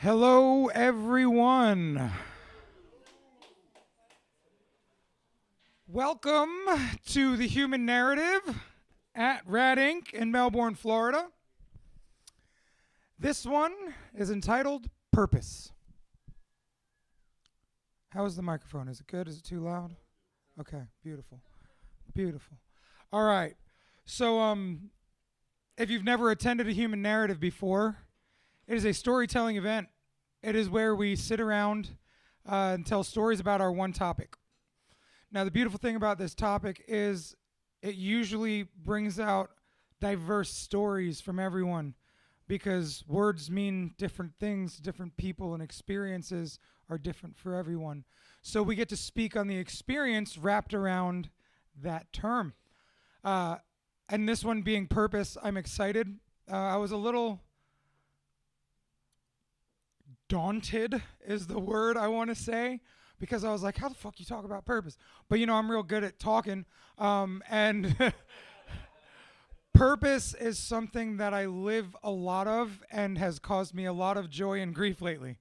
Hello, everyone. Welcome to the Human Narrative at Rad Inc. in Melbourne, Florida. This one is entitled Purpose. How is the microphone? Is it good? Is it too loud? Okay, beautiful. Beautiful. All right. So, if you've never attended a Human Narrative before, it is a storytelling event. It is where we sit around and tell stories about our one topic. Now, the beautiful thing about this topic is it usually brings out diverse stories from everyone because words mean different things, to different people, and experiences are different for everyone. So we get to speak on the experience wrapped around that term. Uh, and this one being purpose, I'm excited. I was a little daunted, is the word I want to say, because I was like, how the fuck you talk about purpose? But I'm real good at talking. And purpose is something that I live a lot of and has caused me a lot of joy and grief lately.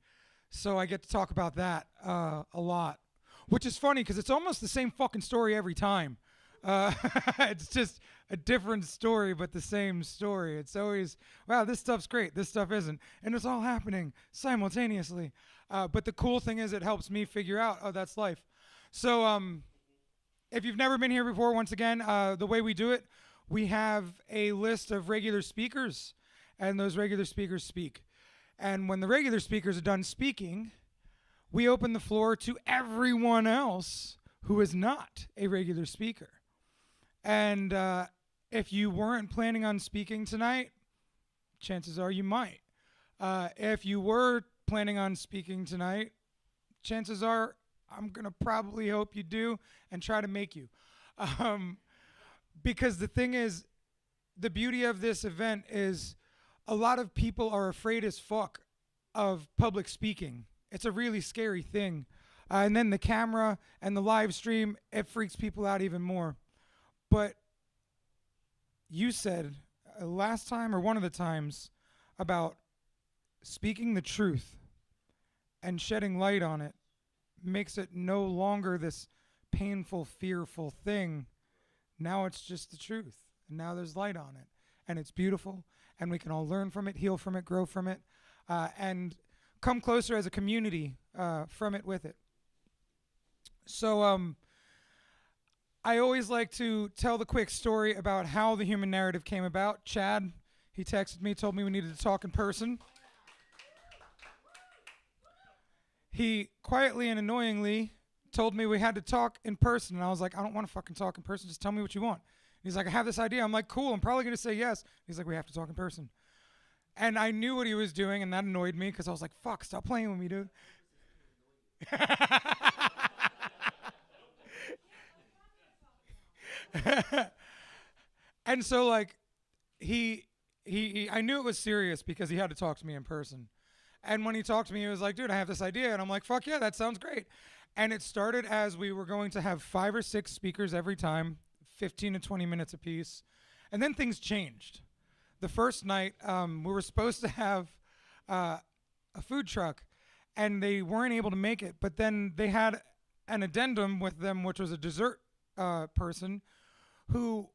So I get to talk about that a lot, which is funny because it's almost the same fucking story every time. Uh, it's just a different story, but the same story. It's always, wow, this stuff's great, this stuff isn't. And it's all happening simultaneously. But the cool thing is it helps me figure out, oh, that's life. So if you've never been here before, once again, the way we do it, we have a list of regular speakers, and those regular speakers speak. And when the regular speakers are done speaking, we open the floor to everyone else who is not a regular speaker. And if you weren't planning on speaking tonight, chances are you might. If you were planning on speaking tonight, chances are I'm going to probably hope you do and try to make you. Because the thing is, the beauty of this event is a lot of people are afraid as fuck of public speaking. It's a really scary thing. And then the camera and the live stream, it freaks people out even more. But you said last time or one of the times about speaking the truth and shedding light on it makes it no longer this painful, fearful thing. Now it's just the truth. And now there's light on it. And it's beautiful. And we can all learn from it, heal from it, grow from it, and come closer as a community from it, with it. So, I always like to tell the quick story about how the human narrative came about. Chad, he texted me, told me we needed to talk in person. He quietly and annoyingly told me we had to talk in person. And I was like, I don't want to fucking talk in person. Just tell me what you want. He's like, I have this idea. I'm like, cool. I'm probably going to say yes. He's like, we have to talk in person. And I knew what he was doing, and that annoyed me because I was like, fuck, stop playing with me, dude. And so like he I knew it was serious because he had to talk to me in person. And when he talked to me, he was like, dude, I have this idea. And I'm like, fuck yeah, that sounds great. And it started as we were going to have 5 or 6 speakers every time, 15 to 20 minutes apiece. And then things changed. The first night, we were supposed to have a food truck, and they weren't able to make it. But then they had an addendum with them, which was a dessert person who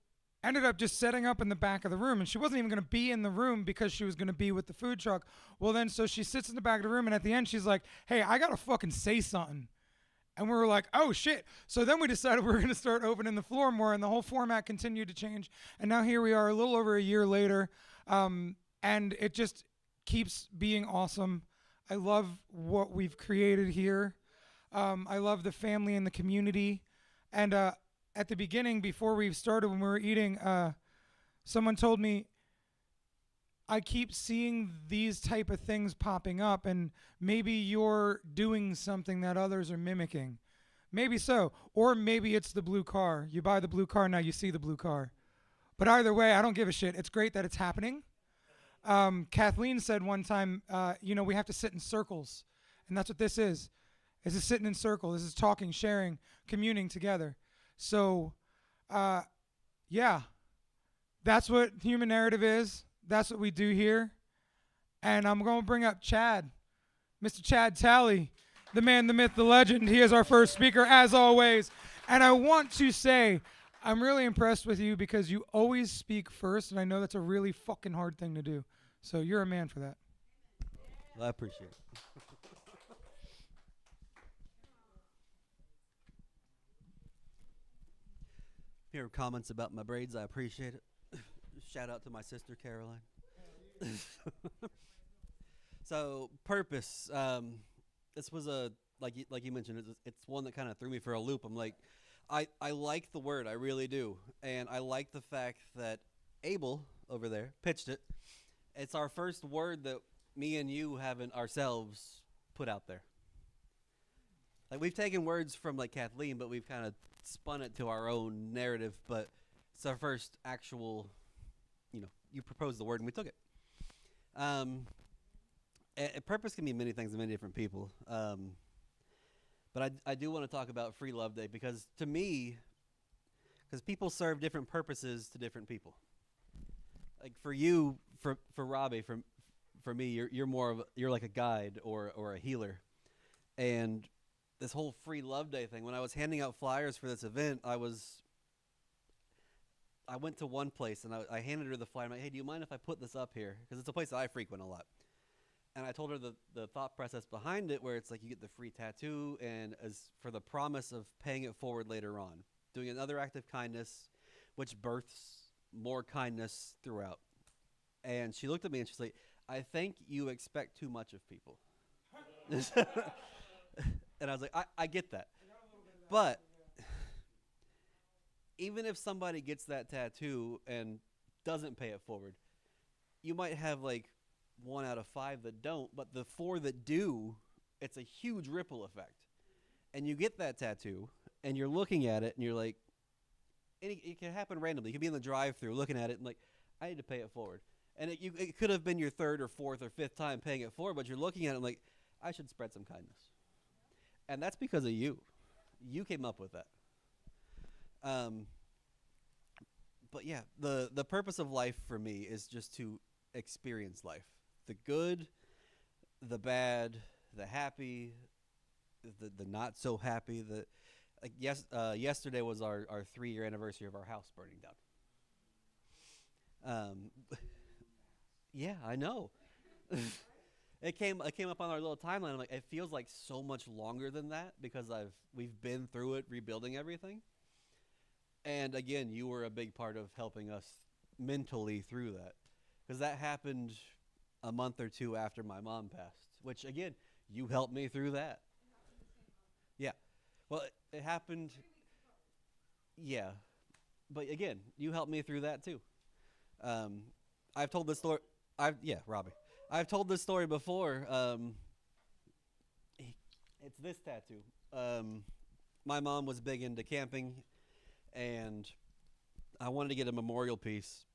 ended up just setting up in the back of the room, and she wasn't even going to be in the room because she was going to be with the food truck. Well, then so she sits in the back of the room, and at the end she's like, hey, I got to fucking say something. And we were like, oh shit. So then we decided we were going to start opening the floor more, and the whole format continued to change. And now here we are a little over a year later, and it just keeps being awesome. I love what we've created here. I love the family and the community. And at the beginning, before we started, when we were eating, someone told me, I keep seeing these type of things popping up, and maybe you're doing something that others are mimicking. Maybe so. Or maybe it's the blue car. You buy the blue car, now you see the blue car. But either way, I don't give a shit. It's great that it's happening. Kathleen said one time, we have to sit in circles. And that's what this is. This is sitting in circles. This is talking, sharing, communing together. So, yeah, that's what human narrative is. That's what we do here. And I'm going to bring up Chad Mr. Chad Talley, the man, the myth, the legend. He is our first speaker, as always. And I want to say, I'm really impressed with you because you always speak first, and I know that's a really fucking hard thing to do. So you're a man for that. Well, I appreciate it. Hear comments about my braids, I appreciate it. Shout out to my sister Caroline. So purpose. This was a like you mentioned. It's one that kind of threw me for a loop. I'm like, I like the word, I really do, and I like the fact that Abel over there pitched it. It's our first word that me and you haven't ourselves put out there. Like we've taken words from like Kathleen, but we've kind of spun it to our own narrative. But it's our first actual, you proposed the word and we took it. Purpose can be many things to many different people. But I do want to talk about Free Love Day because to me, because people serve different purposes to different people. Like for you, for Robbie, for me, you're like a guide or a healer, and this whole Free Love Day thing. When I was handing out flyers for this event, I went to one place and I handed her the flyer. I'm like, hey, do you mind if I put this up here? Because it's a place that I frequent a lot. And I told her the thought process behind it, where it's like you get the free tattoo and as for the promise of paying it forward later on, doing another act of kindness, which births more kindness throughout. And she looked at me and she's like, I think you expect too much of people. And I was like, I get that. But even if somebody gets that tattoo and doesn't pay it forward, you might have like 1 out of 5 that don't, but the 4 that do, it's a huge ripple effect. And you get that tattoo and you're looking at it and you're like, and it can happen randomly. You can be in the drive-thru looking at it and like, I need to pay it forward. And it could have been your 3rd or 4th or 5th time paying it forward, but you're looking at it and like, I should spread some kindness. And that's because of you. You came up with that. But yeah, the purpose of life for me is just to experience life. The good, the bad, the happy, the not so happy. Yesterday was our 3-year anniversary of our house burning down. Yeah, I know. It came up on our little timeline. I'm like, it feels like so much longer than that because we've been through it, rebuilding everything. And again, you were a big part of helping us mentally through that, because that happened a month or 2 after my mom passed. Which again, you helped me through that. Yeah, well, it happened. Yeah, but again, you helped me through that too. I've told this story. Robbie. I've told this story before. It's this tattoo. My mom was big into camping, and I wanted to get a memorial piece,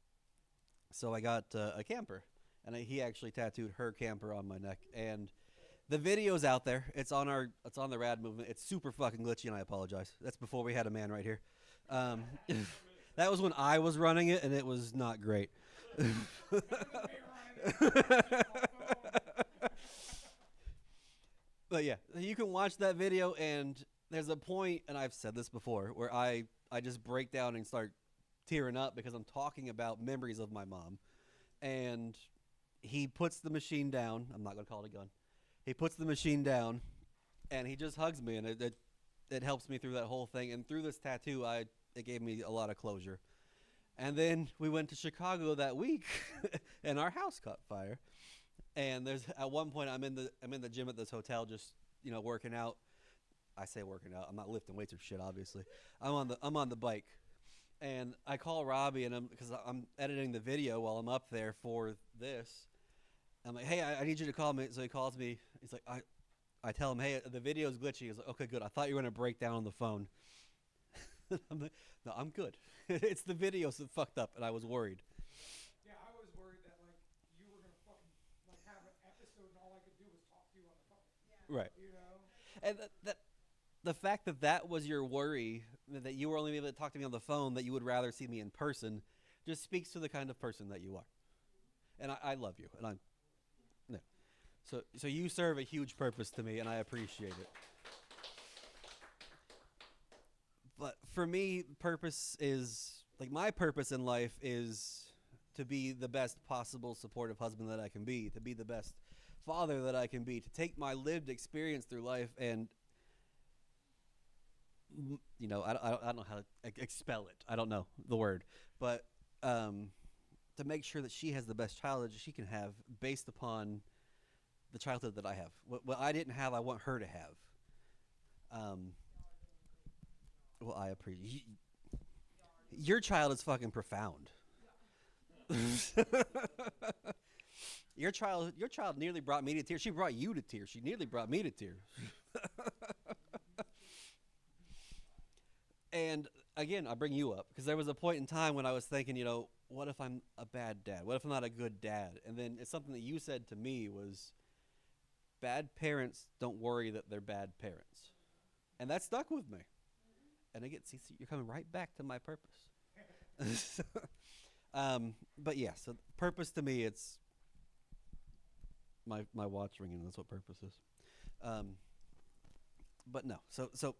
so I got a camper, and he actually tattooed her camper on my neck. And the video's out there. It's on the Rad Movement. It's super fucking glitchy, and I apologize. That's before we had a man right here. That was when I was running it, and it was not great. But yeah, you can watch that video, and there's a point, and I've said this before, where I just break down and start tearing up because I'm talking about memories of my mom. And he puts the machine down. I'm not going to call it a gun. He puts the machine down, and he just hugs me, and it helps me through that whole thing. And through this tattoo, it gave me a lot of closure. And then we went to Chicago that week, and our house caught fire. And at one point I'm in the gym at this hotel, just working out. I say working out. I'm not lifting weights or shit, obviously. I'm on the bike, and I call Robbie, and because I'm editing the video while I'm up there for this. I'm like, hey, I need you to call me. So he calls me. He's like, I tell him, hey, the video's glitchy. He's like, okay, good. I thought you were gonna break down on the phone. I'm like, no, I'm good. It's the videos that fucked up, and I was worried. Yeah, I was worried that you were gonna fucking have an episode, and all I could do was talk to you on the phone. Yeah. Right. And the fact that was your worry, that you were only able to talk to me on the phone, that you would rather see me in person, just speaks to the kind of person that you are. And I love you, and So you serve a huge purpose to me, and I appreciate it. But for me, purpose is like my purpose in life is to be the best possible supportive husband that I can be, to be the best father that I can be, to take my lived experience through life and I don't know how to expel it. I don't know the word, but to make sure that she has the best childhood she can have based upon the childhood that I have. What I didn't have, I want her to have. Well, I appreciate your child is fucking profound. Your child nearly brought me to tears. She brought you to tears. She nearly brought me to tears. And again, I bring you up because there was a point in time when I was thinking, what if I'm a bad dad? What if I'm not a good dad? And then it's something that you said to me was, bad parents don't worry that they're bad parents. And that stuck with me. And again, see, you're coming right back to my purpose. But yeah, so purpose to me, it's my watch ringing. That's what purpose is. But no, so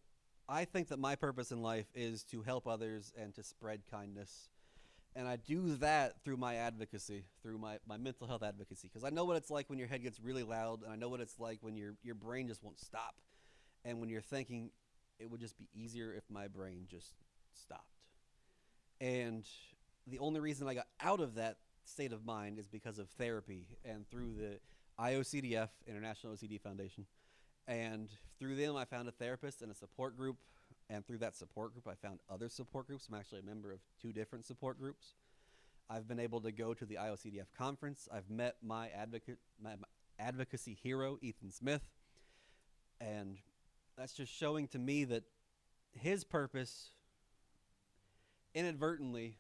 I think that my purpose in life is to help others and to spread kindness. And I do that through my advocacy, through my mental health advocacy. Because I know what it's like when your head gets really loud, and I know what it's like when your brain just won't stop. And when you're thinking, it would just be easier if my brain just stopped. And the only reason I got out of that state of mind is because of therapy and through the IOCDF, International OCD Foundation. And through them, I found a therapist and a support group. And through that support group, I found other support groups. I'm actually a member of 2 different support groups. I've been able to go to the IOCDF conference. I've met my advocacy hero, Ethan Smith. And that's just showing to me that his purpose inadvertently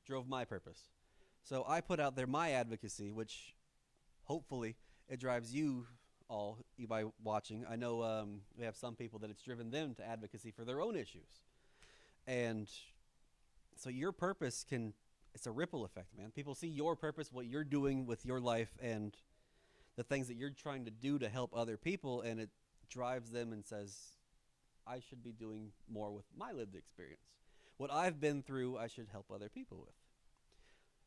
drove my purpose. So I put out there my advocacy, which hopefully it drives you all by watching. I know we have some people that it's driven them to advocacy for their own issues. And so your purpose it's a ripple effect, man. People see your purpose, what you're doing with your life and the things that you're trying to do to help other people, and it drives them and says, I should be doing more with my lived experience. What I've been through, I should help other people with.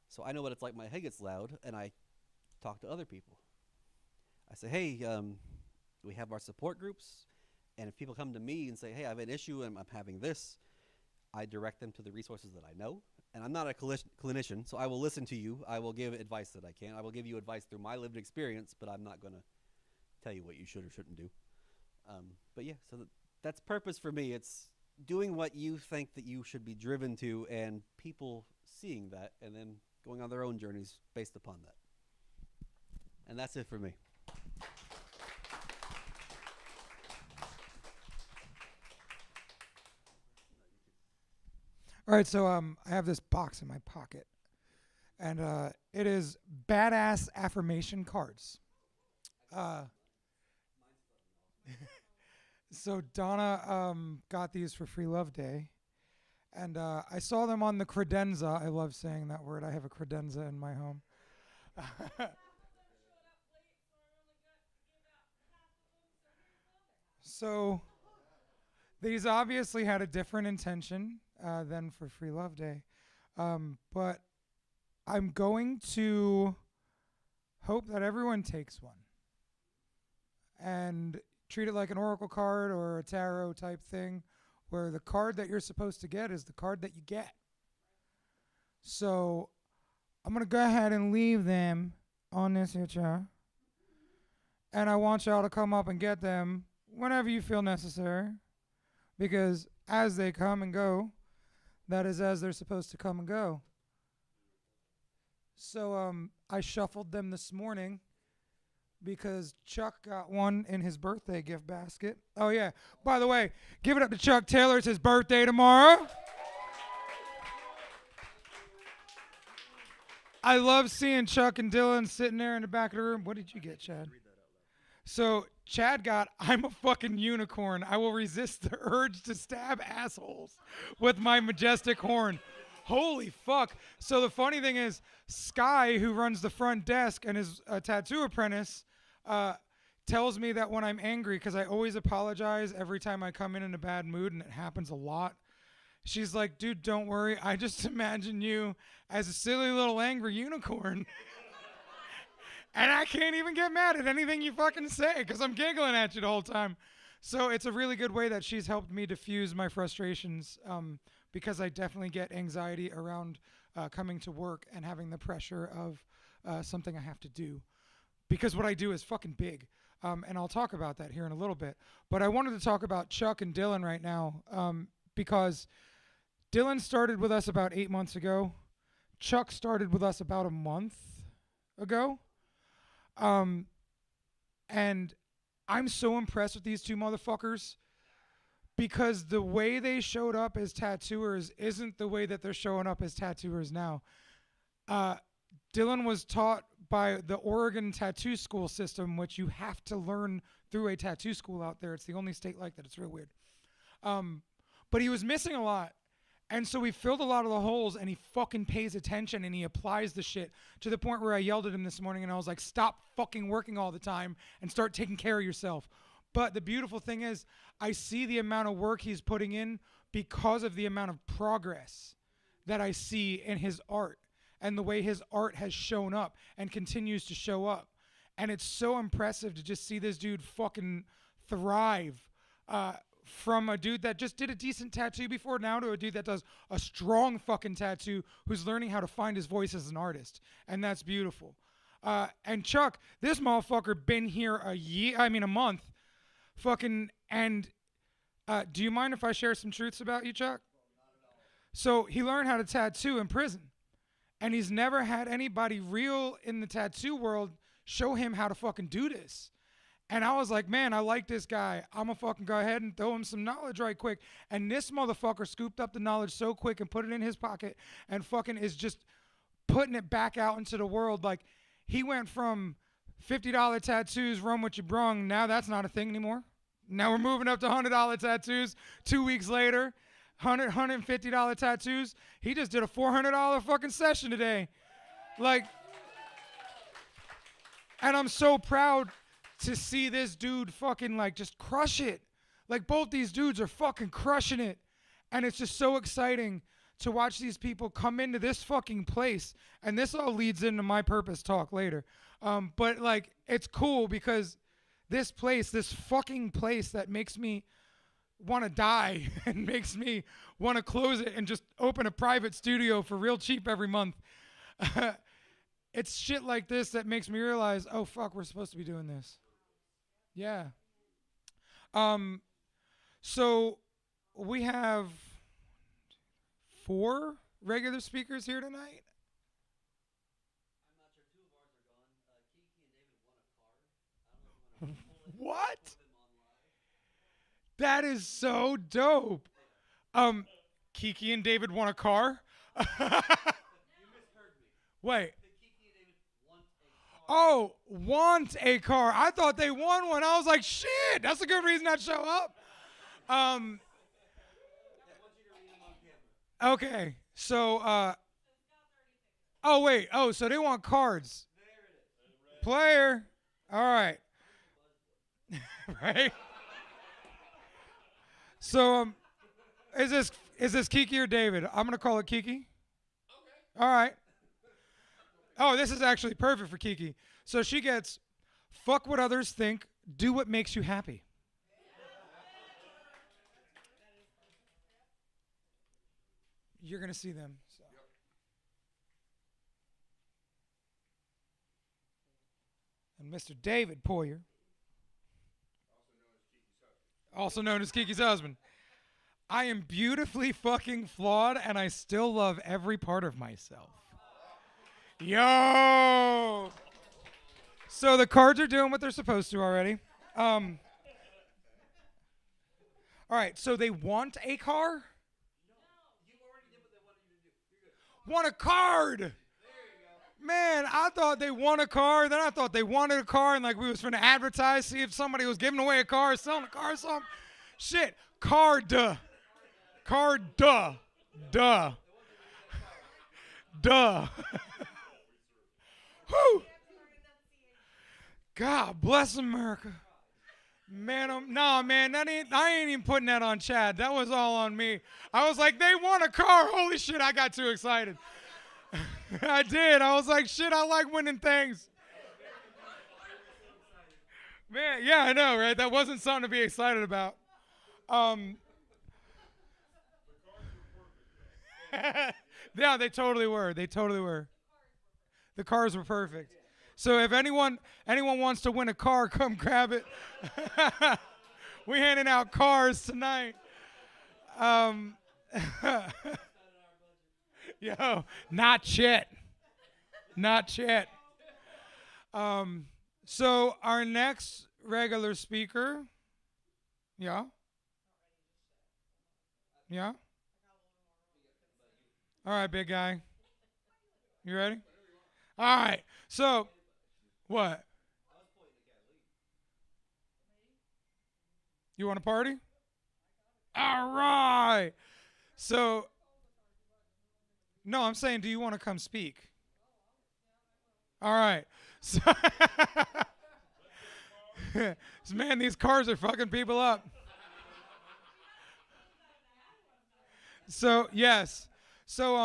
So I know what it's like. My head gets loud, and I talk to other people. I say, hey, we have our support groups, and if people come to me and say, hey, I have an issue and I'm having this, I direct them to the resources that I know. And I'm not a clinician, so I will listen to you. I will give advice that I can. I will give you advice through my lived experience, but I'm not going to tell you what you should or shouldn't do. But yeah, so that's purpose for me. It's doing what you think that you should be driven to, and people seeing that and then going on their own journeys based upon that. And that's it for me. All right, so I have this box in my pocket, and it is badass affirmation cards. So Donna got these for Free Love Day, and I saw them on the credenza. I love saying that word. I have a credenza in my home. So these obviously had a different intention than for Free Love Day, but I'm going to hope that everyone takes one and treat it like an oracle card or a tarot type thing, where the card that you're supposed to get is the card that you get. So I'm going to go ahead and leave them on this here chair, and I want y'all to come up and get them whenever you feel necessary, because as they come and go, that is as they're supposed to come and go. So I shuffled them this morning because Chuck got one in his birthday gift basket. Oh, yeah. By the way, give it up to Chuck Taylor. It's his birthday tomorrow. I love seeing Chuck and Dylan sitting there in the back of the room. What did you get, Chad? So Chad got, I'm a fucking unicorn. I will resist the urge to stab assholes with my majestic horn. Holy fuck. So the funny thing is, Sky, who runs the front desk and is a tattoo apprentice, tells me that when I'm angry, because I always apologize every time I come in a bad mood, and it happens a lot. She's like, dude, don't worry. I just imagine you as a silly little angry unicorn. And I can't even get mad at anything you fucking say because I'm giggling at you the whole time. So it's a really good way that she's helped me diffuse my frustrations, because I definitely get anxiety around coming to work and having the pressure of something I have to do. Because what I do is fucking big. And I'll talk about that here in a little bit. But I wanted to talk about Chuck and Dylan right now, because Dylan started with us about 8 months ago. Chuck started with us about a month ago. And I'm so impressed with these two motherfuckers because the way they showed up as tattooers isn't the way that they're showing up as tattooers now. Dylan was taught by the Oregon tattoo school system, which you have to learn through a tattoo school out there. It's the only state like that. It's real weird. But he was missing a lot. And so he filled a lot of the holes, and he fucking pays attention, and he applies the shit to the point where I yelled at him this morning, and I was like, stop fucking working all the time and start taking care of yourself. But the beautiful thing is, I see the amount of work he's putting in because of the amount of progress that I see in his art and the way his art has shown up and continues to show up. And it's so impressive to just see this dude fucking thrive. From a dude that just did a decent tattoo before now to a dude that does a strong fucking tattoo who's learning how to find his voice as an artist. And that's beautiful. And Chuck, this motherfucker been here a month. Fucking, and do you mind if I share some truths about you, Chuck? So he learned how to tattoo in prison. And he's never had anybody real in the tattoo world show him how to fucking do this. And I was like, man, I like this guy. I'm going to fucking go ahead and throw him some knowledge right quick. And this motherfucker scooped up the knowledge so quick and put it in his pocket and fucking is just putting it back out into the world. Like, he went from $50 tattoos, run what you brung. Now that's not a thing anymore. Now we're moving up to $100 tattoos 2 weeks later. $150 tattoos. He just did a $400 fucking session today. Like, and I'm so proud to see this dude fucking like just crush it. Like, both these dudes are fucking crushing it. And it's just so exciting to watch these people come into this fucking place. And this all leads into my purpose talk later. But like, it's cool because this place, this fucking place that makes me want to die and makes me want to close it and just open a private studio for real cheap every month. It's shit like this that makes me realize, oh fuck, we're supposed to be doing this. Yeah. So we have 4 regular speakers here tonight. I'm not sure 2 of ours are gone. Kiki and David won a card. I don't know if you want to pull it. What? Pull them online. That is so dope. Kiki and David won a car. You misheard me. Wait. Kiki and David want a card. Oh, want a car. I thought they won one. I was like, shit, that's a good reason not to show up. I want you to read them on camera. Okay. So, oh, wait. Oh, so they want cards. There it is. Player. All right. Right? So, is this Kiki or David? I'm going to call it Kiki. Okay. All right. Oh, this is actually perfect for Kiki. So she gets, fuck what others think, do what makes you happy. You're going to see them. So. And Mr. David Poyer, also known as Kiki's husband. I am beautifully fucking flawed, and I still love every part of myself. Yo! So the cards are doing what they're supposed to already. All right, so they want a car? You already did what they wanted you to do. You're good. Want a card! There you go. Man, I thought they want a car. Then I thought they wanted a car, and like we was finna advertise, see if somebody was giving away a car, selling a car or something. Shit, card, duh. Card, duh. Duh. Duh. Whew. God bless America. Man, nah, man, I ain't even putting that on Chad. That was all on me. I was like, they won a car. Holy shit, I got too excited. I did. I was like, shit, I like winning things. Man, yeah, I know, right? That wasn't something to be excited about. Um, yeah, they totally were. They totally were. The cars were perfect. So if anyone wants to win a car, come grab it. We're handing out cars tonight. Um, yo, not yet. Not yet. So our next regular speaker, yeah, yeah. All right, big guy. You ready? All right. So what? You want to party? All right. So no, I'm saying, do you want to come speak? All right. So, man, these cars are fucking people up. So yes. So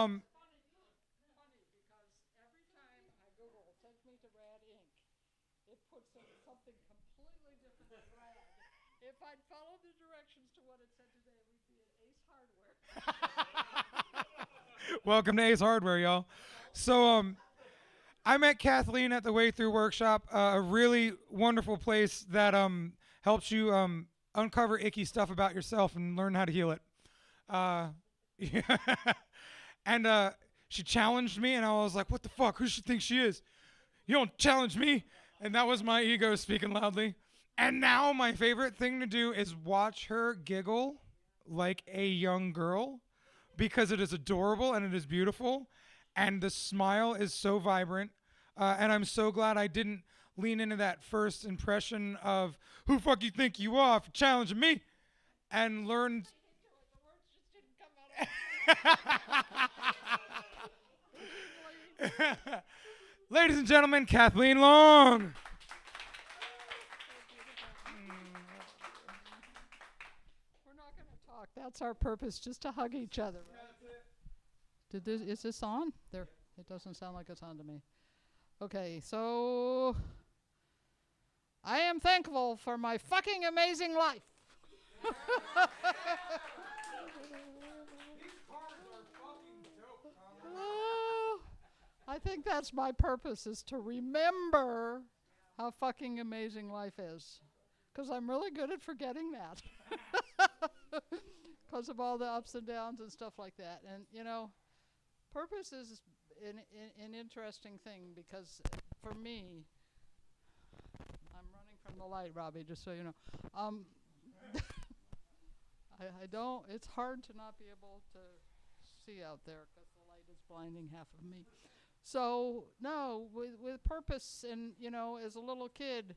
If I'd followed the directions to what it said today, we'd be at Ace Hardware. welcome to Ace Hardware, y'all. So I met Kathleen at the Way Through Workshop, a really wonderful place that helps you uncover icky stuff about yourself and learn how to heal it. Yeah. And she challenged me, and I was like, "What the fuck? Who she think she is? You don't challenge me." And that was my ego speaking loudly. And now my favorite thing to do is watch her giggle like a young girl because it is adorable and it is beautiful. And the smile is so vibrant. And I'm so glad I didn't lean into that first impression of who fuck you think you are for challenging me and learned. Ladies and gentlemen, Kathleen Long. We're not going to talk. That's our purpose, just to hug each other. Right? Is this on? There. It doesn't sound like it's on to me. Okay, so I am thankful for my fucking amazing life. I think that's my purpose, is to remember how fucking amazing life is. Because I'm really good at forgetting that. Because of all the ups and downs and stuff like that. And, you know, purpose is an interesting thing, because for me, I'm running from the light, Robbie, just so you know. I don't, it's hard to not be able to see out there because the light is blinding half of me. So, no, with purpose, and, you know, as a little kid,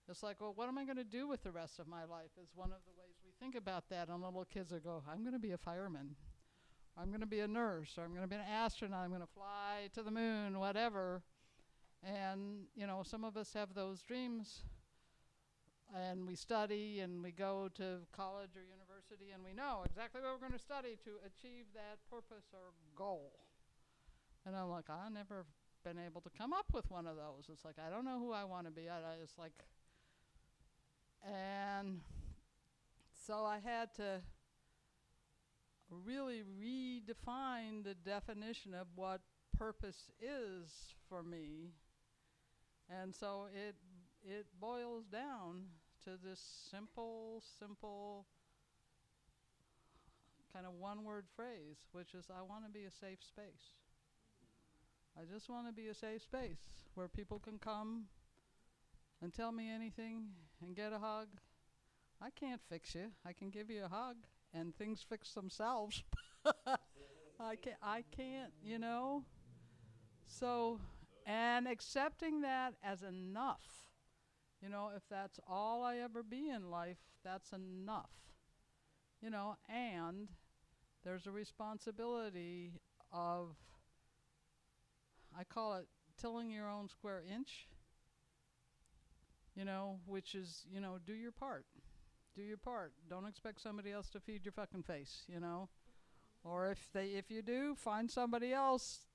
it's like, well, what am I going to do with the rest of my life is one of the ways we think about that. And little kids will go, I'm going to be a fireman. I'm going to be a nurse. Or I'm going to be an astronaut. I'm going to fly to the moon, whatever. And, you know, some of us have those dreams. And we study and we go to college or university and we know exactly what we're going to study to achieve that purpose or goal. And I'm like, I've never been able to come up with one of those. It's like, I don't know who I want to be. It's like, and so I had to really redefine the definition of what purpose is for me. And so it boils down to this simple kind of one-word phrase, which is, I want to be a safe space. I just want to be a safe space where people can come and tell me anything and get a hug. I can't fix you. I can give you a hug and things fix themselves. I can't, you know? So, and accepting that as enough. You know, if that's all I ever be in life, that's enough. You know, and there's a responsibility of, I call it tilling your own square inch. which is, do your part. Do your part. Don't expect somebody else to feed your fucking face. Or if you do, find somebody else,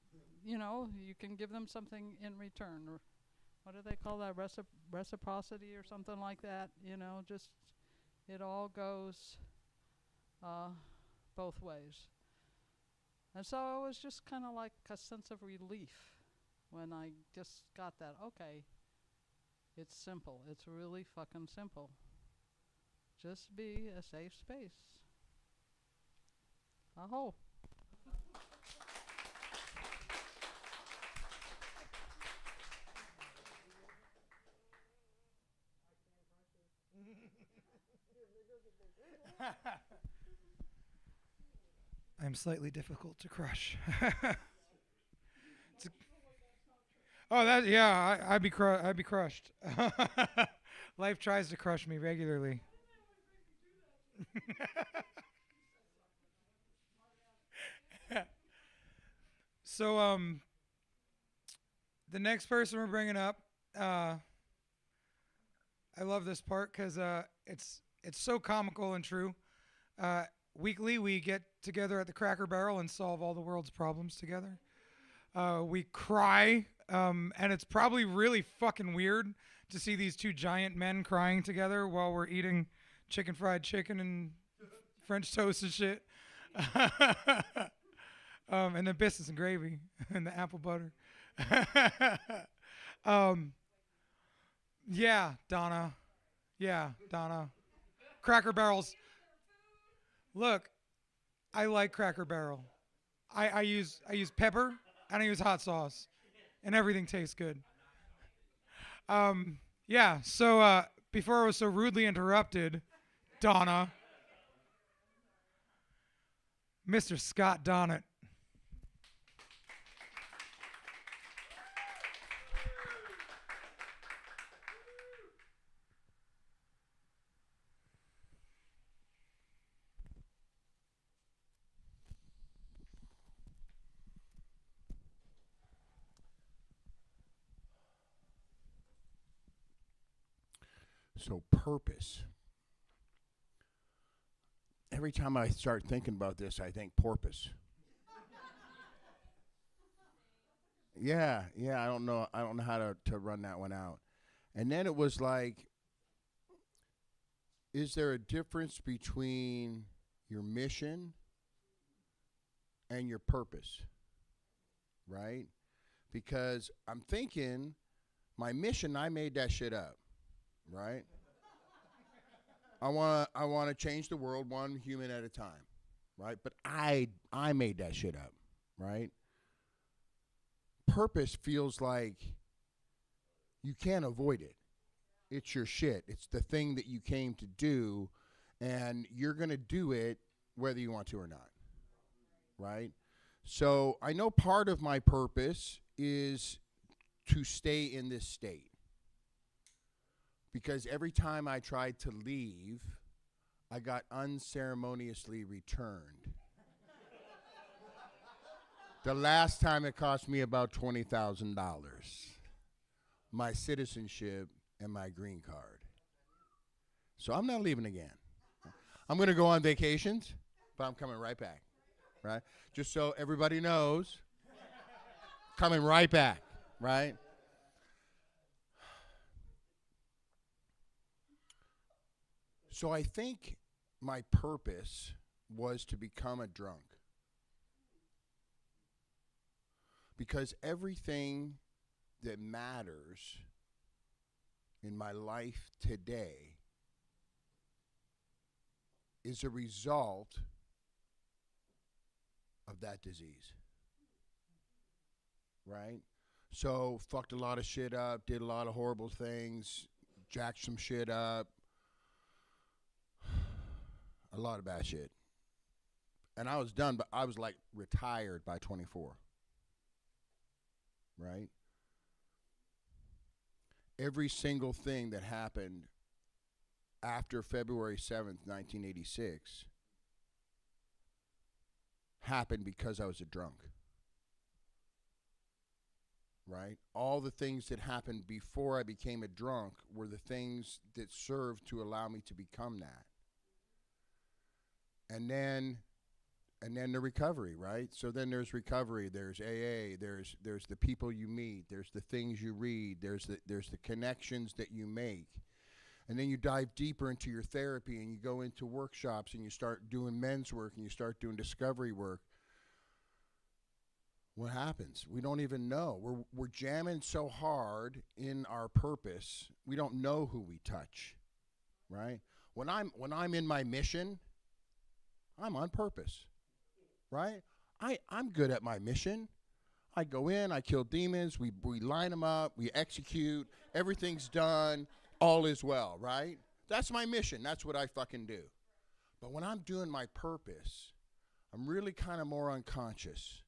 you can give them something in return. Or what do they call that? Reciprocity or something like that. Just it all goes both ways. And so it was just kind of like a sense of relief when I just got that. Okay, it's simple. It's really fucking simple. Just be a safe space. Aho. I'm slightly difficult to crush. Oh, I'd be crushed. Life tries to crush me regularly. So, the next person we're bringing up, I love this part because it's so comical and true. Weekly, we get together at the Cracker Barrel and solve all the world's problems together. We cry, and it's probably really fucking weird to see these two giant men crying together while we're eating fried chicken and French toast and shit. And then biscuits and gravy and the apple butter. Yeah, Donna. Yeah, Donna. Cracker Barrels. Look, I like Cracker Barrel. I use pepper and I use hot sauce, and everything tastes good. Yeah. So before I was so rudely interrupted, Donna, Mr. Scott Donnet. So purpose. Every time I start thinking about this, I think porpoise. Yeah, I don't know how to run that one out. And then it was like, is there a difference between your mission and your purpose? Right? Because I'm thinking my mission, I made that shit up. Right? I want to change the world one human at a time, right? But I made that shit up, right? Purpose feels like you can't avoid it. It's your shit. It's the thing that you came to do, and you're going to do it whether you want to or not, right? So I know part of my purpose is to stay in this state. Because every time I tried to leave, I got unceremoniously returned. The last time it cost me about $20,000. My citizenship and my green card. So I'm not leaving again. I'm going to go on vacations, but I'm coming right back. Right? Just so everybody knows, coming right back, right? So I think my purpose was to become a drunk. Because everything that matters in my life today is a result of that disease. Right? So fucked a lot of shit up, did a lot of horrible things, jacked some shit up. A lot of bad shit. And I was done, but I was like retired by 24. Right? Every single thing that happened after February 7th, 1986 happened because I was a drunk. right? All the things that happened before I became a drunk were the things that served to allow me to become that. And then the recovery, right? So then there's recovery, there's AA, there's the people you meet, there's the things you read, there's the connections that you make. And then you dive deeper into your therapy and you go into workshops and you start doing men's work and you start doing discovery work. What happens? We don't even know. We're jamming so hard in our purpose, we don't know who we touch, right? When I'm in my mission, I'm on purpose, right? I'm good at my mission. I go in, I kill demons, we line them up, we execute, everything's done, all is well, right? That's my mission. That's what I fucking do. But when I'm doing my purpose, I'm really kind of more unconscious.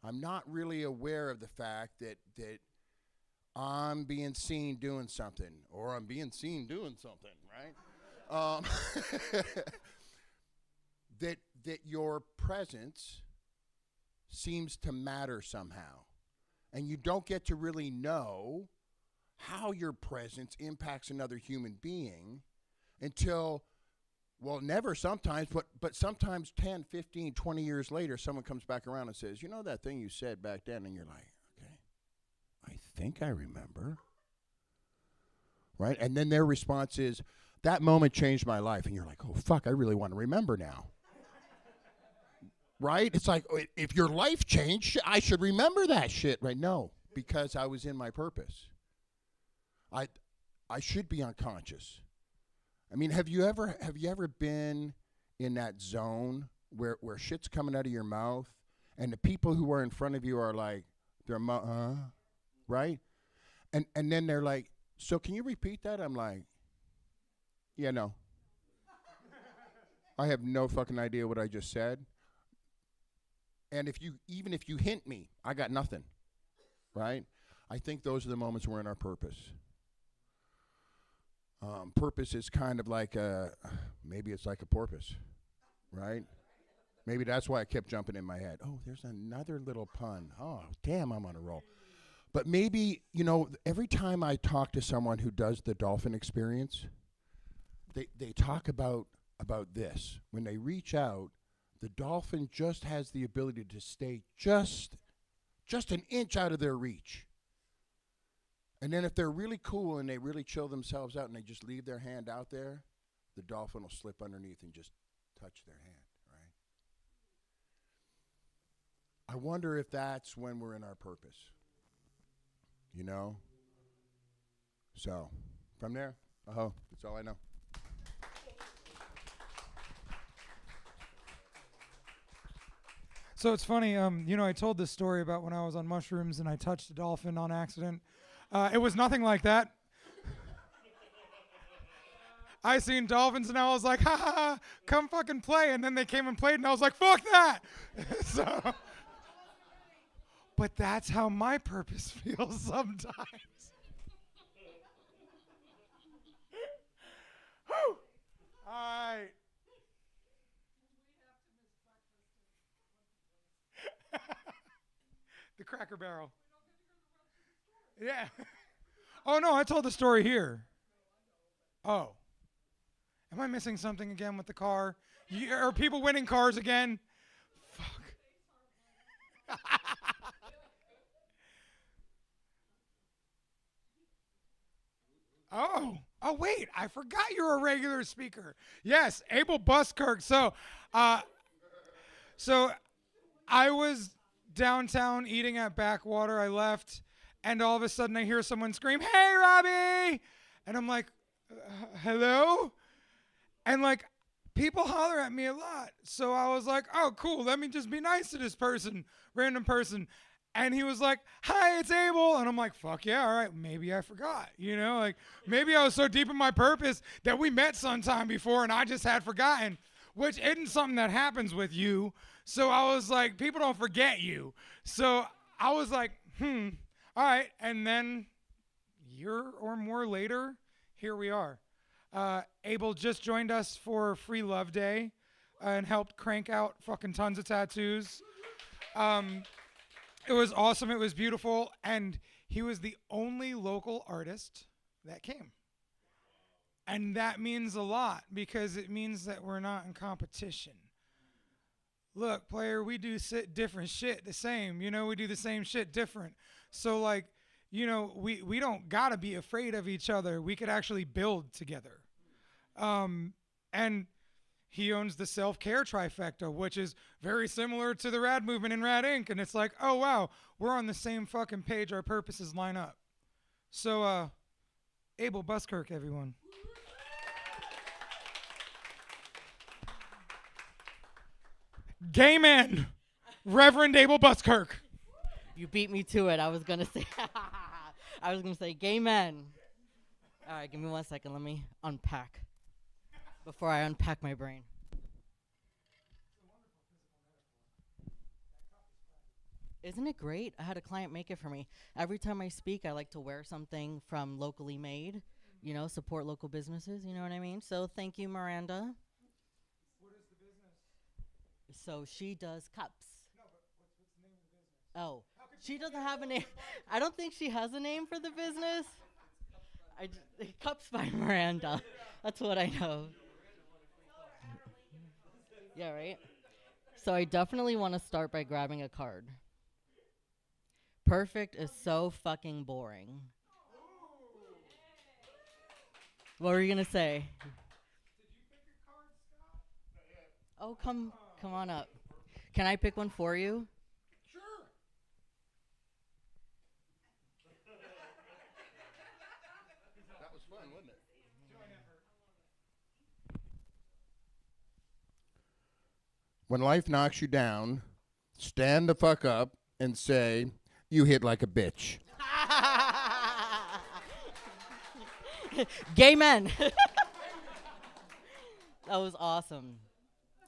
I'm not really aware of the fact that I'm being seen doing something, or I'm being seen doing something, right? That your presence seems to matter somehow. And you don't get to really know how your presence impacts another human being until, well, never sometimes, but sometimes 10, 15, 20 years later, someone comes back around and says, you know that thing you said back then? And you're like, okay, I think I remember. Right? And then their response is, that moment changed my life. And you're like, oh, fuck, I really want to remember now. Right? It's like, if your life changed, I should remember that shit, right? No, because I was in my purpose. I should be unconscious. I mean, have you ever been in that zone where shit's coming out of your mouth and the people who are in front of you are like, right? And then they're like, so can you repeat that? I'm like, yeah, no. I have no fucking idea what I just said. And even if you hint me, I got nothing, right? I think those are the moments we're in our purpose. Purpose is kind of like maybe it's like a porpoise, right? Maybe that's why I kept jumping in my head. Oh, there's another little pun. Oh, damn, I'm on a roll. But maybe, every time I talk to someone who does the dolphin experience, they talk about this. When they reach out, the dolphin just has the ability to stay just an inch out of their reach. And then if they're really cool and they really chill themselves out and they just leave their hand out there, the dolphin will slip underneath and just touch their hand, right? I wonder if that's when we're in our purpose. So, from there, that's all I know. So it's funny, I told this story about when I was on mushrooms and I touched a dolphin on accident. It was nothing like that. I seen dolphins and I was like, ha ha ha, come fucking play. And then they came and played and I was like, fuck that. But that's how my purpose feels sometimes. Whew. All right. The Cracker Barrel. Yeah. Oh, no, I told the story here. Oh. Am I missing something again with the car? Are people winning cars again? Fuck. Oh, wait. I forgot you're a regular speaker. Yes, Abel Buskirk. So I was downtown eating at Backwater. I left, and all of a sudden I hear someone scream, "Hey, Robbie!" And I'm like, hello? And like, people holler at me a lot. So I was like, oh, cool. Let me just be nice to this person, random person. And he was like, hi, it's Abel. And I'm like, fuck yeah, all right. Maybe I forgot, like maybe I was so deep in my purpose that we met sometime before and I just had forgotten, which isn't something that happens with you. So I was like, people don't forget you. So I was like, all right. And then a year or more later, here we are. Abel just joined us for Free Love Day and helped crank out fucking tons of tattoos. It was awesome. It was beautiful. And He was the only local artist that came. And that means a lot because it means that we're not in competition. Look, player, we do different shit the same. You know, we do the same shit different. So, like, you know, we don't got to be afraid of each other. We could actually build together. And he owns the self-care trifecta, which is very similar to the Rad movement in Rad Inc. And it's like, oh, wow, we're on the same fucking page. Our purposes line up. So, Abel Buskirk, everyone. Gay man, Reverend Abel Buskirk. You beat me to it. I was gonna say gay men. All right, give me 1 second. Let me unpack before I unpack my brain. Isn't it great? I had a client make it for me. Every time I speak, I like to wear something from locally made. You know, support local businesses. You know what I mean? So thank you, Miranda. So she does cups. No, but what's the name of the business? Oh, she doesn't have a name. I don't think she has a name for the business. Cups by Miranda. That's what I know. Yeah, right? So I definitely want to start by grabbing a card. Perfect is so fucking boring. What were you going to say? Did you pick a card, Scott? Oh, come on up. Can I pick one for you? Sure. That was fun, wasn't it? When life knocks you down, stand the fuck up and say, you hit like a bitch. Gay men. That was awesome.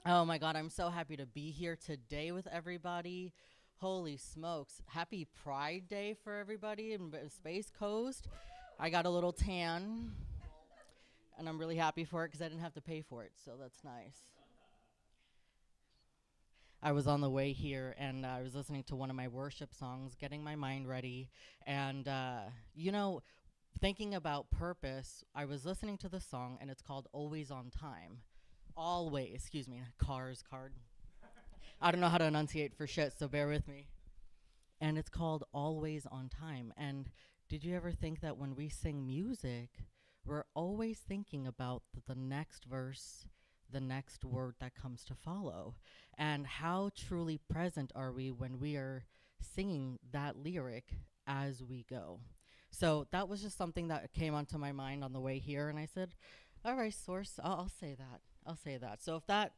Oh my God, I'm so happy to be here today with everybody. Holy smokes. Happy Pride Day for everybody in Space Coast. I got a little tan, and I'm really happy for it because I didn't have to pay for it, so that's nice. I was on the way here, and I was listening to one of my worship songs, getting my mind ready, and, you know, thinking about purpose, I was listening to the song, and it's called Always on Time. Always, card. I don't know how to enunciate for shit, so bear with me. And it's called Always on Time. And did you ever think that when we sing music, we're always thinking about the next verse, the next word that comes to follow? And how truly present are we when we are singing that lyric as we go? So that was just something that came onto my mind on the way here, and I said, all right, Source, I'll say that. I'll say that. So if that,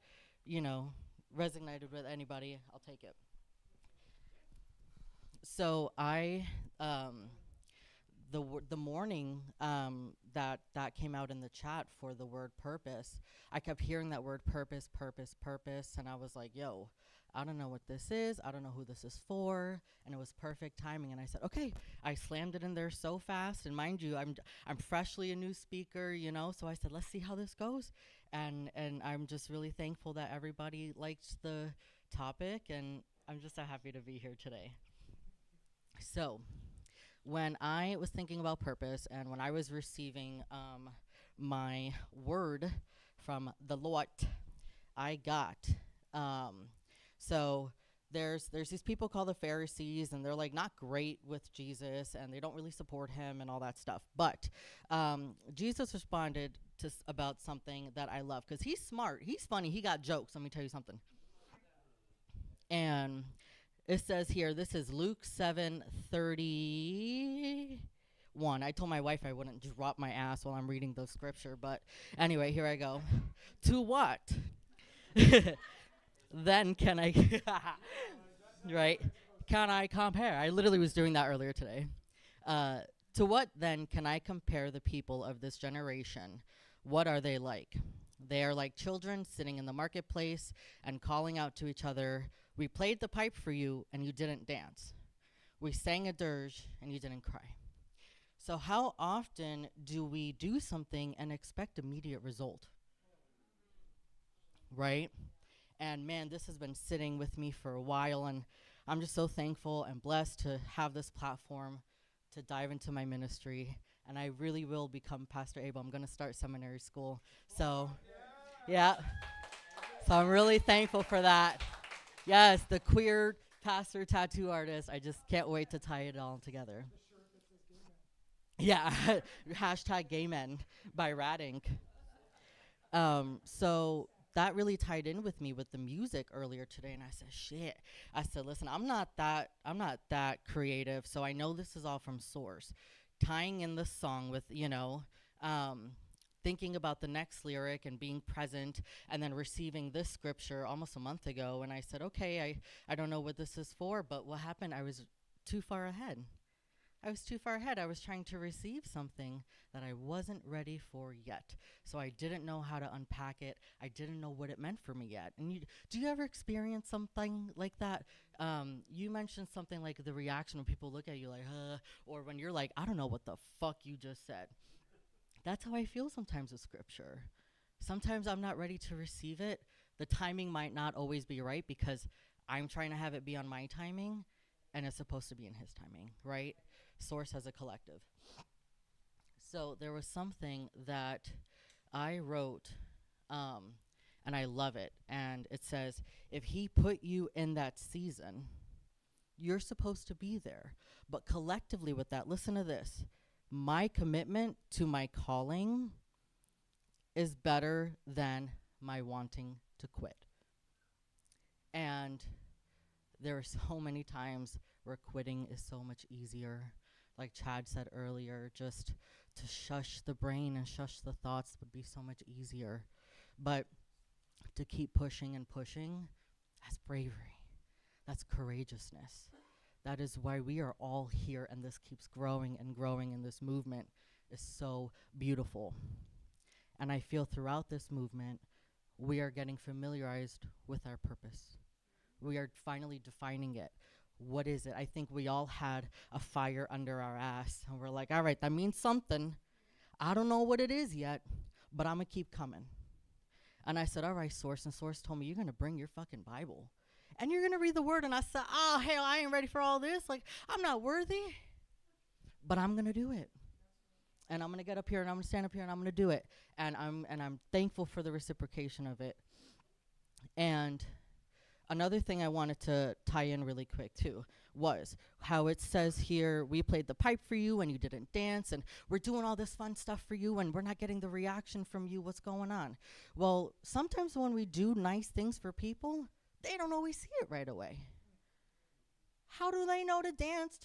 you know, resonated with anybody, I'll take it. So I, the morning that came out in the chat for the word purpose, I kept hearing that word purpose, and I was like, yo, I don't know what this is. I don't know who this is for. And it was perfect timing. And I said, okay. I slammed it in there so fast. And mind you, I'm freshly a new speaker, you know. So I said, let's see how this goes. And I'm just really thankful that everybody liked the topic. And I'm just so happy to be here today. So when I was thinking about purpose and when I was receiving my word from the Lord, I got... So there's these people called the Pharisees, and they're like not great with Jesus, and they don't really support him and all that stuff. But Jesus responded to about something that I love, because he's smart, he's funny, he got jokes. Let me tell you something. And it says here, this is Luke 7:31. I told my wife I wouldn't drop my ass while I'm reading the scripture, but anyway, here I go. To what? Then can I, right? Can I compare? I literally was doing that earlier today. To what then can I compare the people of this generation? What are they like? They are like children sitting in the marketplace and calling out to each other, we played the pipe for you and you didn't dance. We sang a dirge and you didn't cry. So how often do we do something and expect immediate result? Right? And man, this has been sitting with me for a while, and I'm just so thankful and blessed to have this platform to dive into my ministry, and I really will become Pastor Abel. I'm going to start seminary school. So, yeah. So I'm really thankful for that. Yes, the queer pastor tattoo artist. I just can't wait to tie it all together. Yeah, hashtag gay men by Rad Inc. So that really tied in with me with the music earlier today, and I said, shit. I said, listen, I'm not that creative, so I know this is all from source. Tying in the song with, thinking about the next lyric and being present, and then receiving this scripture almost a month ago, and I said, okay, I don't know what this is for, but what happened, I was too far ahead. I was trying to receive something that I wasn't ready for yet. So I didn't know how to unpack it. I didn't know what it meant for me yet. And do you ever experience something like that? You mentioned something like the reaction when people look at you like, or when you're like, I don't know what the fuck you just said. That's how I feel sometimes with scripture. Sometimes I'm not ready to receive it. The timing might not always be right because I'm trying to have it be on my timing, and it's supposed to be in his timing, right? Source as a collective. So there was something that I wrote, and I love it. And it says, if he put you in that season, you're supposed to be there. But collectively with that, listen to this. My commitment to my calling is better than my wanting to quit. And there are so many times where quitting is so much easier. Like Chad said earlier, just to shush the brain and shush the thoughts would be so much easier. But to keep pushing and pushing, that's bravery. That's courageousness. That is why we are all here, and this keeps growing and growing, and this movement is so beautiful. And I feel throughout this movement, we are getting familiarized with our purpose. We are finally defining it. What is it? I think we all had a fire under our ass, and we're like, all right, that means something. I don't know what it is yet, but I'm going to keep coming. And I said, all right, Source. And Source told me, you're going to bring your fucking Bible, and you're going to read the word. And I said, oh, hell, I ain't ready for all this. Like, I'm not worthy, but I'm going to do it. And I'm going to get up here, and I'm going to stand up here, and I'm going to do it. And I'm thankful for the reciprocation of it. And another thing I wanted to tie in really quick, too, was how it says here, we played the pipe for you and you didn't dance, and we're doing all this fun stuff for you, and we're not getting the reaction from you. What's going on? Well, sometimes when we do nice things for people, they don't always see it right away. How do they know to dance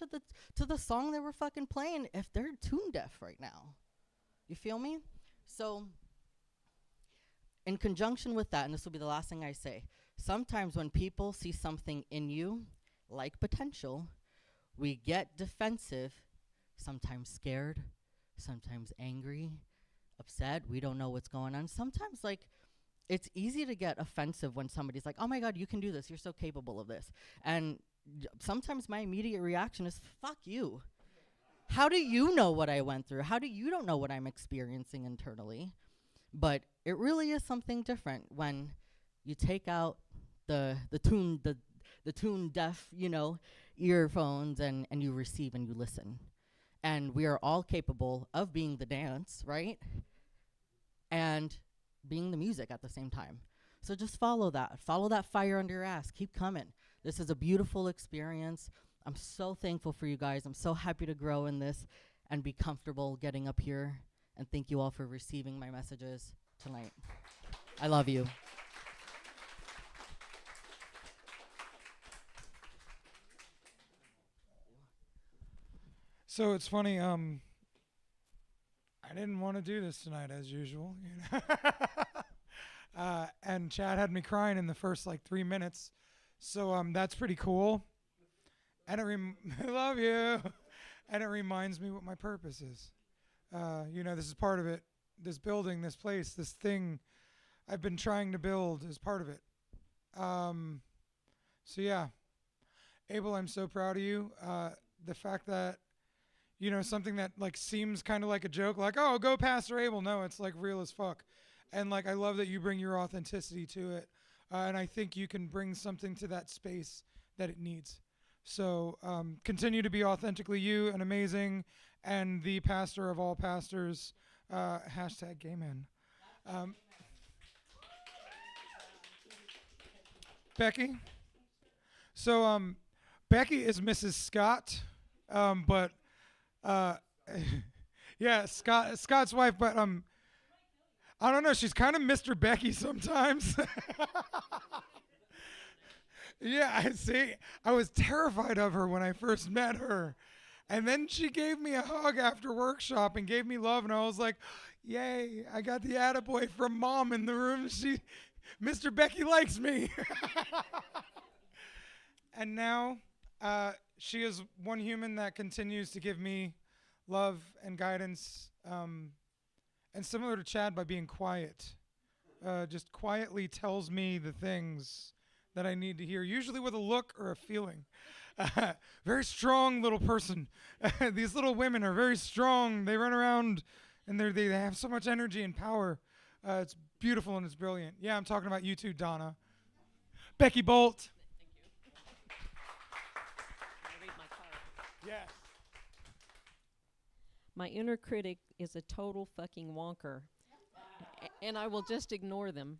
to the song that we're fucking playing if they're tune deaf right now? You feel me? So, in conjunction with that, and this will be the last thing I say, sometimes when people see something in you, like potential, we get defensive, sometimes scared, sometimes angry, upset. We don't know what's going on. Sometimes, like, it's easy to get offensive when somebody's like, oh my God, you can do this. You're so capable of this. And sometimes my immediate reaction is, fuck you. How do you know what I went through? How do you don't know what I'm experiencing internally? But it really is something different when you take out the tune deaf, earphones, and you receive and you listen. And we are all capable of being the dance, right? And being the music at the same time. So just follow that. Follow that fire under your ass. Keep coming. This is a beautiful experience. I'm so thankful for you guys. I'm so happy to grow in this and be comfortable getting up here. And thank you all for receiving my messages tonight. I love you. So it's funny. I didn't want to do this tonight as usual, and Chad had me crying in the first 3 minutes. So that's pretty cool. And I love you. And it reminds me what my purpose is. This is part of it. This building, this place, this thing I've been trying to build is part of it. So yeah, Abel, I'm so proud of you. The fact that something that seems kind of like a joke, like, oh, go Pastor Abel. No, it's real as fuck. And I love that you bring your authenticity to it. And I think you can bring something to that space that it needs. So continue to be authentically you and amazing, and the pastor of all pastors. Hashtag gay men. Becky. So Becky is Mrs. Scott, but yeah, Scott's wife. But I don't know. She's kind of Mr. Becky sometimes. Yeah, I see. I was terrified of her when I first met her. And then she gave me a hug after workshop and gave me love. And I was like, yay, I got the attaboy from mom in the room. Mr. Becky likes me. And now she is one human that continues to give me love and guidance. And similar to Chad, by being quiet, just quietly tells me the things that I need to hear, usually with a look or a feeling. Very strong little person. These little women are very strong. They run around and they have so much energy and power. It's beautiful and it's brilliant. Yeah, I'm talking about you too, Donna. Becky Bolt. Yes. My inner critic is a total fucking wonker, and I will just ignore them.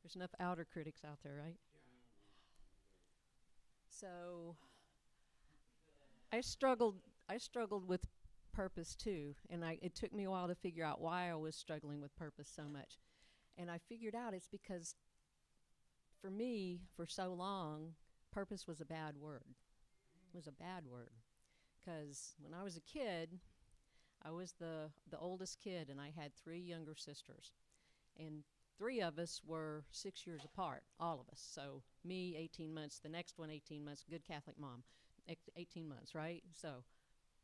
There's enough outer critics out there, right? So I struggled with purpose too, and it took me a while to figure out why I was struggling with purpose so much. And I figured out it's because for me, for so long, purpose was a bad word. It was a bad word. Because when I was a kid, I was the oldest kid, and I had 3 younger sisters. And 3 of us were 6 years apart, all of us. So me, 18 months, the next one, 18 months, good Catholic mom, 18 months, right? So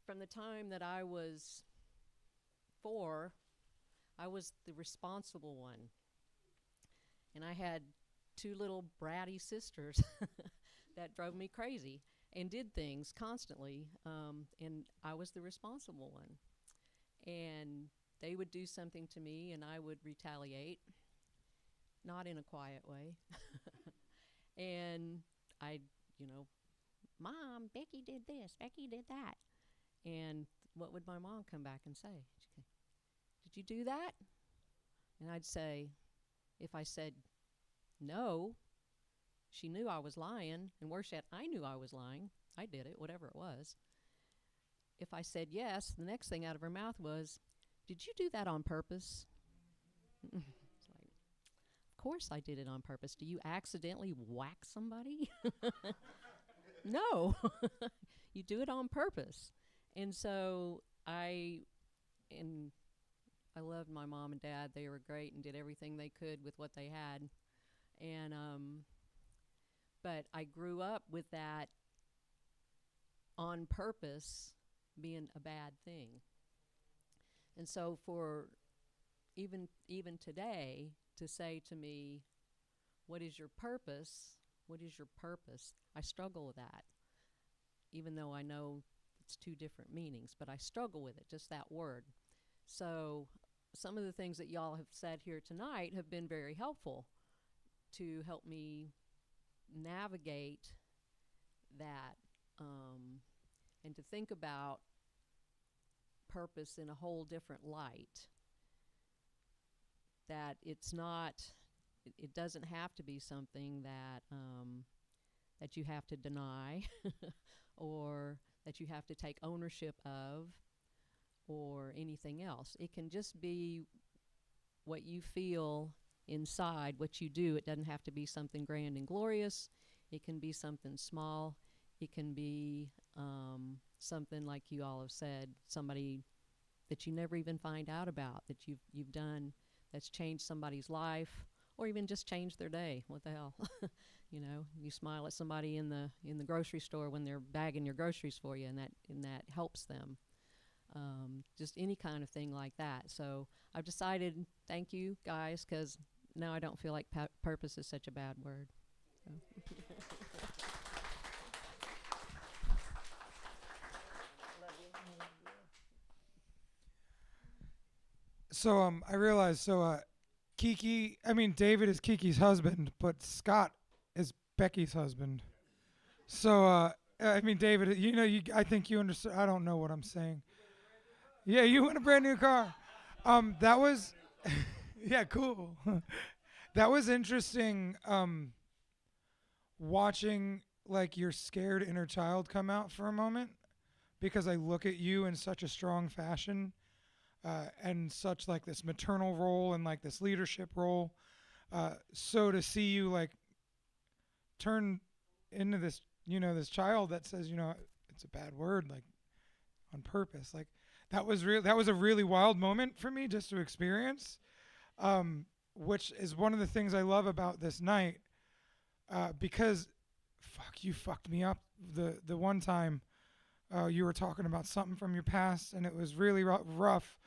from the time that I was 4, I was the responsible one. And I had 2 little bratty sisters that drove me crazy and did things constantly, and I was the responsible one. And they would do something to me, and I would retaliate, not in a quiet way. And I'd, Mom, Becky did this, Becky did that. And what would my mom come back and say? Did you do that? And I'd say, if I said no, she knew I was lying, and worse yet, I knew I was lying. I did it, whatever it was. If I said yes, the next thing out of her mouth was, did you do that on purpose? It's like, of course I did it on purpose. Do you accidentally whack somebody? No. You do it on purpose. And so I loved my mom and dad. They were great and did everything they could with what they had. And but I grew up with that on purpose being a bad thing. And so for even today to say to me, what is your purpose? What is your purpose? I struggle with that. Even though I know it's 2 different meanings, but I struggle with it, just that word. So some of the things that y'all have said here tonight have been very helpful to help me navigate that, and to think about purpose in a whole different light. That it's not, it doesn't have to be something that that you have to deny or that you have to take ownership of or anything else. It can just be what you feel inside, what you do. It doesn't have to be something grand and glorious. It can be something small. It can be something like you all have said, somebody that you never even find out about, that you've done that's changed somebody's life or even just changed their day. What the hell? You smile at somebody in the grocery store when they're bagging your groceries for you, and that helps them. Just any kind of thing like that. So I've decided, thank you guys, because now I don't feel like purpose is such a bad word. So. So I realized, David is Kiki's husband, but Scott is Becky's husband. So, David, I think you understand. I don't know what I'm saying. Yeah, you want a brand new car. That was, yeah, cool. That was interesting. Watching like your scared inner child come out for a moment, because I look at you in such a strong fashion, and such like this maternal role and like this leadership role. So to see you like turn into this, this child that says, it's a bad word, like on purpose, like that was real. That was a really wild moment for me just to experience, which is one of the things I love about this night, because you fucked me up the one time. You were talking about something from your past, and it was really rough,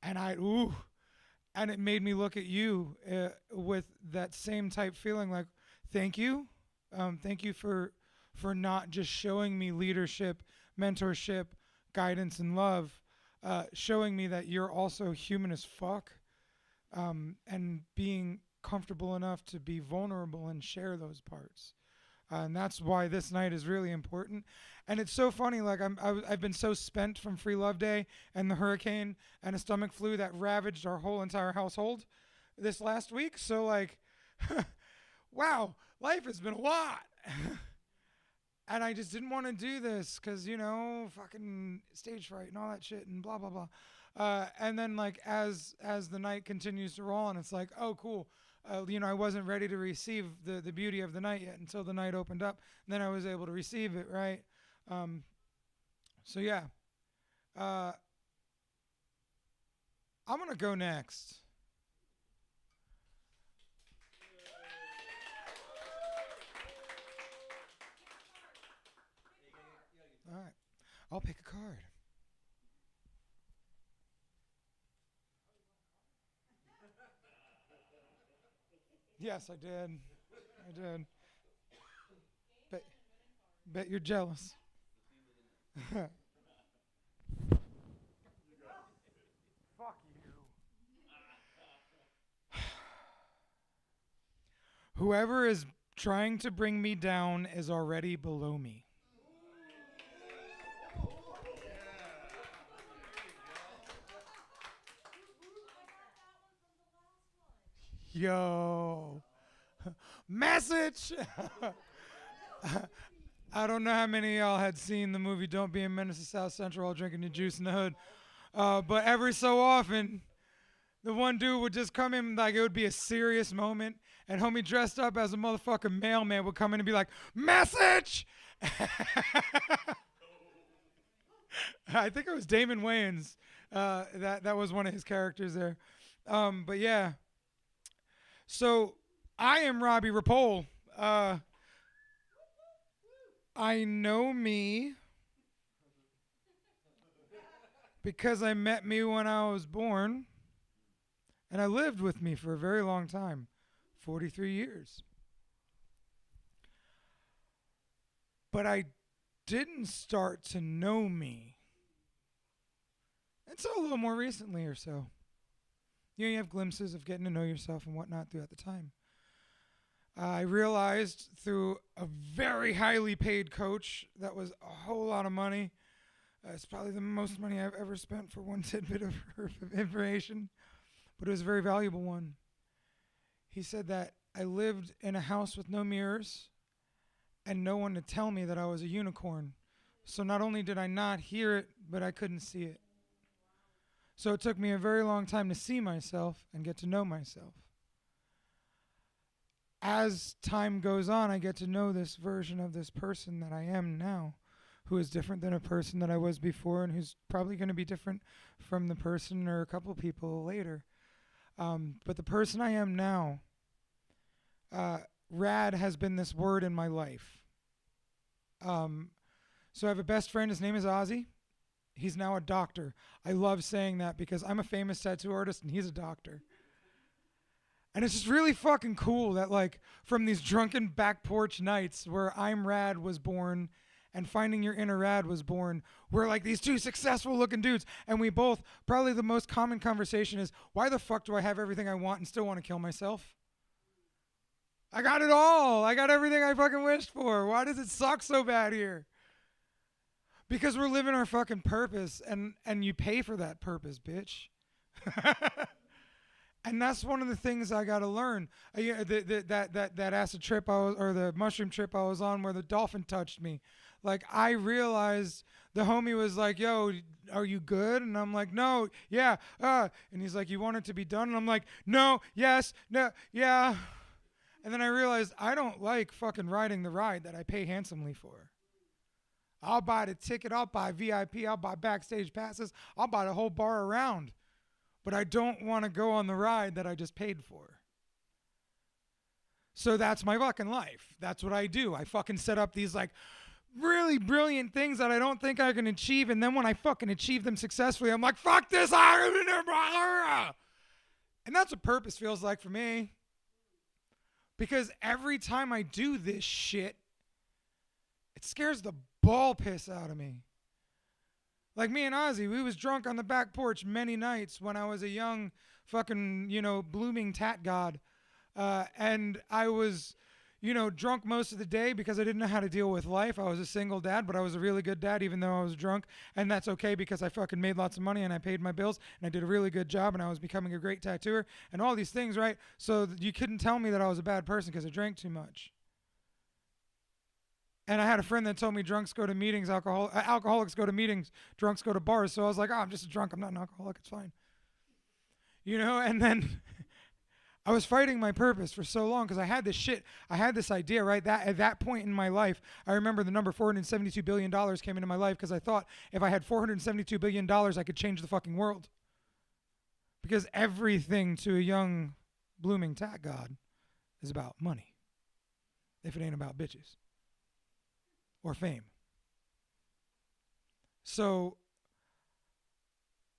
and and it made me look at you with that same type feeling, like, thank you for not just showing me leadership, mentorship, guidance, and love, showing me that you're also human as fuck, and being comfortable enough to be vulnerable and share those parts. And that's why this night is really important. And it's so funny, like I've been so spent from Free Love Day and the hurricane and a stomach flu that ravaged our whole entire household this last week. So like, wow, life has been a lot. And I just didn't want to do this because, fucking stage fright and all that shit and blah, blah, blah. And then like as the night continues to roll on, it's like, oh, cool. I wasn't ready to receive the beauty of the night yet until the night opened up. And then I was able to receive it, right? So yeah. I'm going to go next. All right. I'll pick a card. Yes, I did. Bet you're jealous. Fuck you. Whoever is trying to bring me down is already below me. Yo. Message! I don't know how many of y'all had seen the movie Don't Be a Menace to South Central while drinking your juice in the hood. But every so often, the one dude would just come in like it would be a serious moment, and homie dressed up as a motherfucking mailman would come in and be like, message! I think it was Damon Wayans. That was one of his characters there. But yeah. So I am Robbie Rapole. I know me because I met me when I was born, and I lived with me for a very long time, 43 years. But I didn't start to know me until a little more recently or so. You have glimpses of getting to know yourself and whatnot throughout the time. I realized through a very highly paid coach that was a whole lot of money. It's probably the most money I've ever spent for one tidbit of information, but it was a very valuable one. He said that I lived in a house with no mirrors and no one to tell me that I was a unicorn. So not only did I not hear it, but I couldn't see it. So it took me a very long time to see myself and get to know myself. As time goes on, I get to know this version of this person that I am now, who is different than a person that I was before and who's probably going to be different from the person or a couple people later. But the person I am now, rad has been this word in my life. So I have a best friend. His name is Ozzy. He's now a doctor. I love saying that because I'm a famous tattoo artist and he's a doctor. And it's just really fucking cool that like from these drunken back porch nights where I'm Rad was born and Finding Your Inner Rad was born. We're like these two successful looking dudes, and we both, probably the most common conversation is, why the fuck do I have everything I want and still want to kill myself? I got it all. I got everything I fucking wished for. Why does it suck so bad here? Because we're living our fucking purpose, and you pay for that purpose, bitch. And that's one of the things I got to learn. That acid trip or the mushroom trip I was on where the dolphin touched me. Like, I realized the homie was like, yo, are you good? And I'm like, no, yeah. And he's like, you want it to be done? And I'm like, no, yes, no, yeah. And then I realized I don't like fucking riding the ride that I pay handsomely for. I'll buy the ticket, I'll buy VIP, I'll buy backstage passes, I'll buy the whole bar around. But I don't want to go on the ride that I just paid for. So that's my fucking life. That's what I do. I fucking set up these like really brilliant things that I don't think I can achieve. And then when I fucking achieve them successfully, I'm like, fuck this. And that's what purpose feels like for me. Because every time I do this shit, it scares the ball piss out of me. Like me and Ozzy, we was drunk on the back porch many nights when I was a young fucking, blooming tat god. And I was, drunk most of the day because I didn't know how to deal with life. I was a single dad, but I was a really good dad even though I was drunk. And that's okay because I fucking made lots of money and I paid my bills and I did a really good job and I was becoming a great tattooer and all these things, right? So you couldn't tell me that I was a bad person because I drank too much. And I had a friend that told me drunks go to meetings, alcoholics go to meetings, drunks go to bars. So I was like, I'm just a drunk. I'm not an alcoholic. It's fine. And then I was fighting my purpose for so long because I had this shit. I had this idea, right? That at that point in my life, I remember the number $472 billion came into my life because I thought if I had $472 billion, I could change the fucking world. Because everything to a young blooming tat god is about money. If it ain't about bitches. Or fame. So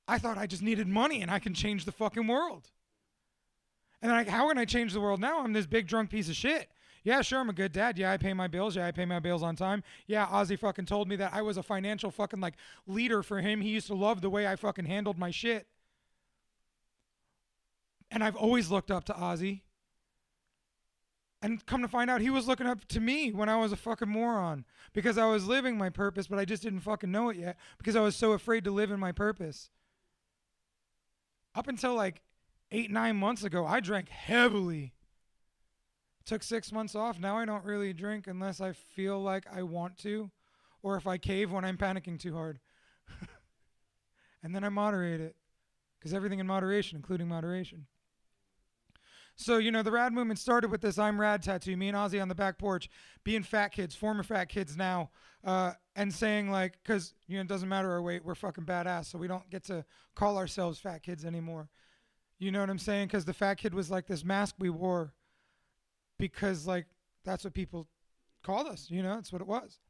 I thought I just needed money and I can change the fucking world. And then how can I change the world now? I'm this big drunk piece of shit. Yeah, sure, I'm a good dad. Yeah, I pay my bills. Yeah, I pay my bills on time. Yeah, Ozzy fucking told me that I was a financial fucking leader for him. He used to love the way I fucking handled my shit. And I've always looked up to Ozzy. And come to find out, he was looking up to me when I was a fucking moron. Because I was living my purpose, but I just didn't fucking know it yet. Because I was so afraid to live in my purpose. Up until 8-9 months ago, I drank heavily. Took 6 months off. Now I don't really drink unless I feel like I want to. Or if I cave when I'm panicking too hard. And then I moderate it. Because everything in moderation, including moderation. So, the rad movement started with this I'm Rad tattoo. Me and Ozzy on the back porch, being fat kids, former fat kids now, and saying because, it doesn't matter our weight, we're fucking badass, so we don't get to call ourselves fat kids anymore. You know what I'm saying? Because the fat kid was this mask we wore because, that's what people called us, that's what it was.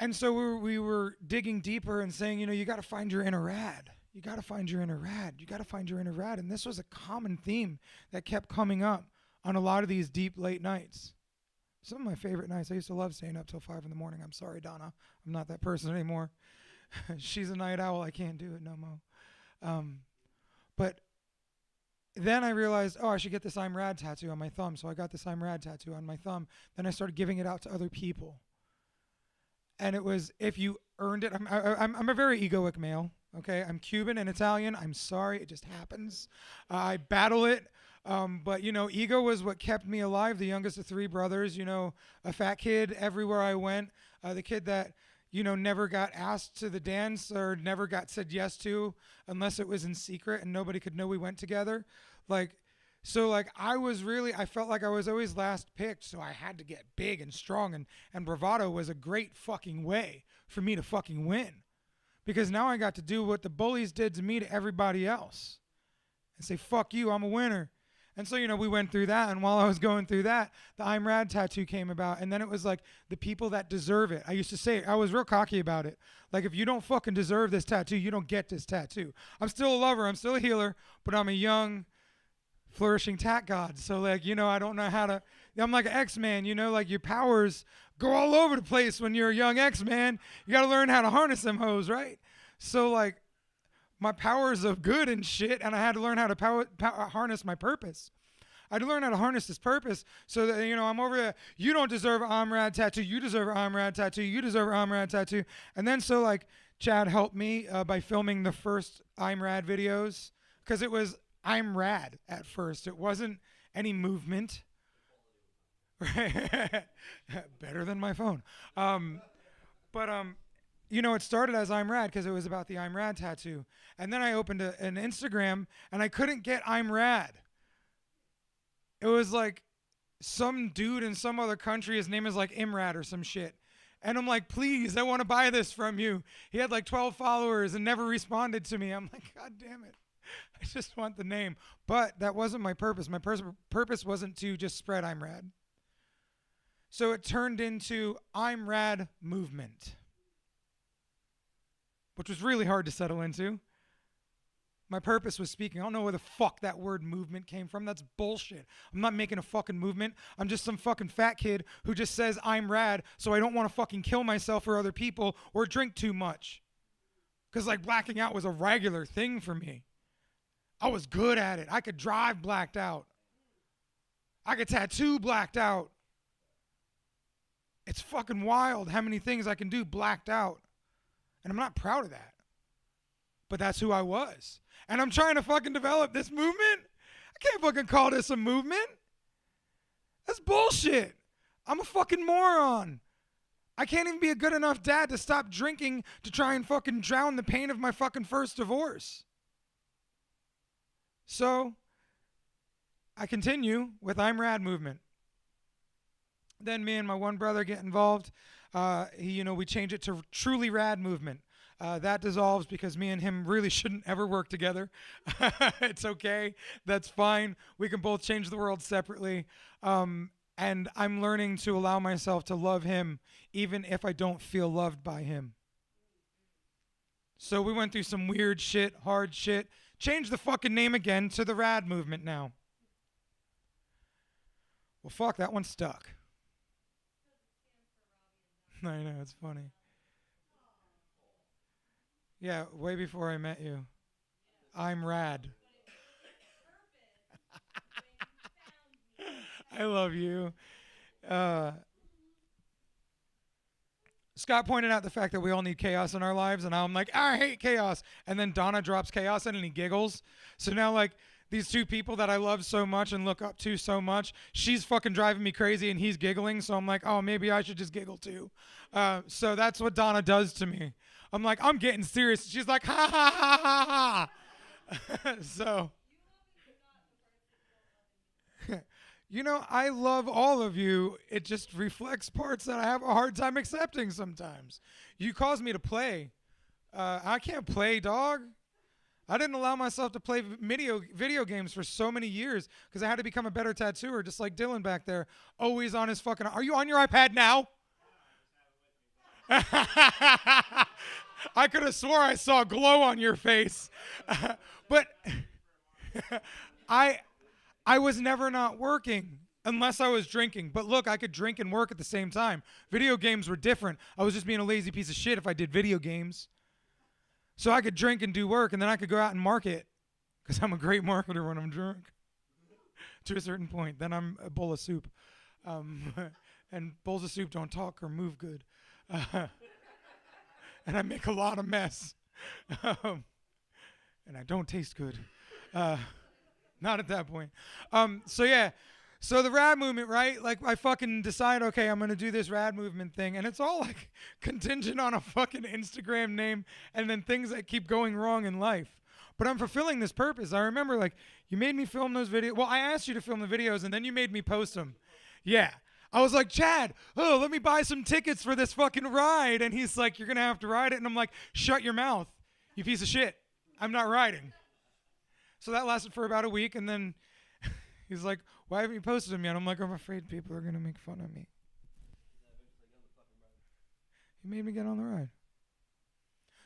And so we were digging deeper and saying, you got to find your inner rad. You got to find your inner rad. You got to find your inner rad. And this was a common theme that kept coming up on a lot of these deep late nights. Some of my favorite nights. I used to love staying up till 5 a.m. I'm sorry, Donna. I'm not that person anymore. She's a night owl. I can't do it no more. But then I realized, I should get this I'm Rad tattoo on my thumb. So I got this I'm Rad tattoo on my thumb. Then I started giving it out to other people. And it was, if you earned it, I'm a very egoic male. Okay, I'm Cuban and Italian. I'm sorry, it just happens. I battle it. But, ego was what kept me alive. The youngest of 3 brothers, a fat kid everywhere I went. The kid that, never got asked to the dance or never got said yes to unless it was in secret and nobody could know we went together. I felt like I was always last picked. So I had to get big and strong and bravado was a great fucking way for me to fucking win. Because now I got to do what the bullies did to me to everybody else. And say, fuck you, I'm a winner. And so, we went through that. And while I was going through that, the I'm Rad tattoo came about. And then it was the people that deserve it. I used to say, I was real cocky about it. If you don't fucking deserve this tattoo, you don't get this tattoo. I'm still a lover. I'm still a healer. But I'm a young, flourishing tat god. So, I don't know how to. I'm like an X-Man, your powers go all over the place when you're a young X-Man. You got to learn how to harness them hoes, right? So, like, my powers of good and shit, and I had to learn how to harness my purpose. I had to learn how to harness this purpose so that, you know, I'm over there. You don't deserve an Amrad tattoo. You deserve an Amrad tattoo. You deserve an Amrad tattoo. And then so, like, Chad helped me by filming the first I'm Rad videos because it was I'm Rad at first. It wasn't any movement. Right? Better than my phone. You know, it started as I'm Rad because it was about the I'm Rad tattoo. And then I opened an Instagram and I couldn't get I'm Rad. It was like some dude in some other country. His name is like Imrad or some shit. And I'm like, please, I want to buy this from you. He had like 12 followers and never responded to me. I'm like, God damn it. I just want the name. But that wasn't my purpose. My purpose wasn't to just spread I'm Rad. So it turned into I'm Rad Movement, which was really hard to settle into. My purpose was speaking. I don't know where the fuck that word movement came from. That's bullshit. I'm not making a fucking movement. I'm just some fucking fat kid who just says I'm rad, so I don't want to fucking kill myself or other people or drink too much. Because, like, blacking out was a regular thing for me. I was good at it. I could drive blacked out. I could tattoo blacked out. It's fucking wild how many things I can do blacked out. And I'm not proud of that. But that's who I was. And I'm trying to fucking develop this movement. I can't fucking call this a movement. That's bullshit. I'm a fucking moron. I can't even be a good enough dad to stop drinking to try and fucking drown the pain of my fucking first divorce. So, I continue with I'm Rad movement. Then me and my one brother get involved. We change it to Truly Rad movement. That dissolves because me and him really shouldn't ever work together. It's okay. That's fine. We can both change the world separately. And I'm learning to allow myself to love him even if I don't feel loved by him. So we went through some weird shit, hard shit. Changed the fucking name again to the Rad movement now. Well, fuck, that one stuck. I know, it's funny. Yeah, way before I met you. I'm Rad. I love you. Scott pointed out the fact that we all need chaos in our lives, and I'm like, I hate chaos. And then Donna drops chaos in and he giggles. So now, like, these two people that I love so much and look up to so much, she's fucking driving me crazy and he's giggling. So I'm like, oh, maybe I should just giggle too. So that's what Donna does to me. I'm like, I'm getting serious. She's like, ha, ha, ha, ha, ha. So, you know, I love all of you. It just reflects parts that I have a hard time accepting sometimes. You cause me to play. I can't play, dog. I didn't allow myself to play video games for so many years because I had to become a better tattooer, just like Dylan back there, always on his fucking... Are you on your iPad now? I could have swore I saw glow on your face. But I was never not working unless I was drinking. But look, I could drink and work at the same time. Video games were different. I was just being a lazy piece of shit if I did video games. So I could drink and do work, and then I could go out and market because I'm a great marketer when I'm drunk to a certain point. Then I'm a bowl of soup. And bowls of soup don't talk or move good. And I make a lot of mess. And I don't taste good. Not at that point. So the rad movement, right? Like, I fucking decide, okay, I'm going to do this rad movement thing. And it's all, like, contingent on a fucking Instagram name and then things that keep going wrong in life. But I'm fulfilling this purpose. I remember, like, you made me film those videos. Well, I asked you to film the videos, and then you made me post them. Yeah. I was like, Chad, let me buy some tickets for this fucking ride. And he's like, you're going to have to ride it. And I'm like, shut your mouth, you piece of shit. I'm not riding. So that lasted for about a week, and then he's like, why haven't you posted them yet? I'm like, I'm afraid people are going to make fun of me. He made me get on the ride.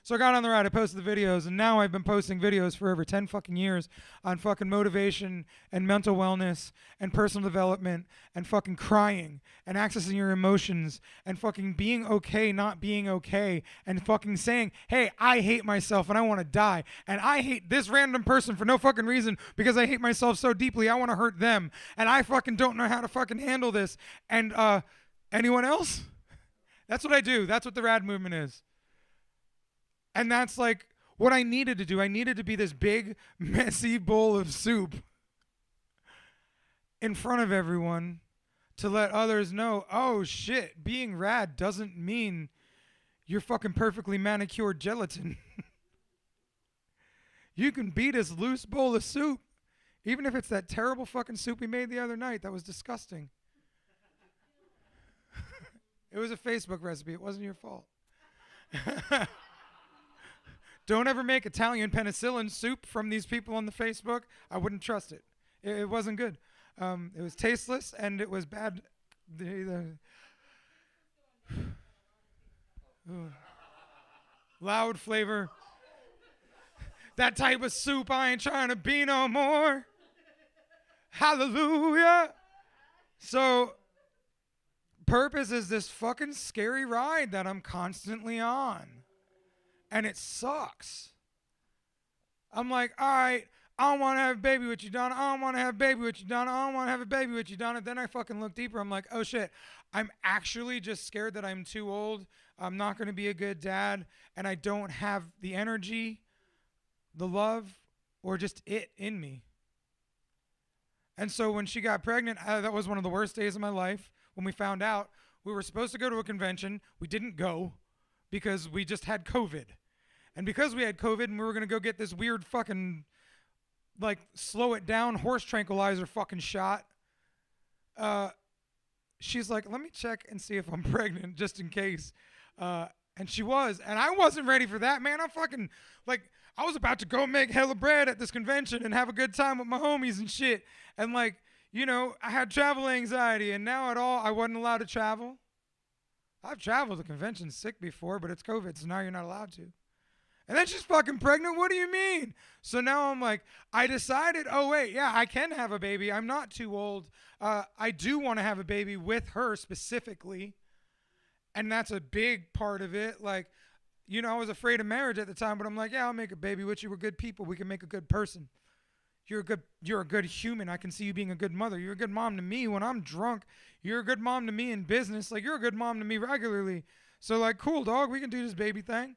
So I got on the ride, I posted the videos, and now I've been posting videos for over 10 fucking years on fucking motivation and mental wellness and personal development and fucking crying and accessing your emotions and fucking being okay, not being okay, and fucking saying, hey, I hate myself and I want to die. And I hate this random person for no fucking reason because I hate myself so deeply I want to hurt them. And I fucking don't know how to fucking handle this. And anyone else? That's what I do. That's what the rad movement is. And that's like what I needed to do. I needed to be this big, messy bowl of soup in front of everyone to let others know, oh shit, being rad doesn't mean you're fucking perfectly manicured gelatin. You can be this loose bowl of soup, even if it's that terrible fucking soup we made the other night that was disgusting. It was a Facebook recipe. It wasn't your fault. Don't ever make Italian penicillin soup from these people on the Facebook. I wouldn't trust it. It wasn't good. It was tasteless and it was bad. Loud flavor. That type of soup I ain't trying to be no more. Hallelujah. So, purpose is this fucking scary ride that I'm constantly on. And it sucks. I'm like, all right, I don't want to have a baby with you, Donna. I don't want to have a baby with you, Donna. I don't want to have a baby with you, Donna. Then I fucking look deeper. I'm like, oh shit. I'm actually just scared that I'm too old. I'm not going to be a good dad. And I don't have the energy, the love, or just it in me. And so when she got pregnant, that was one of the worst days of my life. When we found out, we were supposed to go to a convention. We didn't go because we just had COVID. And because we had COVID and we were going to go get this weird fucking, like, slow it down horse tranquilizer fucking shot, she's like, let me check and see if I'm pregnant just in case. And she was. And I wasn't ready for that, man. I'm fucking, like, I was about to go make hella bread at this convention and have a good time with my homies and shit. And, like, you know, I had travel anxiety, and now at all, I wasn't allowed to travel. I've traveled to conventions sick before, but it's COVID, so now you're not allowed to. And then she's fucking pregnant. What do you mean? So now I'm like, I decided, oh, wait, yeah, I can have a baby. I'm not too old. I do want to have a baby with her specifically. And that's a big part of it. Like, you know, I was afraid of marriage at the time, but I'm like, yeah, I'll make a baby with you. We're good people. We can make a good person. You're a good human. I can see you being a good mother. You're a good mom to me when I'm drunk. You're a good mom to me in business. Like, you're a good mom to me regularly. So, like, cool, dog. We can do this baby thing.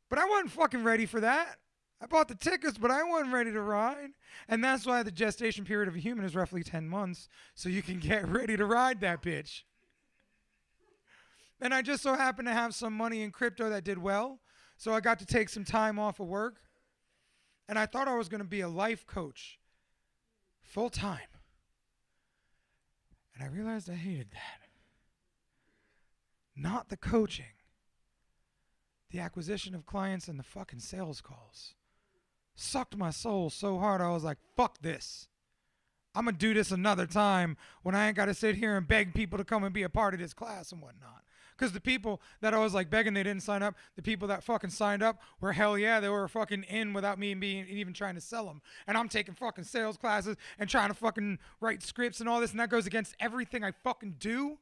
But I wasn't fucking ready for that. I bought the tickets, but I wasn't ready to ride. And that's why the gestation period of a human is roughly 10 months. So you can get ready to ride that bitch. And I just so happened to have some money in crypto that did well. So I got to take some time off of work. And I thought I was going to be a life coach full time. And I realized I hated that. Not the coaching. The acquisition of clients and the fucking sales calls. Sucked my soul so hard I was like, fuck this. I'm going to do this another time when I ain't got to sit here and beg people to come and be a part of this class and whatnot. Because the people that I was like begging they didn't sign up, the people that fucking signed up were hell yeah, they were fucking in without me being even trying to sell them. And I'm taking fucking sales classes and trying to fucking write scripts and all this, and that goes against everything I fucking do.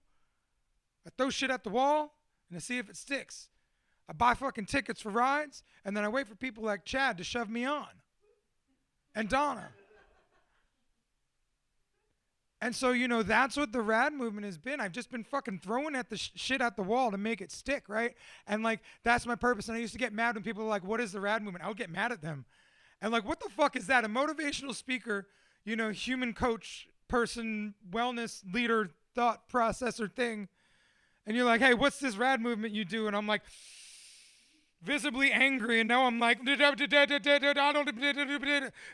I throw shit at the wall and I see if it sticks. I buy fucking tickets for rides, and then I wait for people like Chad to shove me on. And Donna. And so, you know, that's what the rad movement has been. I've just been fucking throwing at the shit at the wall to make it stick, right? And, like, that's my purpose. And I used to get mad when people were like, what is the rad movement? I would get mad at them. And, like, what the fuck is that? A motivational speaker, you know, human coach, person, wellness leader, thought processor thing. And you're like, hey, what's this rad movement you do? And I'm like, visibly angry. And now I'm like,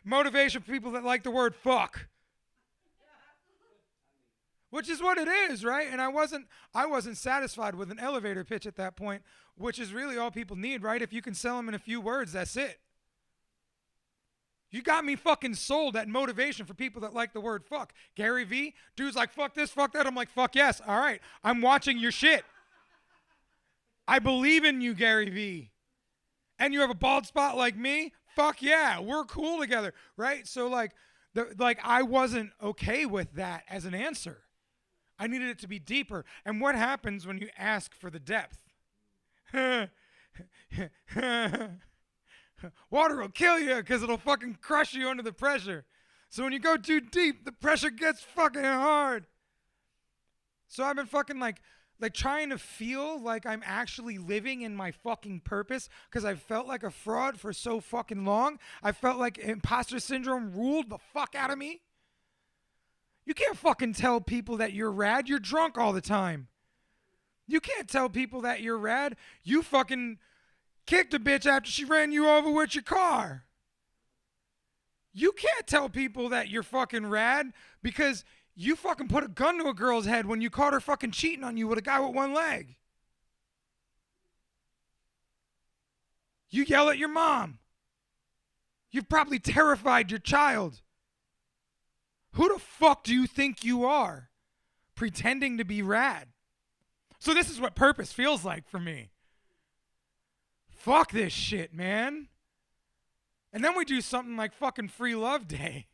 motivation for people that like the word fuck. Which is what it is, right? And I wasn't satisfied with an elevator pitch at that point, which is really all people need, right? If you can sell them in a few words, that's it. You got me fucking sold at motivation for people that like the word fuck. Gary V, dude's like, fuck this, fuck that. I'm like, fuck yes. All right, I'm watching your shit. I believe in you, Gary V. and you have a bald spot like me, fuck yeah, we're cool together, right? So like I wasn't okay with that as an answer. I needed it to be deeper. And what happens when you ask for the depth? Water will kill you because it'll fucking crush you under the pressure. So when you go too deep, the pressure gets fucking hard. So I've been fucking like trying to feel like I'm actually living in my fucking purpose because I felt like a fraud for so fucking long. I felt like imposter syndrome ruled the fuck out of me. You can't fucking tell people that you're rad. You're drunk all the time. You can't tell people that you're rad. You fucking kicked a bitch after she ran you over with your car. You can't tell people that you're fucking rad because you fucking put a gun to a girl's head when you caught her fucking cheating on you with a guy with one leg. You yell at your mom. You've probably terrified your child. Who the fuck do you think you are? Pretending to be rad. So this is what purpose feels like for me. Fuck this shit, man. And then we do something like fucking Free Love Day.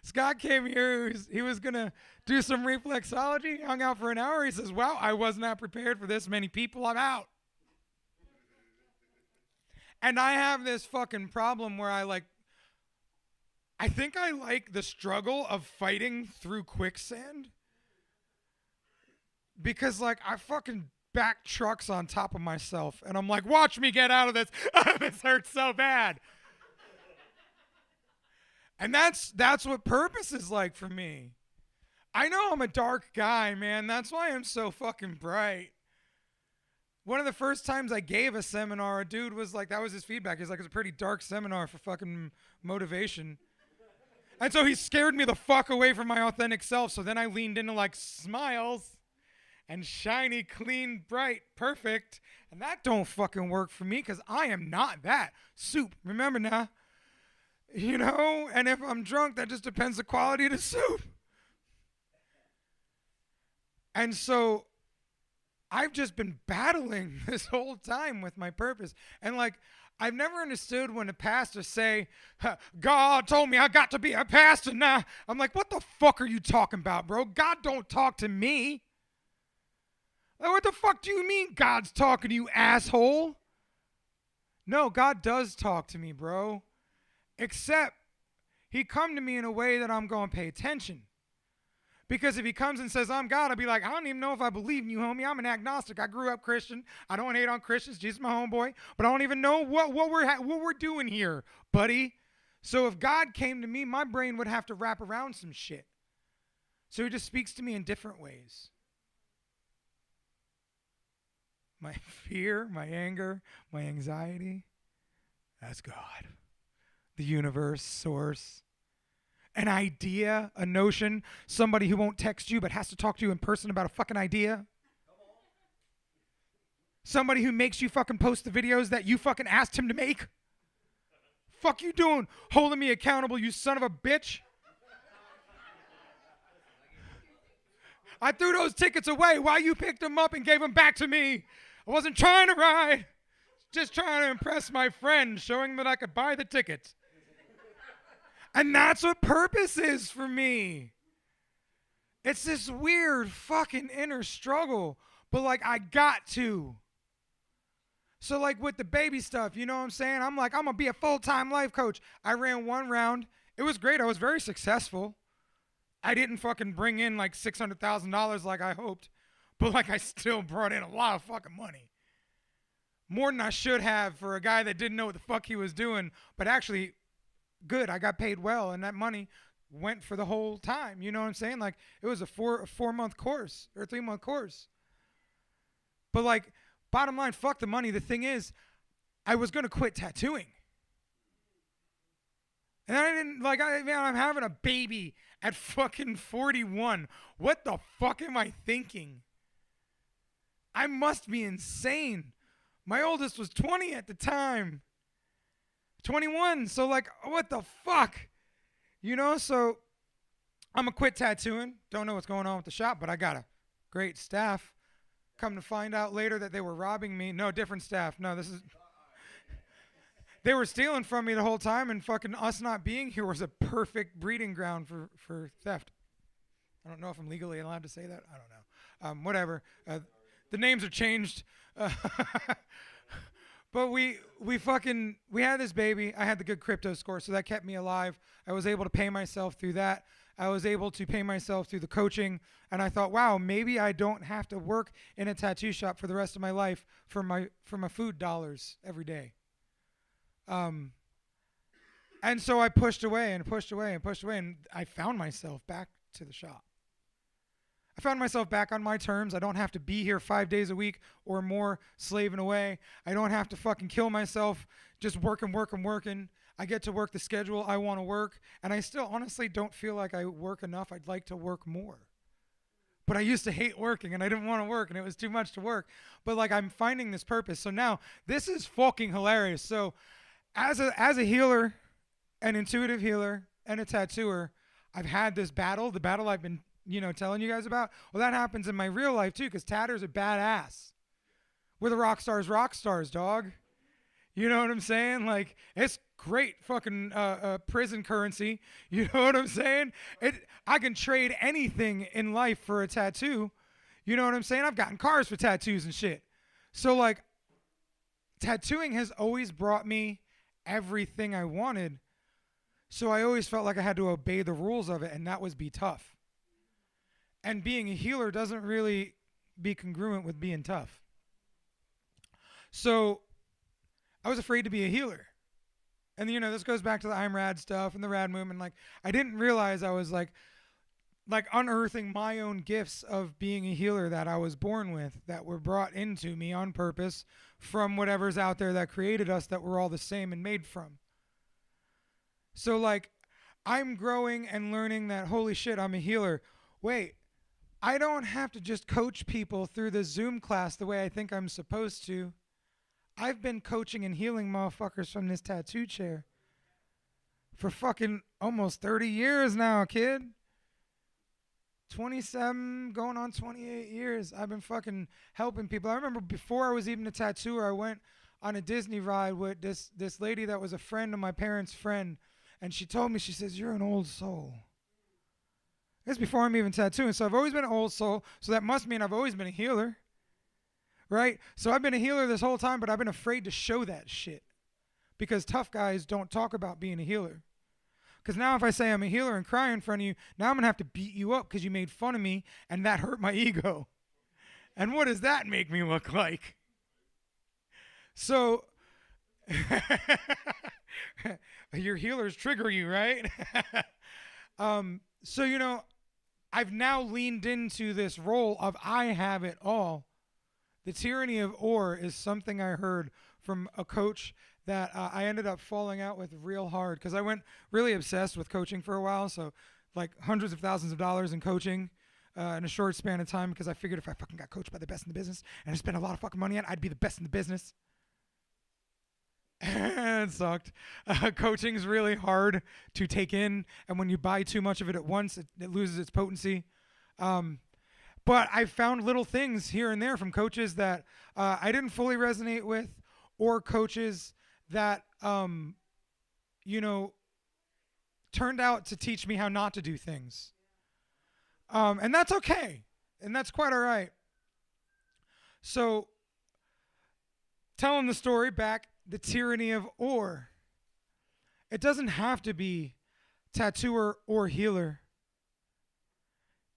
Scott came here, he was going to do some reflexology, hung out for an hour. He says, wow, I was not prepared for this many people. I'm out. And I have this fucking problem where I think I like the struggle of fighting through quicksand. Because like I fucking back trucks on top of myself and I'm like, watch me get out of this. This hurts so bad. And that's what purpose is like for me. I know I'm a dark guy, man. That's why I'm so fucking bright. One of the first times I gave a seminar, a dude was like, that was his feedback. He's like, it's a pretty dark seminar for fucking motivation. And so he scared me the fuck away from my authentic self. So then I leaned into like smiles and shiny, clean, bright, perfect. And that don't fucking work for me because I am not that. Soup, remember now. You know, and if I'm drunk, that just depends the quality of the soup. And so I've just been battling this whole time with my purpose. And like, I've never understood when a pastor say, God told me I got to be a pastor now. I'm like, what the fuck are you talking about, bro? God don't talk to me. Like, what the fuck do you mean God's talking to you, asshole? No, God does talk to me, bro. Except he come to me in a way that I'm going to pay attention. Because if he comes and says, I'm God, I'll be like, I don't even know if I believe in you, homie. I'm an agnostic. I grew up Christian. I don't hate on Christians. Jesus is my homeboy. But I don't even know what we're doing here, buddy. So if God came to me, my brain would have to wrap around some shit. So he just speaks to me in different ways. My fear, my anger, my anxiety, that's God. The universe, source, an idea, a notion, somebody who won't text you but has to talk to you in person about a fucking idea. Somebody who makes you fucking post the videos that you fucking asked him to make. Fuck you doing? Holding me accountable, you son of a bitch. I threw those tickets away while you picked them up and gave them back to me. I wasn't trying to ride. Just trying to impress my friend, showing that I could buy the tickets. And that's what purpose is for me. It's this weird fucking inner struggle. But like, I got to. So like with the baby stuff, you know what I'm saying? I'm like, I'm going to be a full-time life coach. I ran one round. It was great. I was very successful. I didn't fucking bring in like $600,000 like I hoped. But like, I still brought in a lot of fucking money. More than I should have for a guy that didn't know what the fuck he was doing. But actually, good. I got paid well, and that money went for the whole time. You know what I'm saying? Like, it was a 4-month course or a 3-month course. But like, bottom line, fuck the money. The thing is, I was going to quit tattooing. And I didn't, like, I'm having a baby at fucking 41. What the fuck am I thinking? I must be insane. My oldest was 20 at the time. 21. So like, what the fuck? You know, so I'm going to quit tattooing. Don't know what's going on with the shop, but I got a great staff. Come to find out later that they were robbing me. No, different staff. No, this is. They were stealing from me the whole time, and fucking us not being here was a perfect breeding ground for theft. I don't know if I'm legally allowed to say that. I don't know. Whatever. The names are changed. But we had this baby. I had the good crypto score, so that kept me alive. I was able to pay myself through that. I was able to pay myself through the coaching, and I thought, wow, maybe I don't have to work in a tattoo shop for the rest of my life for my food dollars every day. And so I pushed away and pushed away and pushed away, and I found myself back to the shop. I found myself back on my terms. I don't have to be here 5 days a week or more slaving away. I don't have to fucking kill myself just working. I get to work the schedule I want to work, and I still honestly don't feel like I work enough. I'd like to work more. But I used to hate working, and I didn't want to work, and it was too much to work. But like, I'm finding this purpose. So now this is fucking hilarious. So as a healer, an intuitive healer, and a tattooer, I've had this battle, the battle I've been telling you guys about. Well, that happens in my real life too, because tatters are badass. We're the rock stars, dog. You know what I'm saying? Like, it's great fucking prison currency. You know what I'm saying? I can trade anything in life for a tattoo. You know what I'm saying? I've gotten cars for tattoos and shit. So like, tattooing has always brought me everything I wanted. So I always felt like I had to obey the rules of it, and that was be tough. And being a healer doesn't really be congruent with being tough. So I was afraid to be a healer. And this goes back to the I'm Rad stuff and the Rad movement. Like, I didn't realize I was like unearthing my own gifts of being a healer that I was born with, that were brought into me on purpose from whatever's out there that created us, that we're all the same and made from. So like, I'm growing and learning that, holy shit, I'm a healer. Wait, I don't have to just coach people through the Zoom class the way I think I'm supposed to. I've been coaching and healing motherfuckers from this tattoo chair for fucking almost 30 years now, kid. 27, going on 28 years. I've been fucking helping people. I remember before I was even a tattooer, I went on a Disney ride with this lady that was a friend of my parents' friend. And she told me, she says, "You're an old soul." This is before I'm even tattooing. So I've always been an old soul. So that must mean I've always been a healer. Right? So I've been a healer this whole time, but I've been afraid to show that shit. Because tough guys don't talk about being a healer. Because now if I say I'm a healer and cry in front of you, now I'm going to have to beat you up because you made fun of me and that hurt my ego. And what does that make me look like? So your healers trigger you, right? So, I've now leaned into this role of I have it all. The tyranny of or is something I heard from a coach that I ended up falling out with real hard because I went really obsessed with coaching for a while. So like hundreds of thousands of dollars in coaching in a short span of time because I figured if I fucking got coached by the best in the business and I spent a lot of fucking money on it, I'd be the best in the business. It sucked. Coaching's really hard to take in, and when you buy too much of it at once, it loses its potency. But I found little things here and there from coaches that I didn't fully resonate with, or coaches that, turned out to teach me how not to do things. And that's okay. And that's quite all right. So, telling the story back, the tyranny of or. It doesn't have to be tattooer or healer.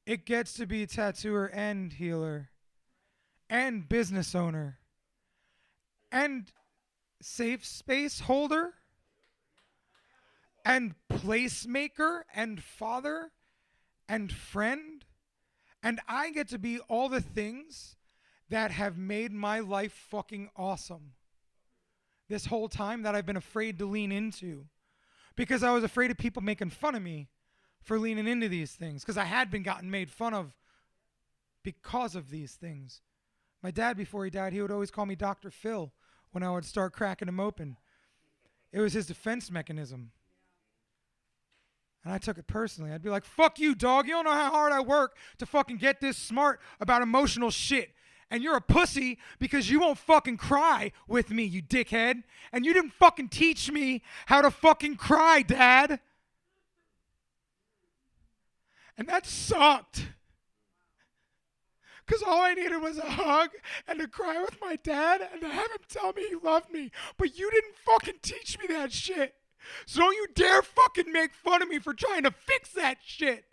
It gets to be tattooer and healer and business owner and safe space holder and placemaker and father and friend. And I get to be all the things that have made my life fucking awesome this whole time that I've been afraid to lean into because I was afraid of people making fun of me for leaning into these things because I had been gotten made fun of because of these things. My dad, before he died, he would always call me Dr. Phil when I would start cracking him open. It was his defense mechanism. And I took it personally. I'd be like, fuck you, dog. You don't know how hard I work to fucking get this smart about emotional shit. And you're a pussy because you won't fucking cry with me, you dickhead. And you didn't fucking teach me how to fucking cry, Dad. And that sucked. Because all I needed was a hug and to cry with my dad and to have him tell me he loved me. But you didn't fucking teach me that shit. So don't you dare fucking make fun of me for trying to fix that shit.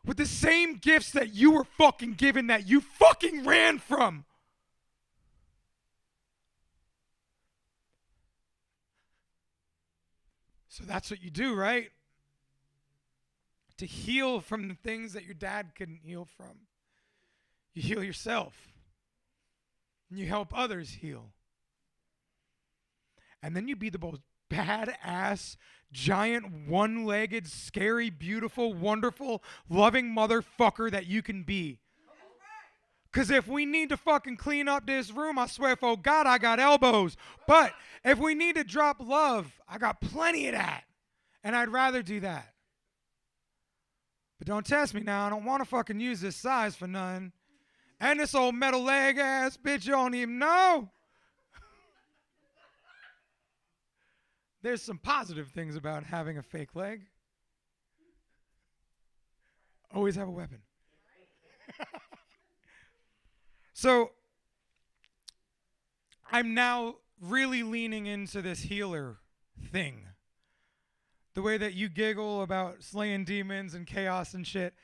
With the same gifts that you were fucking given that you fucking ran from. So that's what you do, right? To heal from the things that your dad couldn't heal from. You heal yourself. And you help others heal. And then you be the most badass, giant, one-legged, scary, beautiful, wonderful, loving motherfucker that you can be. Because if we need to fucking clean up this room, I swear for God, I got elbows. But if we need to drop love, I got plenty of that. And I'd rather do that. But don't test me now. I don't want to fucking use this size for none. And this old metal leg ass bitch you don't even know. There's some positive things about having a fake leg. Always have a weapon. So, I'm now really leaning into this healer thing. The way that you giggle about slaying demons and chaos and shit.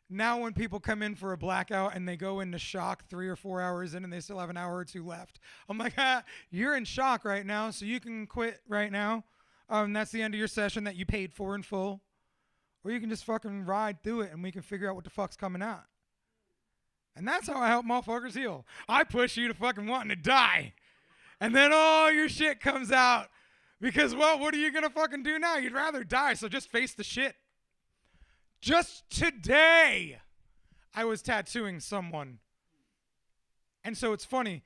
Now when people come in for a blackout and they go into shock 3 or 4 hours in and they still have an hour or two left, I'm like, you're in shock right now, so you can quit right now. That's the end of your session that you paid for in full. Or you can just fucking ride through it and we can figure out what the fuck's coming out. And that's how I help motherfuckers heal. I push you to fucking wanting to die. And then all your shit comes out. Because, well, what are you going to fucking do now? You'd rather die, so just face the shit. Just today, I was tattooing someone. And so it's funny.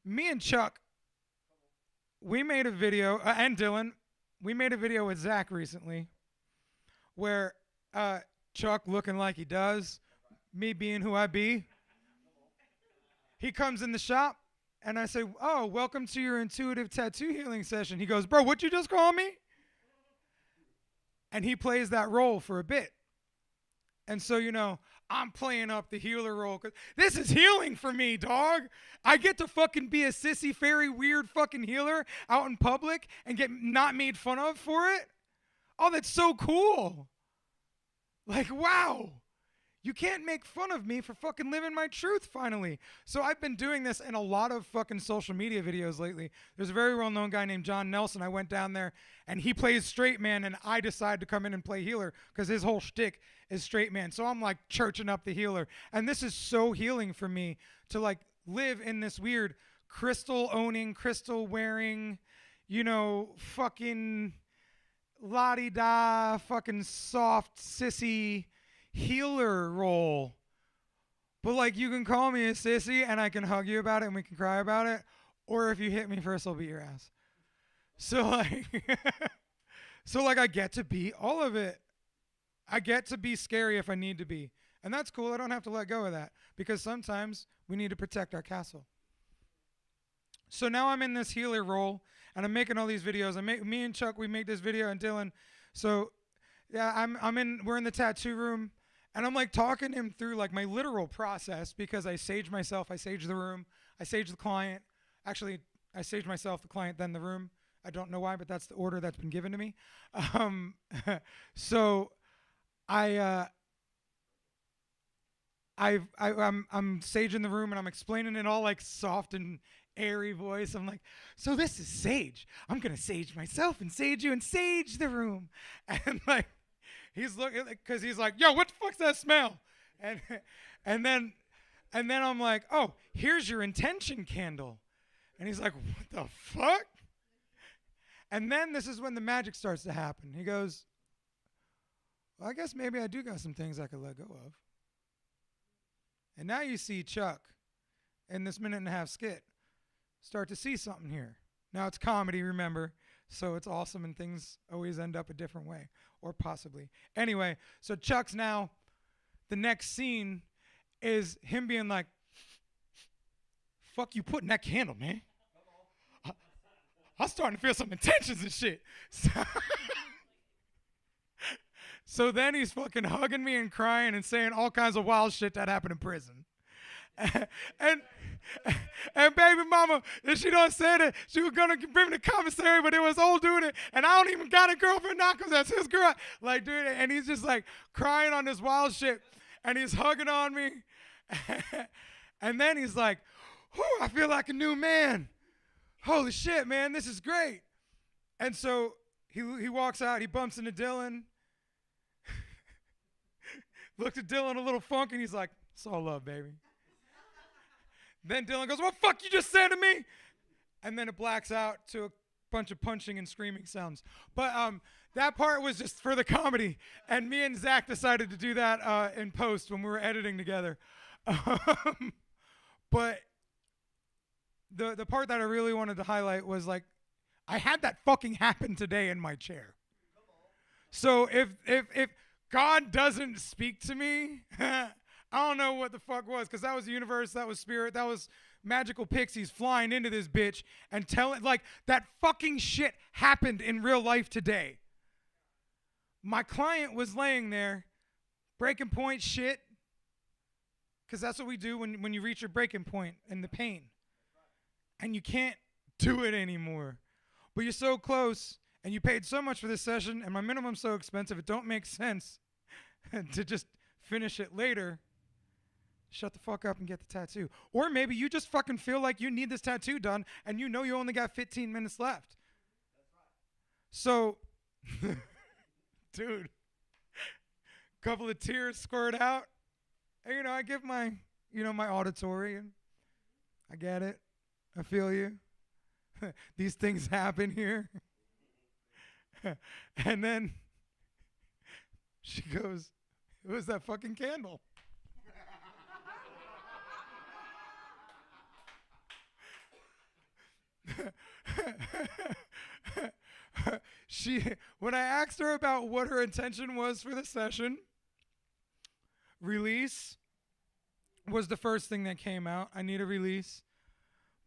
Me and Chuck, we made a video, and Dylan, we made a video with Zach recently where Chuck, looking like he does, me being who I be, he comes in the shop, and I say, oh, welcome to your intuitive tattoo healing session. He goes, bro, what'd you just call me? And he plays that role for a bit. And so, you know, I'm playing up the healer role because this is healing for me, dog. I get to fucking be a sissy, fairy, weird fucking healer out in public and get not made fun of for it. Oh, that's so cool. Like, wow. You can't make fun of me for fucking living my truth, finally. So I've been doing this in a lot of fucking social media videos lately. There's a very well-known guy named John Nelson. I went down there, and he plays straight man, and I decided to come in and play healer because his whole shtick is straight man. So I'm, like, churching up the healer. And this is so healing for me to, like, live in this weird crystal-owning, crystal-wearing, you know, fucking la-di-da, fucking soft, sissy healer role. But like, you can call me a sissy and I can hug you about it and we can cry about it, or if you hit me first, I'll beat your ass. So like I get to be all of it. I get to be scary if I need to be, and that's cool. I don't have to let go of that because sometimes we need to protect our castle. So now I'm in this healer role and I'm making all these videos. Me and Chuck, we make this video, and Dylan. So yeah, we're in the tattoo room. And I'm like talking him through like my literal process because I sage myself, I sage the room, I sage the client. Actually, I sage myself, the client, then the room. I don't know why, but that's the order that's been given to me. So I'm saging the room and I'm explaining it all like soft and airy voice. I'm like, so this is sage. I'm gonna sage myself and sage you and sage the room. And like, he's looking because he's like, yo, what the fuck's that smell? And then I'm like, oh, here's your intention candle. And he's like, what the fuck? And then this is when the magic starts to happen. He goes, well, I guess maybe I do got some things I could let go of. And now you see Chuck in this minute and a half skit start to see something here. Now it's comedy, remember, so it's awesome and things always end up a different way, or possibly. Anyway, so Chuck's now, the next scene is him being like, fuck you putting that candle, man? I'm starting to feel some intentions and shit. So then he's fucking hugging me and crying and saying all kinds of wild shit that happened in prison. and baby mama, if she don't say that, she was gonna bring me to commissary, but it was old dude, and I don't even got a girlfriend now because that's his girl. Like, dude, and he's just like crying on this wild shit, and he's hugging on me, and then he's like, whew, I feel like a new man. Holy shit, man, this is great. And so he walks out, he bumps into Dylan, looked at Dylan a little funky, and he's like, it's all love, baby. Then Dylan goes, what the fuck you just said to me? And then it blacks out to a bunch of punching and screaming sounds. But that part was just for the comedy. And me and Zach decided to do that in post when we were editing together. But the part that I really wanted to highlight was like, I had that fucking happen today in my chair. So if God doesn't speak to me, I don't know what the fuck was, because that was the universe, that was spirit, that was magical pixies flying into this bitch and telling, like, that fucking shit happened in real life today. My client was laying there, breaking point shit, because that's what we do when you reach your breaking point and the pain. And you can't do it anymore. But you're so close, and you paid so much for this session, and my minimum's so expensive, it don't make sense to just finish it later. Shut the fuck up and get the tattoo. Or maybe you just fucking feel like you need this tattoo done and you know you only got 15 minutes left. So, dude, couple of tears squirt out. And, I give my, my auditory, and I get it. I feel you. These things happen here. And then she goes, it was that fucking candle. When I asked her about what her intention was for the session, release was the first thing that came out. I need a release.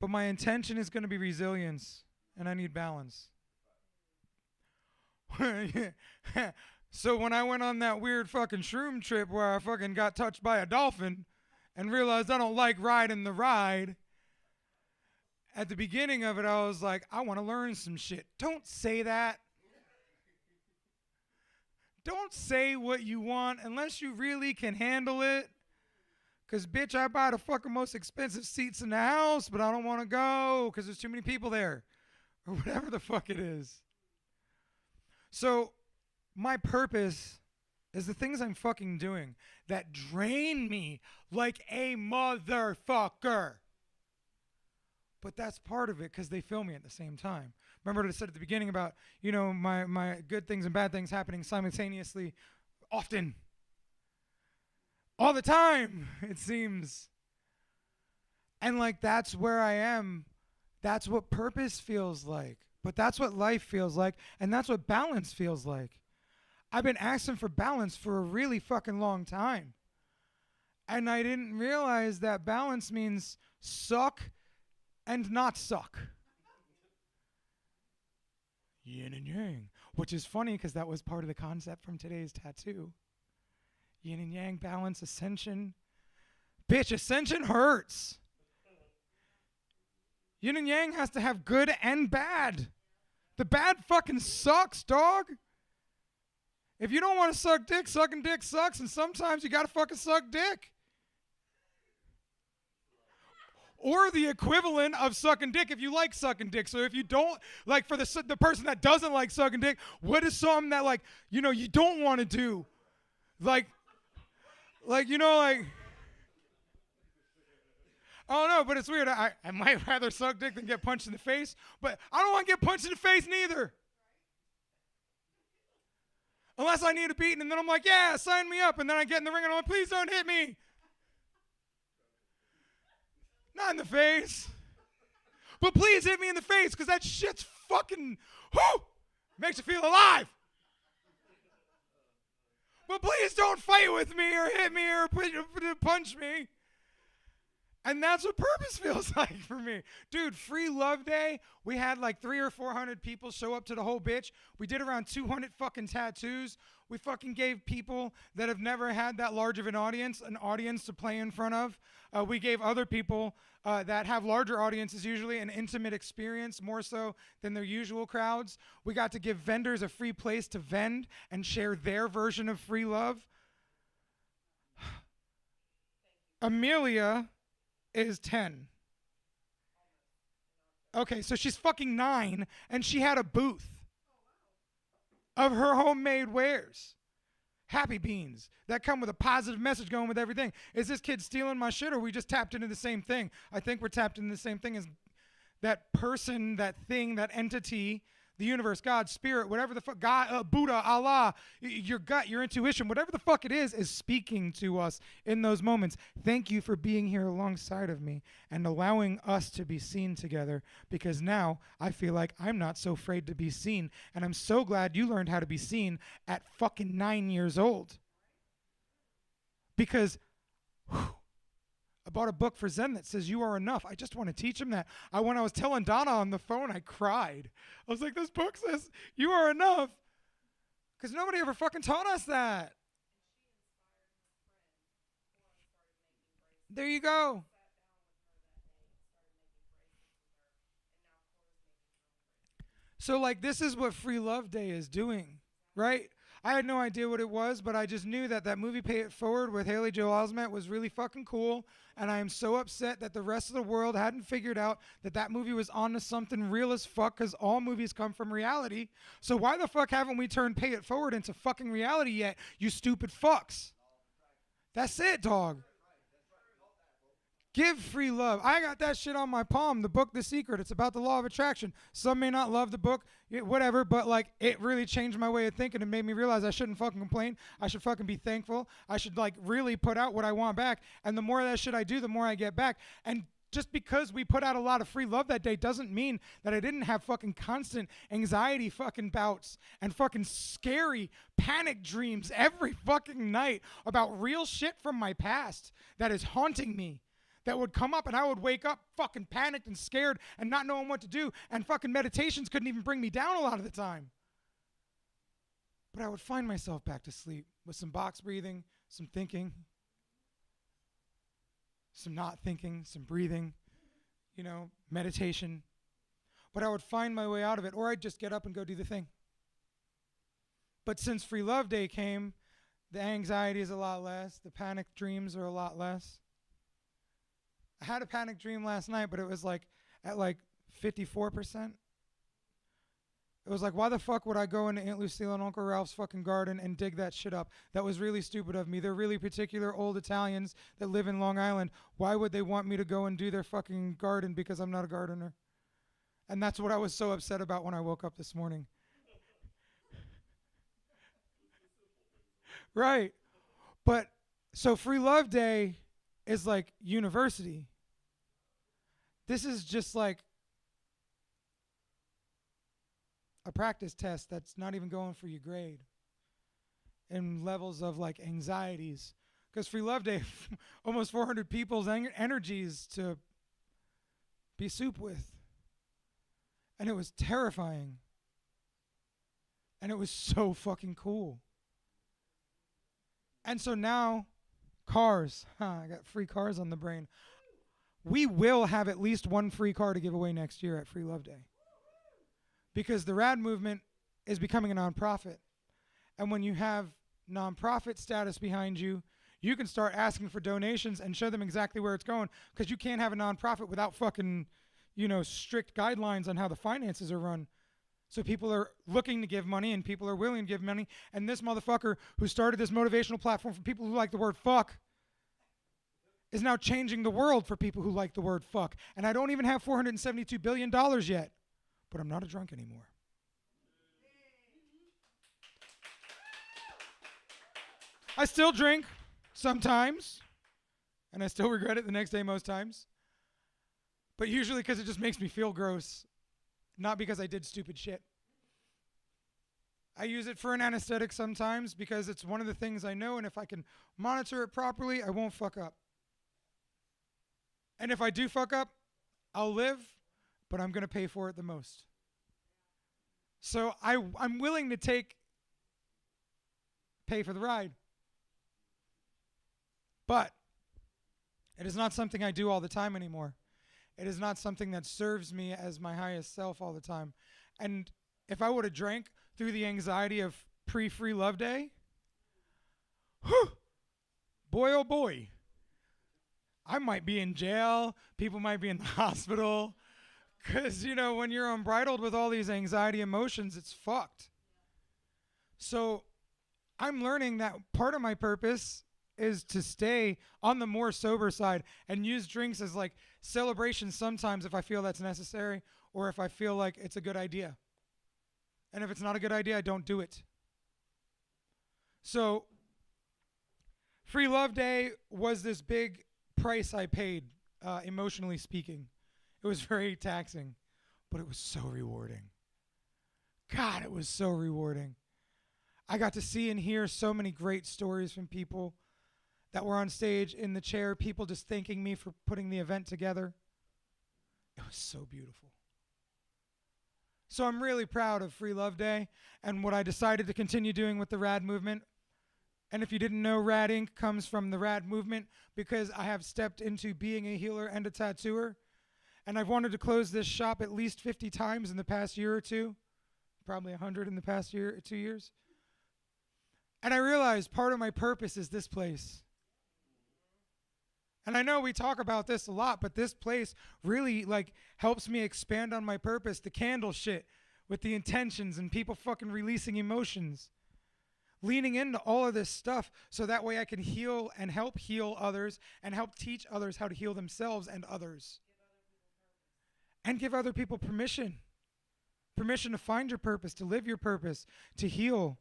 But my intention is going to be resilience, and I need balance. So when I went on that weird fucking shroom trip where I fucking got touched by a dolphin and realized I don't like riding the ride, at the beginning of it, I was like, I want to learn some shit. Don't say that. Don't say what you want unless you really can handle it. Because, bitch, I buy the fucking most expensive seats in the house, but I don't want to go because there's too many people there. Or whatever the fuck it is. So, my purpose is the things I'm fucking doing that drain me like a motherfucker. But that's part of it because they fill me at the same time. Remember what I said at the beginning about, my good things and bad things happening simultaneously often. All the time, it seems. And like, that's where I am. That's what purpose feels like. But that's what life feels like. And that's what balance feels like. I've been asking for balance for a really fucking long time. And I didn't realize that balance means suck and not suck. Yin and yang. Which is funny because that was part of the concept from today's tattoo. Yin and yang, balance, ascension. Bitch, ascension hurts. Yin and yang has to have good and bad. The bad fucking sucks, dog. If you don't want to suck dick, sucking dick sucks, and sometimes you gotta fucking suck dick. Or the equivalent of sucking dick if you like sucking dick. So if you don't, like, for the person that doesn't like sucking dick, what is something that, like, you don't want to do? Like, I don't know, but it's weird. I might rather suck dick than get punched in the face, but I don't want to get punched in the face neither. Unless I need a beating, and then I'm like, yeah, sign me up. And then I get in the ring, and I'm like, please don't hit me. Not in the face. But please hit me in the face, because that shit's fucking, whoo, makes you feel alive. But please don't fight with me or hit me or punch me. And that's what purpose feels like for me. Dude, Free Love Day, we had like 300 or 400 people show up to the whole bitch. We did around 200 fucking tattoos. We fucking gave people that have never had that large of an audience to play in front of. We gave other people that have larger audiences usually an intimate experience, more so than their usual crowds. We got to give vendors a free place to vend and share their version of free love. Amelia is 10. Okay, so she's fucking 9, and she had a booth of her homemade wares. Happy beans that come with a positive message going with everything. Is this kid stealing my shit, or we just tapped into the same thing? I think we're tapped into the same thing as that person, that thing, that entity, the universe, God, spirit, whatever the fuck, God, Buddha, Allah, your gut, your intuition, whatever the fuck it is speaking to us in those moments. Thank you for being here alongside of me and allowing us to be seen together, because now I feel like I'm not so afraid to be seen. And I'm so glad you learned how to be seen at fucking 9 years old. Because I bought a book for Zen that says you are enough. I just want to teach him that. When I was telling Donna on the phone, I cried. I was like, this book says you are enough. Because nobody ever fucking taught us that. There you go. So, like, this is what Free Love Day is doing, right? I had no idea what it was, but I just knew that that movie Pay It Forward with Haley Joel Osment was really fucking cool. And I am so upset that the rest of the world hadn't figured out that that movie was onto something real as fuck, because all movies come from reality. So why the fuck haven't we turned Pay It Forward into fucking reality yet, you stupid fucks? That's it, dog. Give free love. I got that shit on my palm, the book The Secret. It's about the law of attraction. Some may not love the book, whatever, but like it really changed my way of thinking and made me realize I shouldn't fucking complain. I should fucking be thankful. I should like really put out what I want back. And the more of that shit I do, the more I get back. And just because we put out a lot of free love that day doesn't mean that I didn't have fucking constant anxiety fucking bouts and fucking scary panic dreams every fucking night about real shit from my past that is haunting me. That would come up and I would wake up fucking panicked and scared and not knowing what to do, and fucking meditations couldn't even bring me down a lot of the time. But I would find myself back to sleep with some box breathing, some thinking, some not thinking, some breathing, meditation. But I would find my way out of it, or I'd just get up and go do the thing. But since Free Love Day came, the anxiety is a lot less, the panic dreams are a lot less. I had a panic dream last night, but it was like at 54%. It was like, why the fuck would I go into Aunt Lucille and Uncle Ralph's fucking garden and dig that shit up? That was really stupid of me. They're really particular old Italians that live in Long Island. Why would they want me to go and do their fucking garden because I'm not a gardener? And that's what I was so upset about when I woke up this morning. Right. But so Free Love Day is like university. This is just like a practice test that's not even going for your grade. And levels of like anxieties. Because Free Love Day, almost 400 people's energies to be soup with. And it was terrifying. And it was so fucking cool. And so now, cars. I got free cars on the brain. We will have at least one free car to give away next year at Free Love Day. Because the RAD movement is becoming a nonprofit. And when you have nonprofit status behind you, you can start asking for donations and show them exactly where it's going. Because you can't have a nonprofit without fucking, strict guidelines on how the finances are run. So people are looking to give money and people are willing to give money. And this motherfucker who started this motivational platform for people who like the word fuck is now changing the world for people who like the word fuck. And I don't even have $472 billion yet, but I'm not a drunk anymore. I still drink sometimes, and I still regret it the next day most times. But usually because it just makes me feel gross. Not because I did stupid shit. I use it for an anesthetic sometimes because it's one of the things I know, and if I can monitor it properly, I won't fuck up. And if I do fuck up, I'll live, but I'm going to pay for it the most. So I'm willing to pay for the ride. But it is not something I do all the time anymore. It is not something that serves me as my highest self all the time. And if I would have drank through the anxiety of pre-Free Love Day, whew, boy oh boy, I might be in jail. People might be in the hospital. Because, when you're unbridled with all these anxiety emotions, it's fucked. So I'm learning that part of my purpose is to stay on the more sober side and use drinks as like celebration sometimes if I feel that's necessary or if I feel like it's a good idea. And if it's not a good idea, I don't do it. So Free Love Day was this big price I paid, emotionally speaking. It was very taxing, but it was so rewarding. God, it was so rewarding. I got to see and hear so many great stories from people that were on stage in the chair, people just thanking me for putting the event together. It was so beautiful. So I'm really proud of Free Love Day and what I decided to continue doing with the RAD movement. And if you didn't know, RAD Inc. comes from the RAD movement because I have stepped into being a healer and a tattooer. And I've wanted to close this shop at least 50 times in the past year or two, probably 100 in the past 2 years. And I realized part of my purpose is this place. And I know we talk about this a lot, but this place really helps me expand on my purpose, the candle shit with the intentions and people fucking releasing emotions. Leaning into all of this stuff so that way I can heal and help heal others and help teach others how to heal themselves and others. And give other people permission. Permission to find your purpose, to live your purpose, to heal,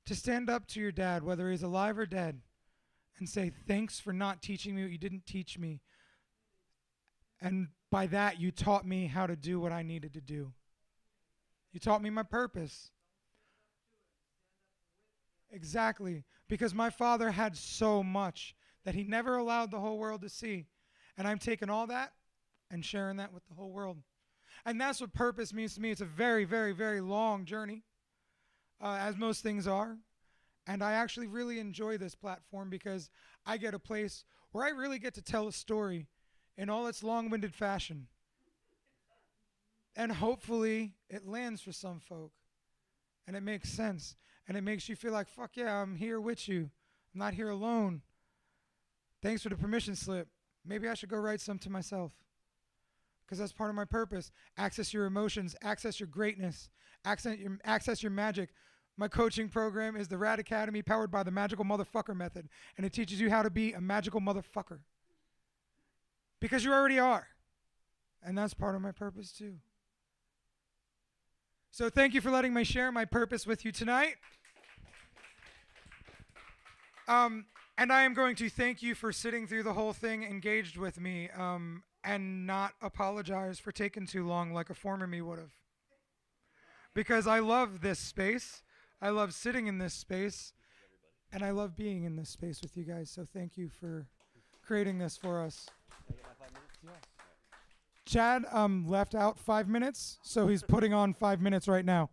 to stand up to your dad, whether he's alive or dead, and say, thanks for not teaching me what you didn't teach me. And by that, you taught me how to do what I needed to do. You taught me my purpose. Exactly. Because my father had so much that he never allowed the whole world to see. And I'm taking all that and sharing that with the whole world. And that's what purpose means to me. It's a very, very, very long journey, as most things are. And I actually really enjoy this platform because I get a place where I really get to tell a story in all its long-winded fashion. And hopefully it lands for some folk. And it makes sense. And it makes you feel like, fuck yeah, I'm here with you. I'm not here alone. Thanks for the permission slip. Maybe I should go write some to myself. Because that's part of my purpose. Access your emotions. Access your greatness. Access your magic. My coaching program is the RAD Academy, powered by the Magical Motherfucker Method. And it teaches you how to be a magical motherfucker. Because you already are. And that's part of my purpose too. So thank you for letting me share my purpose with you tonight. And I am going to thank you for sitting through the whole thing engaged with me and not apologize for taking too long like a former me would have. Because I love this space. I love sitting in this space. And I love being in this space with you guys. So thank you for creating this for us. Yes. Chad left out 5 minutes, so he's putting on 5 minutes right now.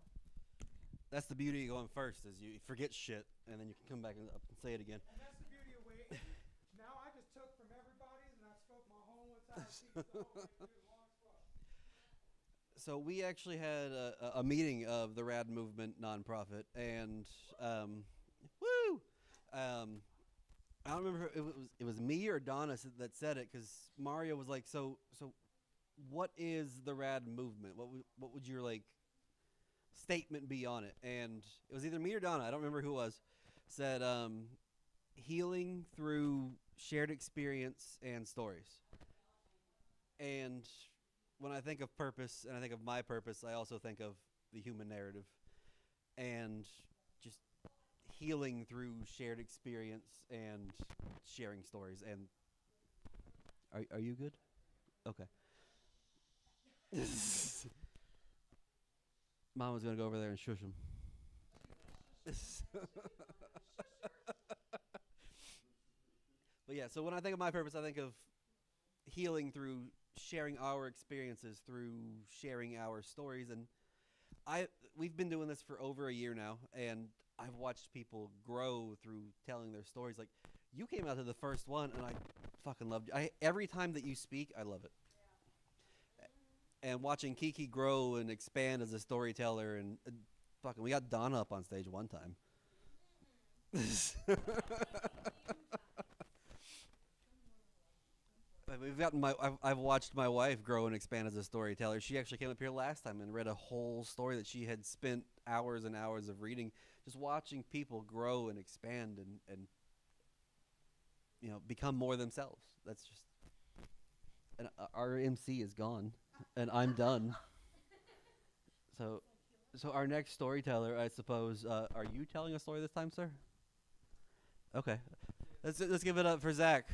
That's the beauty of going first, is you forget shit, and then you can come back and say it again. And that's the beauty of waiting. Now I just took from everybody's and I spoke my whole entire So we actually had a meeting of the RAD Movement nonprofit, and I don't remember if it was me or Donna that said it, because Mario was like, so what is the RAD Movement? What would your statement be on it? And it was either me or Donna, I don't remember who it was, said healing through shared experience and stories. And when I think of purpose and I think of my purpose, I also think of the human narrative and just healing through shared experience and sharing stories. And are you good? Okay. Mom was gonna go over there and shush him. But yeah, so when I think of my purpose, I think of healing through sharing our experiences, through sharing our stories, and we've been doing this for over a year now, and I've watched people grow through telling their stories. Like, you came out to the first one, and I fucking loved you. Every time that you speak, I love it. And watching Kiki grow and expand as a storyteller, and fucking, we got Donna up on stage one time. I've watched my wife grow and expand as a storyteller. She actually came up here last time and read a whole story that she had spent hours and hours of reading. Just watching people grow and expand and become more themselves. That's just. And our MC is gone, and I'm done. So our next storyteller, I suppose. Are you telling a story this time, sir? Okay, let's give it up for Zach.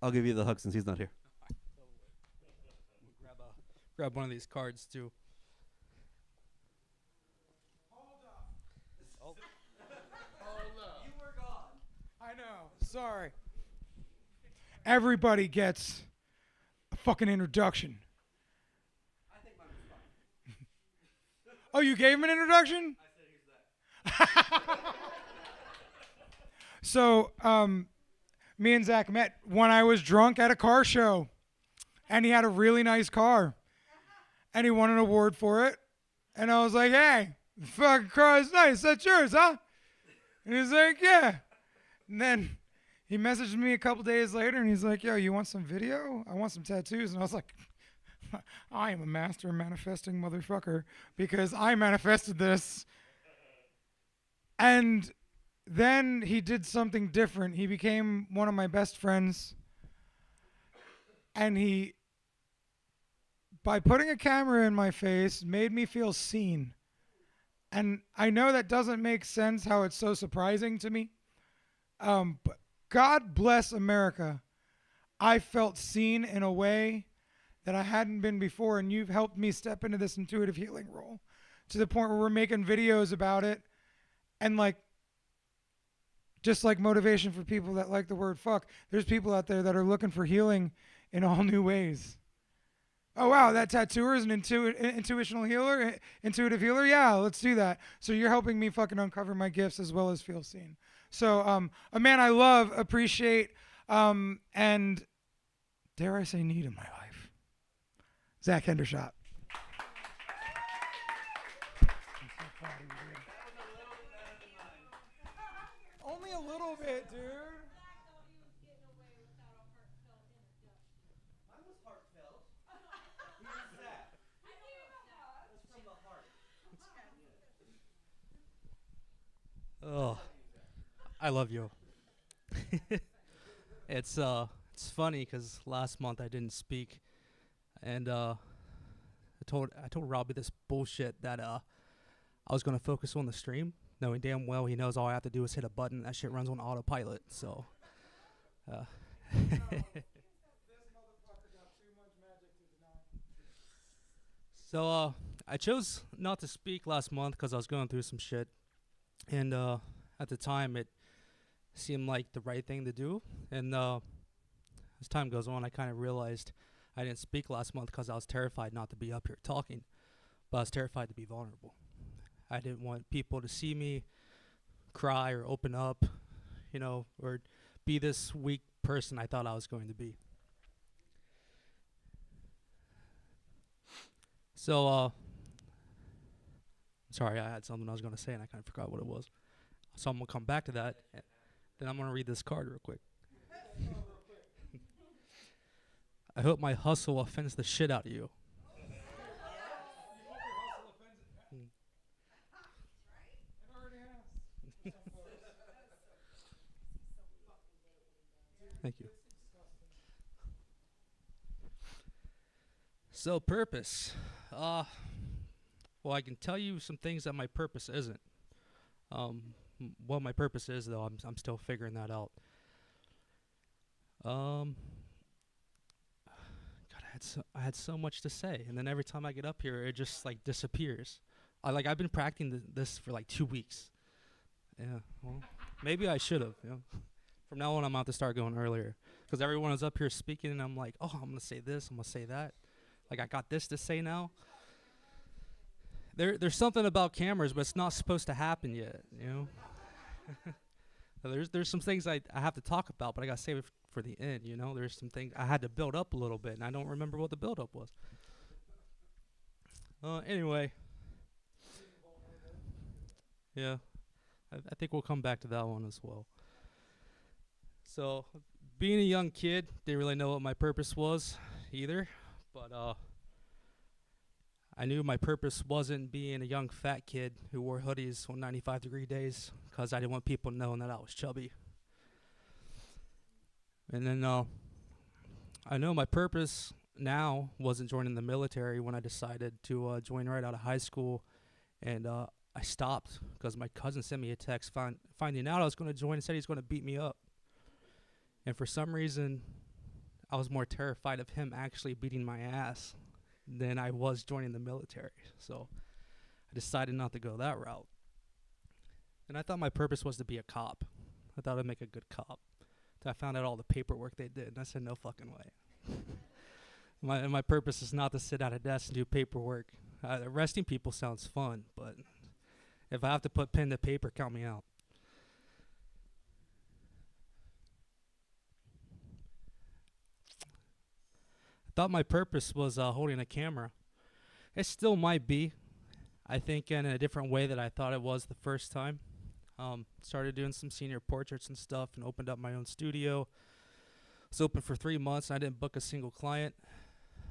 I'll give you the hug since he's not here. Grab one of these cards too. Hold up. You were gone. I know. Sorry. Everybody gets a fucking introduction. I think mine was fine. Oh, you gave him an introduction? I said here's that. So, me and Zach met when I was drunk at a car show, and he had a really nice car, and he won an award for it, and I was like, "Hey, the fucking car is nice. That's yours, huh?" And he's like, "Yeah." And then he messaged me a couple days later, and he's like, "Yo, you want some video? I want some tattoos." And I was like, "I am a master manifesting motherfucker because I manifested this." And then he did something different. He became one of my best friends. And he, by putting a camera in my face, made me feel seen. And I know that doesn't make sense how it's so surprising to me. But God bless America. I felt seen in a way that I hadn't been before. And you've helped me step into this intuitive healing role to the point where we're making videos about it. And just like motivation for people that like the word fuck, there's people out there that are looking for healing in all new ways. Oh, wow, that tattooer is an intuitive healer? Yeah, let's do that. So you're helping me fucking uncover my gifts as well as feel seen. So a man I love, appreciate, and dare I say need in my life. Zach Hendershot. Only a little bit, dude. Mine was heartfelt. Here's that. That's from the heart. Oh, I love you. It's funny because last month I didn't speak, and I told Robbie this bullshit that I was gonna focus on the stream, knowing damn well he knows all I have to do is hit a button. That shit runs on autopilot. So, so I chose not to speak last month because I was going through some shit, and at the time it seemed like the right thing to do. And as time goes on, I kind of realized I didn't speak last month because I was terrified not to be up here talking, but I was terrified to be vulnerable. I didn't want people to see me cry or open up, or be this weak person I thought I was going to be. So, sorry, I had something I was going to say and I kind of forgot what it was. So I'm going to come back to that. Then I'm going to read this card real quick. I hope my hustle offends the shit out of you. Thank you. So, purpose. Well, I can tell you some things that my purpose isn't. What my purpose is, though, I'm still figuring that out. God, I had so much to say, and then every time I get up here, it just disappears. I've been practicing this for 2 weeks. Yeah. Well. Maybe I should have. You know, from now on, I'm out to start going earlier because everyone is up here speaking, and I'm like, oh, I'm gonna say this, I'm gonna say that. Like I got this to say now. There's something about cameras, but it's not supposed to happen yet. You know. So there's some things I have to talk about, but I gotta save it for the end. You know, there's some things I had to build up a little bit, and I don't remember what the build up was. Anyway. Yeah, I think we'll come back to that one as well. So, being a young kid, didn't really know what my purpose was either, but I knew my purpose wasn't being a young fat kid who wore hoodies on 95-degree days because I didn't want people knowing that I was chubby. And then I know my purpose now wasn't joining the military when I decided to join right out of high school, and I stopped because my cousin sent me a text finding out I was going to join and said he's going to beat me up. And for some reason, I was more terrified of him actually beating my ass than I was joining the military. So I decided not to go that route. And I thought my purpose was to be a cop. I thought I'd make a good cop. Until I found out all the paperwork they did, and I said, no fucking way. My purpose is not to sit at a desk and do paperwork. Arresting people sounds fun, but if I have to put pen to paper, count me out. I thought my purpose was holding a camera. It still might be. I think in a different way that I thought it was the first time. Started doing some senior portraits and stuff and opened up my own studio. It was open for 3 months and I didn't book a single client.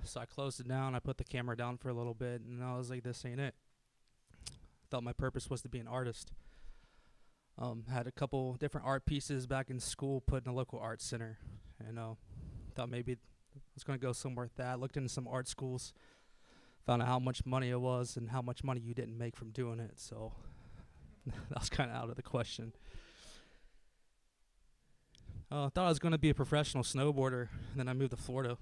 So I closed it down. I put the camera down for a little bit and I was like, this ain't it. Thought my purpose was to be an artist. Had a couple different art pieces back in school put in a local art center, and thought maybe I was going to go somewhere with that. Looked into some art schools, found out how much money it was and how much money you didn't make from doing it, so that was kind of out of the question. Thought I was going to be a professional snowboarder, and then I moved to Florida.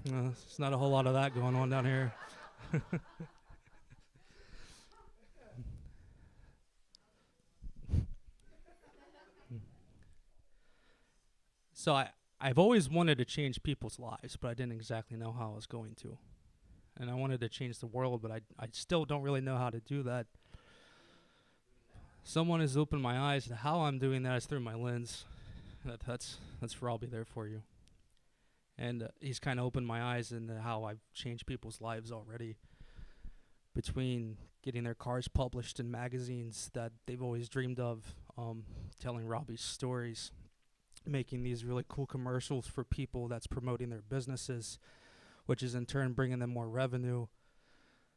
There's not a whole lot of that going on down here. So I've always wanted to change people's lives, but I didn't exactly know how I was going to. And I wanted to change the world, but I still don't really know how to do that. Someone has opened my eyes to how I'm doing that is through my lens. That's where I'll be there for you. And he's kind of opened my eyes into how I've changed people's lives already. Between getting their cars published in magazines that they've always dreamed of, telling Robbie's stories, making these really cool commercials for people that's promoting their businesses, which is in turn bringing them more revenue,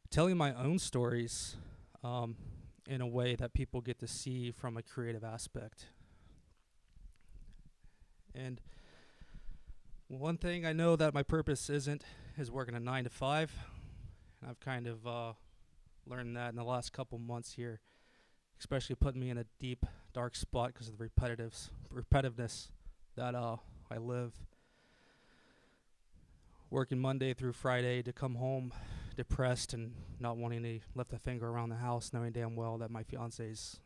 telling my own stories in a way that people get to see from a creative aspect. And one thing I know that my purpose isn't is working a 9 to 5. I've kind of learned that in the last couple months here, especially putting me in a deep, dark spot because of the repetitiveness that I live. Working Monday through Friday to come home depressed and not wanting to lift a finger around the house, knowing damn well that my fiance's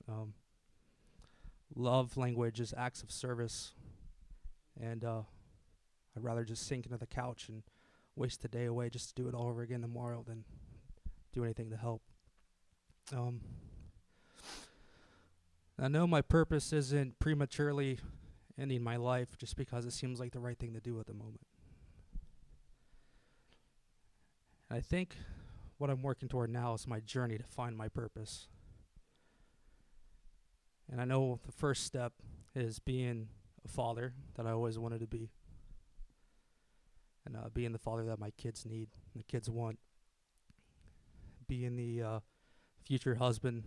love language is acts of service. And I'd rather just sink into the couch and waste the day away just to do it all over again tomorrow than do anything to help. I know my purpose isn't prematurely ending my life just because it seems like the right thing to do at the moment. I think what I'm working toward now is my journey to find my purpose. And I know the first step is being a father that I always wanted to be. And being the father that my kids need, and the kids want. Being the future husband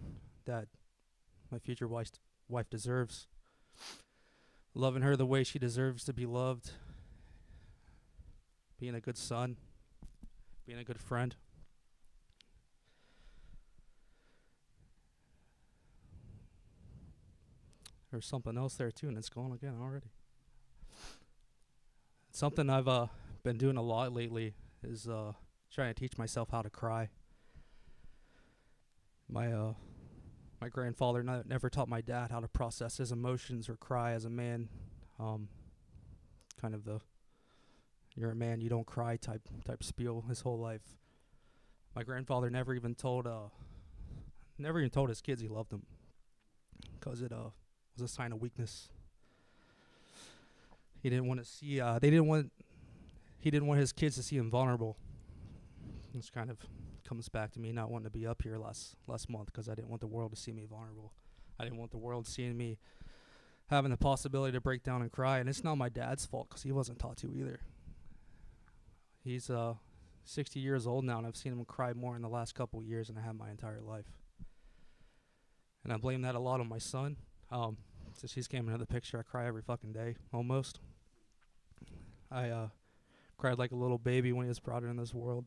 that my future wife deserves. Loving her the way she deserves to be loved. Being a good son. Being a good friend. There's something else there too, and it's gone again already. Something I've been doing a lot lately is trying to teach myself how to cry. My my grandfather never taught my dad how to process his emotions or cry as a man. Kind of the "you're a man, you don't cry" type spiel his whole life. My grandfather never even told his kids he loved them, 'cause it was a sign of weakness. He didn't want to see he didn't want his kids to see him vulnerable. This kind of comes back to me not wanting to be up here last month, because I didn't want the world to see me vulnerable. I didn't want the world seeing me having the possibility to break down and cry. And it's not my dad's fault, 'cause he wasn't taught to either. He's 60 years old now, and I've seen him cry more in the last couple years than I have my entire life. And I blame that a lot on my son. Since he's came into the picture, I cry every fucking day, almost. I cried like a little baby when he was brought into this world.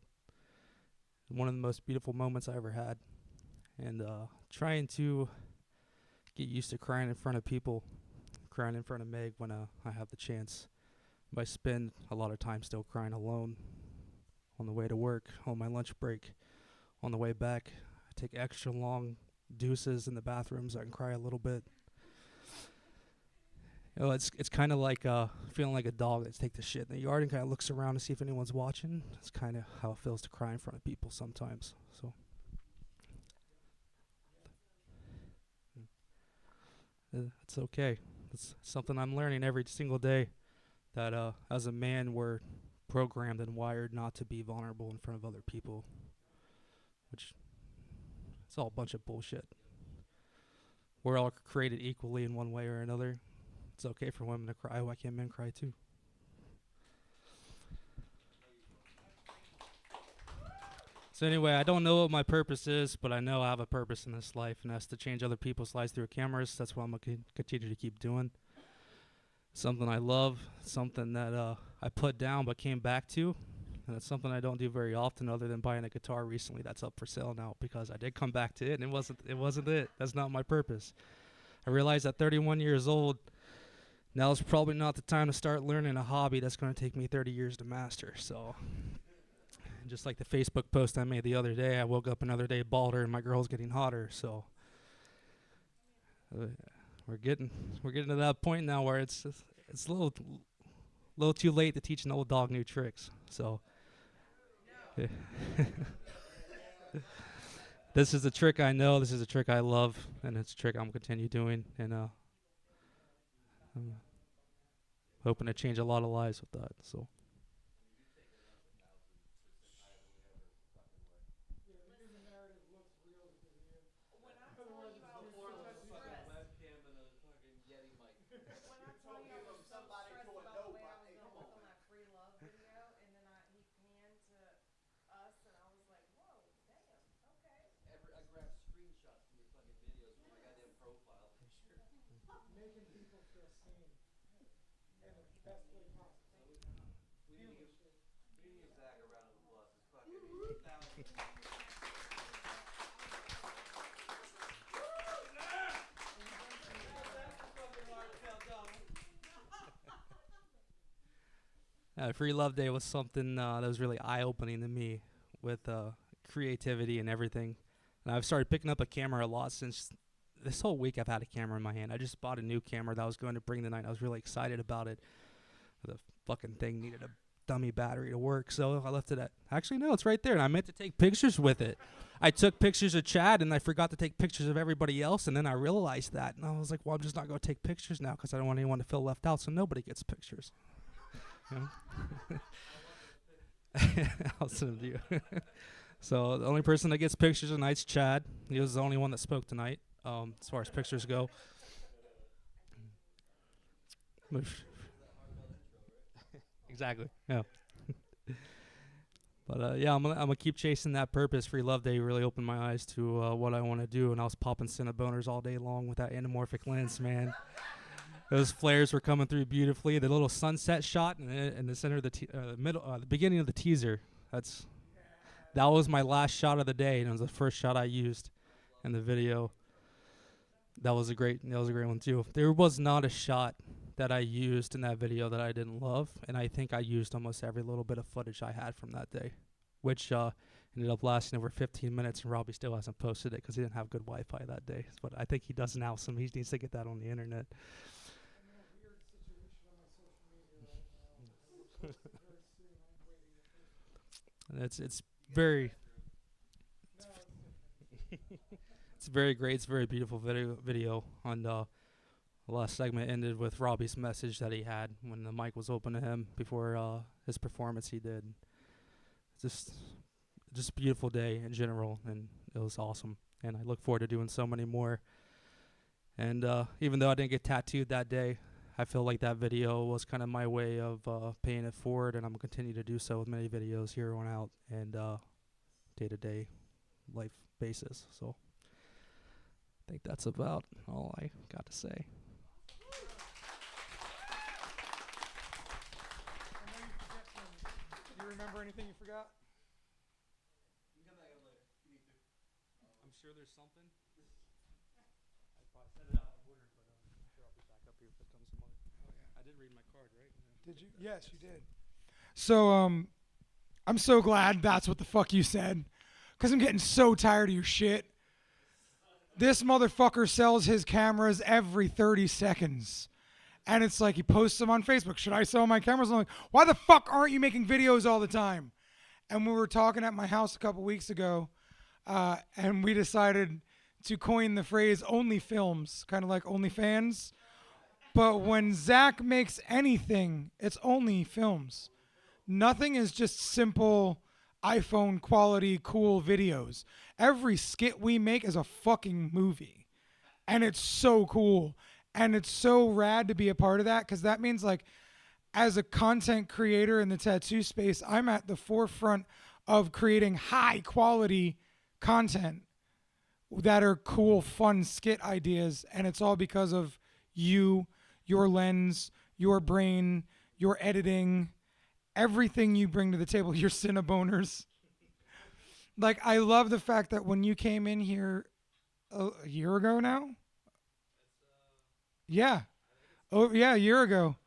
One of the most beautiful moments I ever had. And trying to get used to crying in front of people, crying in front of Meg when I have the chance. I spend a lot of time still crying alone on the way to work, on my lunch break, on the way back. I take extra long deuces in the bathroom so I can cry a little bit. You know, it's kind of like feeling like a dog that's take the shit in the yard and kind of looks around to see if anyone's watching. It's kind of how it feels to cry in front of people sometimes. So it's okay. It's something I'm learning every single day, that as a man we're programmed and wired not to be vulnerable in front of other people, which it's all a bunch of bullshit. We're all created equally in one way or another. It's okay for women to cry. Why can't men cry too? So anyway, I don't know what my purpose is, but I know I have a purpose in this life, and that's to change other people's lives through cameras. That's what I'm going to continue to keep doing. Something I love, something that I put down but came back to, and it's something I don't do very often other than buying a guitar recently that's up for sale now, because I did come back to it, and it wasn't it. That's not my purpose. I realized at 31 years old, now's probably not the time to start learning a hobby that's going to take me 30 years to master. So, just like the Facebook post I made the other day, I woke up another day balder and my girl's getting hotter. So, we're getting to that point now where it's a little too late to teach an old dog new tricks. So, this is a trick I know. This is a trick I love, and it's a trick I'm gonna continue doing. And I'm hoping to change a lot of lives with that. So. Free Love Day was something that was really eye-opening to me, with creativity and everything. And I've started picking up a camera a lot since this whole week. I've had a camera in my hand. I just bought a new camera that I was going to bring tonight. I was really excited about it. The fucking thing needed a dummy battery to work, so I left it at... Actually, no, it's right there, and I meant to take pictures with it. I took pictures of Chad, and I forgot to take pictures of everybody else, and then I realized that, and I was like, well, I'm just not going to take pictures now because I don't want anyone to feel left out, so nobody gets pictures. You know? I'll send them to you. So the only person that gets pictures tonight's Chad. He was the only one that spoke tonight, as far as pictures go. Exactly. Yeah. But yeah, I'm gonna keep chasing that purpose. Free Love Day really opened my eyes to what I want to do, and I was popping Cineboners all day long with that anamorphic lens, man. Those flares were coming through beautifully. The little sunset shot in the center of the beginning of the teaser. That was my last shot of the day, and it was the first shot I used in the video. That was a great one too. There was not a shot that I used in that video that I didn't love, and I think I used almost every little bit of footage I had from that day, which Ended up lasting over 15 minutes, and Robbie still hasn't posted it because he didn't have good Wi-Fi that day. But I think he does now, so he needs to get that on the internet. And it's very it's very great. It's a very beautiful video. On the last segment ended with Robbie's message that he had when the mic was open to him before his performance he did. Just a beautiful day in general, and it was awesome. And I look forward to doing so many more. And even though I didn't get tattooed that day, I feel like that video was kind of my way of paying it forward, and I'm going to continue to do so with many videos here on out and day-to-day life basis. So I think that's about all I got to say. Do you remember anything you forgot? I'm sure there's something. I probably set it out of order, but I'm sure I'll be back up here if it comes to mind. I did read my card, right? Did you? Yes, you did. So, I'm so glad that's what the fuck you said, because I'm getting so tired of your shit. This motherfucker sells his cameras every 30 seconds. And it's like he posts them on Facebook. Should I sell my cameras? I'm like, why the fuck aren't you making videos all the time? And we were talking at my house a couple weeks ago, and we decided to coin the phrase only films, kind of like OnlyFans. But when Zach makes anything, it's only films. Nothing is just simple iPhone quality cool videos. Every skit we make is a fucking movie. And it's so cool. And it's so rad to be a part of that, because that means, like, as a content creator in the tattoo space, I'm at the forefront of creating high quality content that are cool, fun skit ideas. And it's all because of you, your lens, your brain, your editing, everything you bring to the table, your Cinnaboners. Like, I love the fact that when you came in here a year ago now? Yeah. Oh, yeah, a year ago.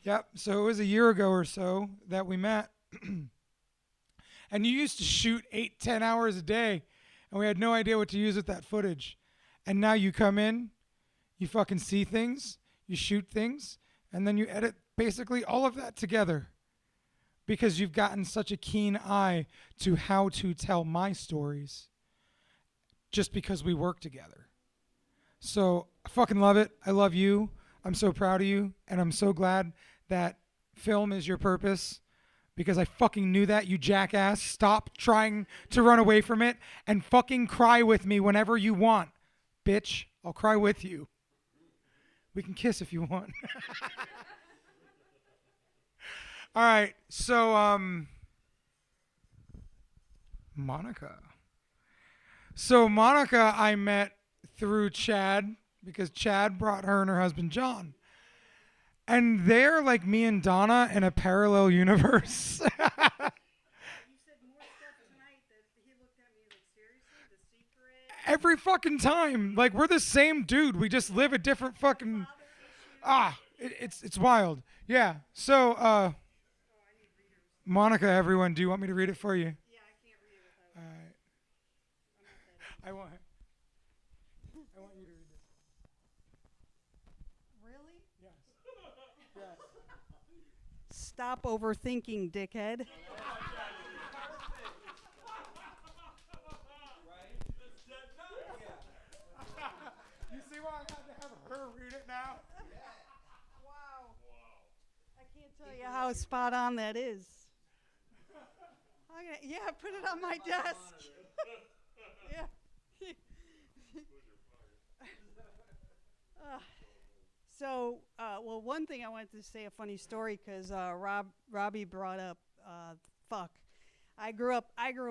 Yep. So it was a year ago or so that we met. And you used to shoot 8-10 hours a day, and we had no idea what to use with that footage. And now you come in, you fucking see things, you shoot things, and then you edit basically all of that together, because you've gotten such a keen eye to how to tell my stories just because we work together. So I fucking love it. I love you. I'm so proud of you. And I'm so glad that film is your purpose, because I fucking knew that, you jackass. Stop trying to run away from it and fucking cry with me whenever you want. Bitch, I'll cry with you. We can kiss if you want. All right. So, Monica. So Monica I met through Chad, because Chad brought her and her husband John. And they're like me and Donna in a parallel universe. You said more stuff tonight that he looked at me like, seriously, The Secret? Every fucking time. Like, we're the same dude. We just live a different fucking... It's wild. Yeah. So, Monica, everyone, do you want me to read it for you? Yeah, I can't read it without. All right. I want you to read this. Really? Yes. Yes. Stop overthinking, dickhead. You see why I had to have her read it now? Wow. I can't tell you how spot on that is. Yeah, put it on my desk. Yeah. Well, one thing I wanted to say, a funny story, because Robbie brought up fuck. I grew up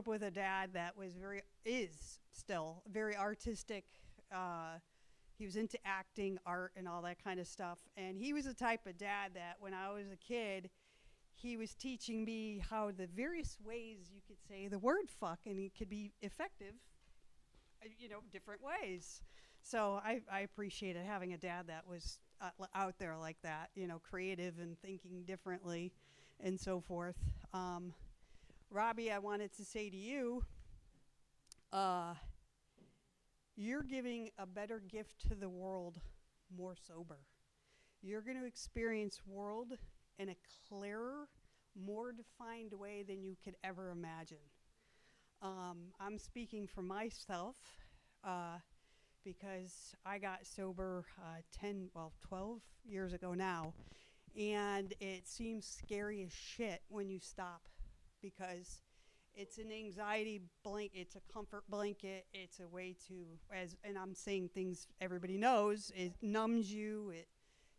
with a dad that is still very artistic. He was into acting, art, and all that kind of stuff. And he was the type of dad that when I was a kid, he was teaching me how the various ways you could say the word fuck, and it could be effective, different ways. So I appreciated having a dad that was out there like that, creative and thinking differently and so forth. Robbie, I wanted to say to you, you're giving a better gift to the world more sober. You're going to experience world in a clearer, more defined way than you could ever imagine. I'm speaking for myself because I got sober 12 years ago now, and it seems scary as shit when you stop, because it's an anxiety blanket, it's a comfort blanket, it's a way to, and I'm saying things everybody knows, it numbs you, it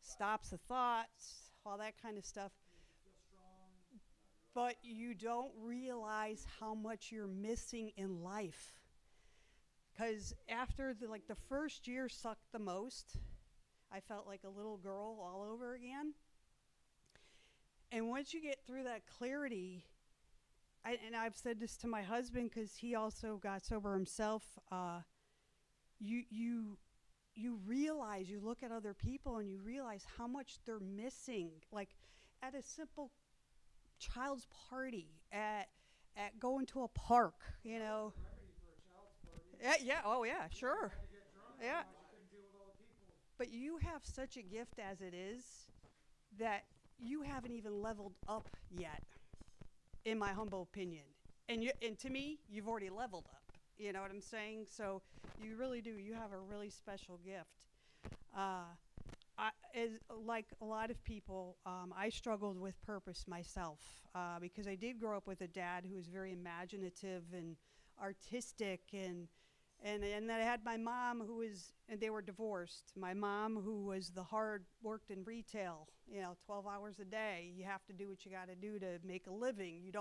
stops the thoughts, all that kind of stuff. But you don't realize how much you're missing in life. Because after the first year sucked the most, I felt like a little girl all over again. And once you get through that clarity, and I've said this to my husband because he also got sober himself, you realize, you look at other people and you realize how much they're missing. Like at a simple child's party, at going to a park, you know. Yeah, oh yeah, sure. Yeah. But you have such a gift as it is that you haven't even leveled up yet, in my humble opinion. And to me, you've already leveled up. You know what I'm saying? So you really do. You have a really special gift. Like a lot of people, I struggled with purpose myself because I did grow up with a dad who was very imaginative and artistic, and then I had my mom and they were divorced. My mom, who was worked in retail, 12 hours a day. You have to do what you got to do to make a living. You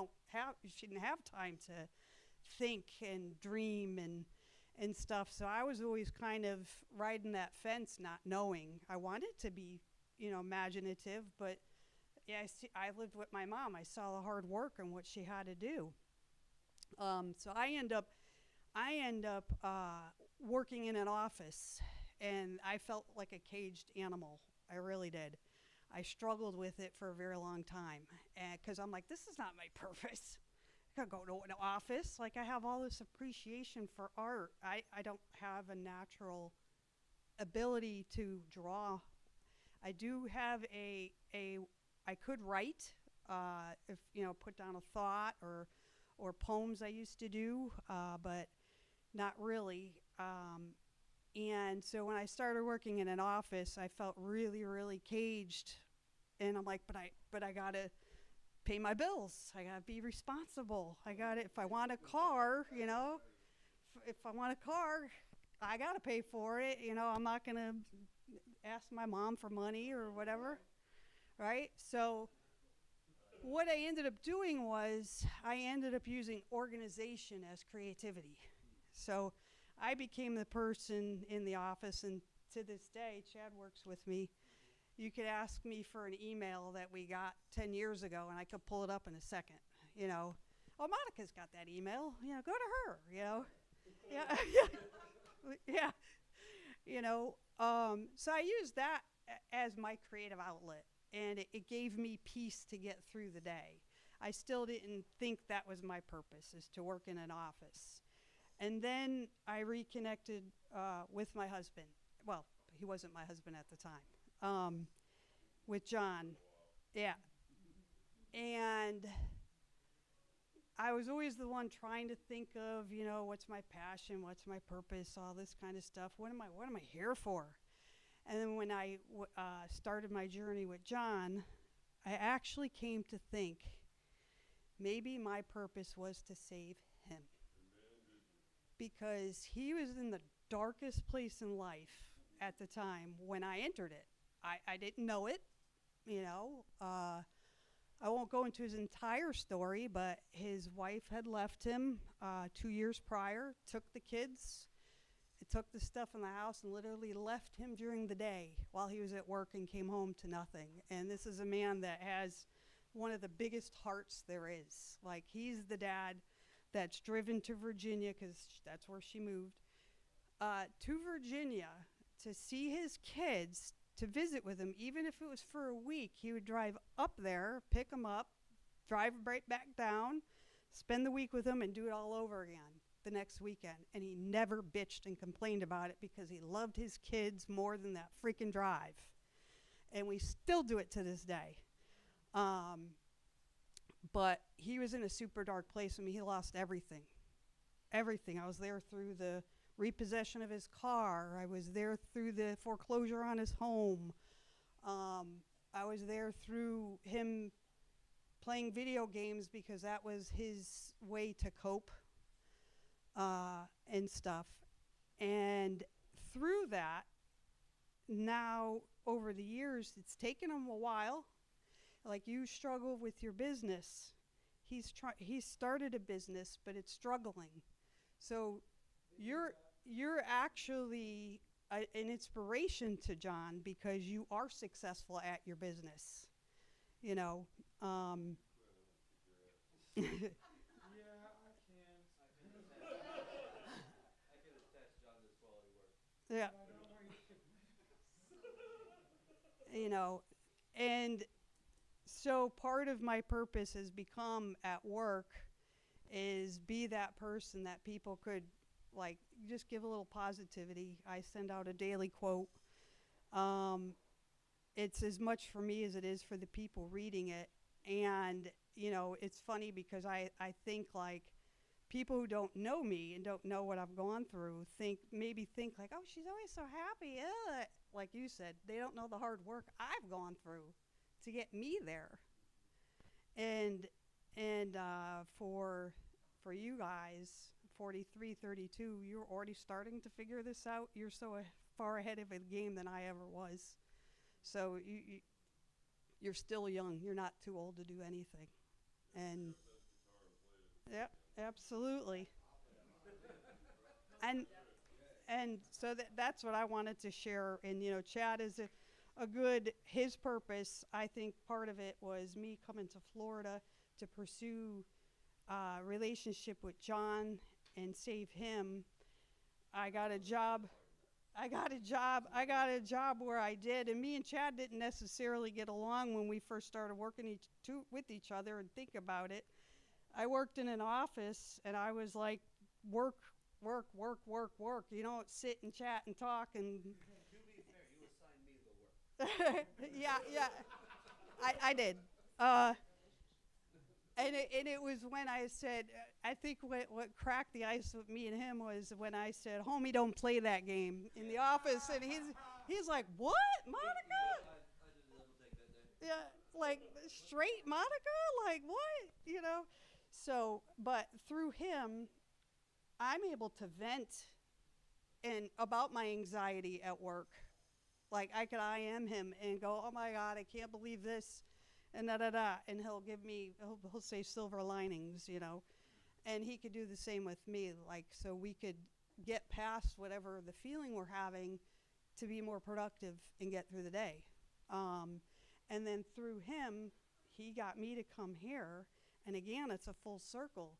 shouldn't have time to think and dream and stuff. So I was always kind of riding that fence, not knowing. I wanted to be, imaginative, but yeah, I lived with my mom. I saw the hard work and what she had to do. So I end up working in an office, and I felt like a caged animal. I really did. I struggled with it for a very long time, because I'm like, this is not my purpose. I go to an office, like I have all this appreciation for art. I don't have a natural ability to draw. I do have I could write, if put down a thought or poems I used to do, but not really. And so when I started working in an office, I felt really, really caged, and I'm like, but I gotta pay my bills. I gotta be responsible. If I want a car, if I want a car, I gotta pay for it. I'm not gonna ask my mom for money or whatever, right? So what I ended up doing was I ended up using organization as creativity. So I became the person in the office, and to this day, Chad works with me. You could ask me for an email that we got 10 years ago, and I could pull it up in a second. Oh, Monica's got that email. Go to her. Yeah, yeah. So I used that as my creative outlet, and it gave me peace to get through the day. I still didn't think that was my purpose, is to work in an office. And then I reconnected with my husband. Well, he wasn't my husband at the time. With John. Yeah. And I was always the one trying to think of, what's my passion, what's my purpose, all this kind of stuff. What am I here for? And then when I started my journey with John, I actually came to think maybe my purpose was to save him. Because he was in the darkest place in life at the time when I entered it. I didn't know it, I won't go into his entire story, but his wife had left him 2 years prior, took the kids, took the stuff in the house, and literally left him during the day while he was at work and came home to nothing. And this is a man that has one of the biggest hearts there is. Like, he's the dad that's driven to Virginia, because that's where she moved, to Virginia to see his kids, to visit with them. Even if it was for a week, he would drive up there, pick them up, drive right back down, spend the week with him, and do it all over again the next weekend. And he never bitched and complained about it because he loved his kids more than that freaking drive. And we still do it to this day. But he was in a super dark place. I mean, he lost everything. Everything. I was there through the repossession of his car. I was there through the foreclosure on his home. I was there through him playing video games because that was his way to cope and stuff. And through that, now over the years, it's taken him a while. Like you struggle with your business. He's started a business, but it's struggling. So you're actually an inspiration to John because you are successful at your business. You know. Yeah. You know, and so part of my purpose has become at work is be that person that people could like just give a little positivity. I send out a daily quote. It's as much for me as it is for the people reading it. And, you know, it's funny because I think like people who don't know me and don't know what I've gone through maybe think like, oh, she's always so happy. Ugh. Like you said, they don't know the hard work I've gone through to get me there. And for you guys, 43, 32, you're already starting to figure this out. You're so far ahead of the game than I ever was. So you're still young. You're not too old to do anything. And yeah, absolutely. And so that's what I wanted to share. And, you know, Chad is a good, his purpose, I think part of it was me coming to Florida to pursue a relationship with John and save him. I got a job where I did, and me and Chad didn't necessarily get along when we first started working with each other and think about it. I worked in an office, and I was like, work. You don't sit and chat and talk. And to be fair, you assigned me the work. yeah, I did. And it was when I said, I think what cracked the ice with me and him was when I said, homie, don't play that game in the office. And he's like, what, Monica? I did a double take that day. Yeah, like, straight Monica? Like, what? You know? So, but through him, I'm able to vent and about my anxiety at work. Like, I could IM him and go, oh, my God, I can't believe this. And da-da-da, and he'll say silver linings, you know, and he could do the same with me, like, so we could get past whatever the feeling we're having to be more productive and get through the day. And then through him, he got me to come here, and again, it's a full circle.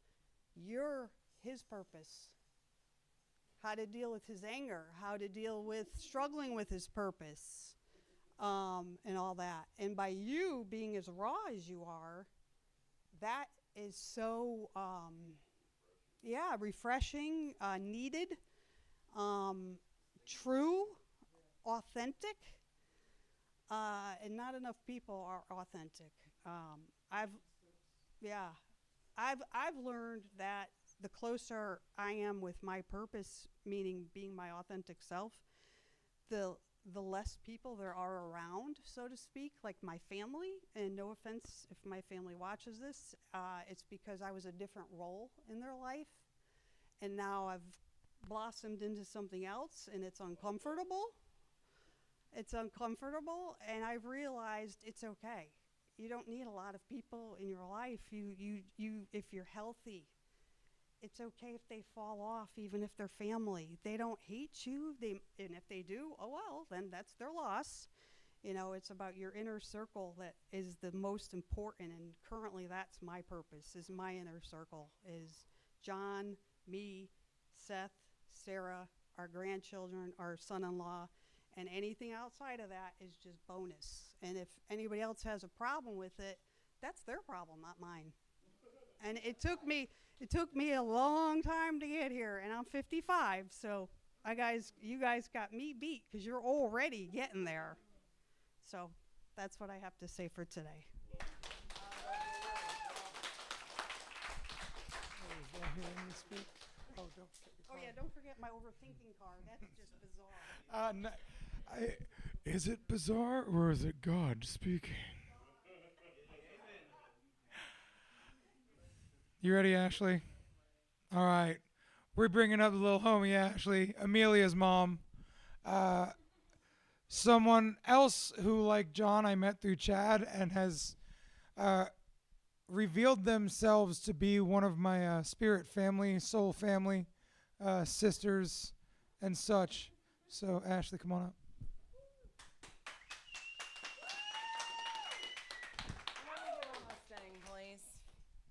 You're his purpose. How to deal with his anger, how to deal with struggling with his purpose. And all that. And by you being as raw as you are, that is so, refreshing, needed, true, authentic, and not enough people are authentic. I've learned that the closer I am with my purpose, meaning being my authentic self, the less people there are around, so to speak, like my family. And no offense if my family watches this, it's because I was a different role in their life. And now I've blossomed into something else, and it's uncomfortable. It's uncomfortable, and I've realized it's okay. You don't need a lot of people in your life. You if you're healthy, it's okay if they fall off, even if they're family. They don't hate you. And if they do, oh well, then that's their loss. You know, it's about your inner circle that is the most important. And currently, that's my purpose. Is my inner circle is John, me, Seth, Sarah, our grandchildren, our son-in-law, and anything outside of that is just bonus. And if anybody else has a problem with it, that's their problem, not mine. And it took me a long time to get here, and I'm 55. So you guys got me beat because you're already getting there. So that's what I have to say for today. Oh yeah, don't forget my overthinking car. That's just bizarre. Is it bizarre or is it God speaking? You ready, Ashley? All right. We're bringing up the little homie, Ashley, Amelia's mom. Someone else who, like John, I met through Chad and has revealed themselves to be one of my spirit family, soul family, sisters, and such. So, Ashley, come on up. Mustang, please.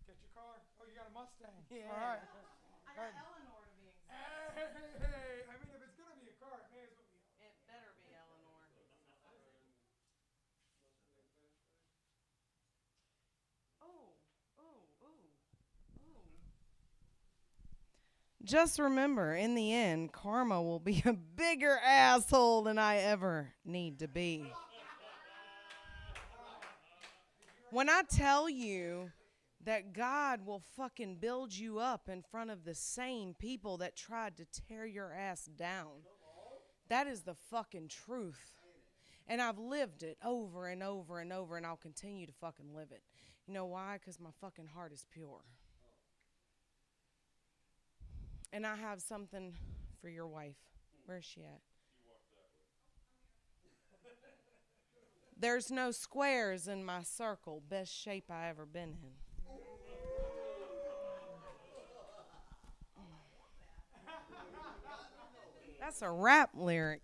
Get your car. Oh, you got a Mustang. Yeah. All right. I got Eleanor to be exact. Hey, I mean, if it's going to be a car, it may as well be. It better be Eleanor. Just remember, in the end, karma will be a bigger asshole than I ever need to be. When I tell you that God will fucking build you up in front of the same people that tried to tear your ass down, that is the fucking truth. And I've lived it over and over and over, and I'll continue to fucking live it. You know why? Because my fucking heart is pure. And I have something for your wife. Where is she at? There's no squares in my circle. Best shape I ever been in. That's a rap lyric.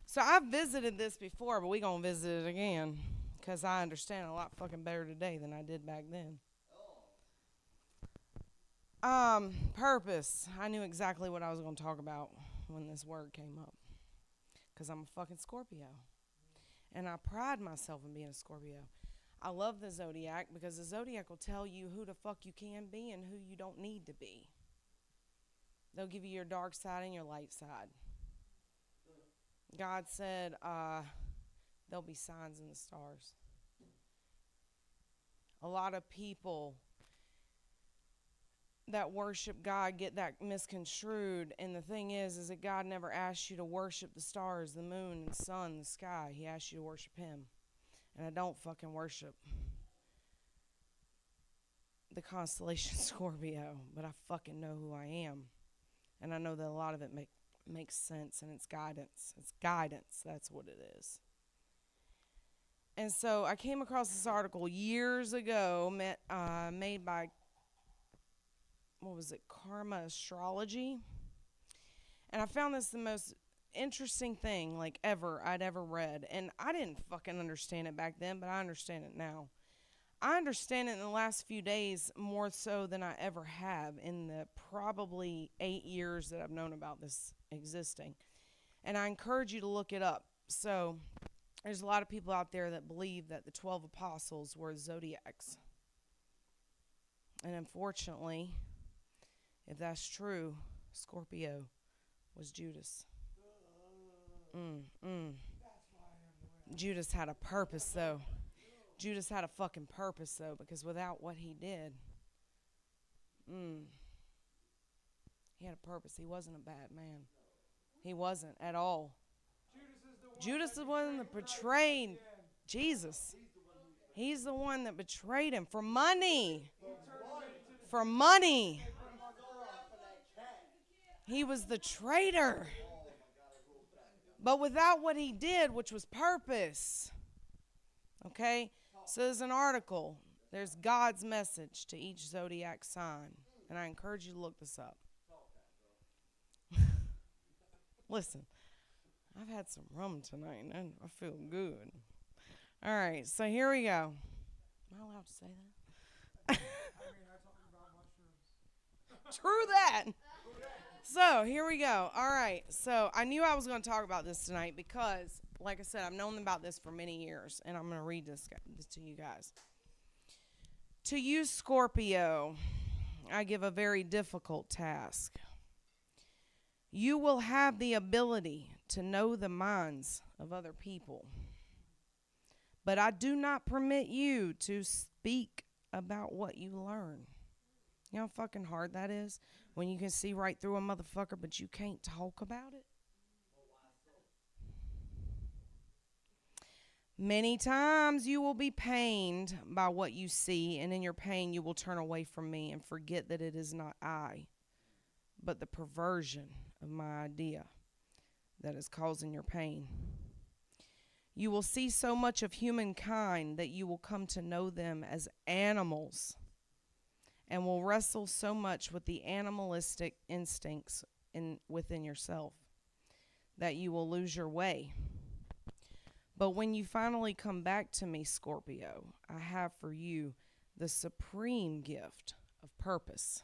So I've visited this before, but we gonna visit it again. Because I understand a lot fucking better today than I did back then. Purpose. I knew exactly what I was going to talk about when this word came up. Because I'm a fucking Scorpio. And I pride myself in being a Scorpio. I love the Zodiac because the Zodiac will tell you who the fuck you can be and who you don't need to be. They'll give you your dark side and your light side. God said there'll be signs in the stars. A lot of people that worship God get that misconstrued, and the thing is that God never asked you to worship the stars, the moon, the sun, the sky. He asked you to worship Him. And I don't fucking worship the constellation Scorpio, but I fucking know who I am. And I know that a lot of it makes sense, and it's guidance. It's guidance. That's what it is. And so I came across this article years ago made by, what was it, Karma Astrology. And I found this the most interesting thing I'd ever read. And I didn't fucking understand it back then, but I understand it now. I understand it in the last few days more so than I ever have in the probably 8 years that I've known about this existing. And I encourage you to look it up. So there's a lot of people out there that believe that the 12 apostles were zodiacs. And unfortunately, if that's true, Scorpio was Judas. Judas had a purpose, though. Judas had a fucking purpose, though, because without what he did, he had a purpose. He wasn't a bad man. He wasn't at all. Judas is the one that betrayed Jesus. He's the one that betrayed him for money. For money. He was the traitor. But without what he did, which was purpose. Okay? So there's an article. There's God's message to each zodiac sign. And I encourage you to look this up. Listen, I've had some rum tonight and I feel good. All right, so here we go. Am I allowed to say that? True that. So here we go. All right, so I knew I was going to talk about this tonight because, like I said, I've known about this for many years, and I'm going to read this to you guys. To you, Scorpio, I give a very difficult task. You will have the ability to know the minds of other people, but I do not permit you to speak about what you learn. You know how fucking hard that is? When you can see right through a motherfucker, but you can't talk about it? Many times you will be pained by what you see, and in your pain you will turn away from me and forget that it is not I, but the perversion of my idea that is causing your pain. You will see so much of humankind that you will come to know them as animals, and will wrestle so much with the animalistic instincts within yourself that you will lose your way. But when you finally come back to me, Scorpio, I have for you the supreme gift of purpose.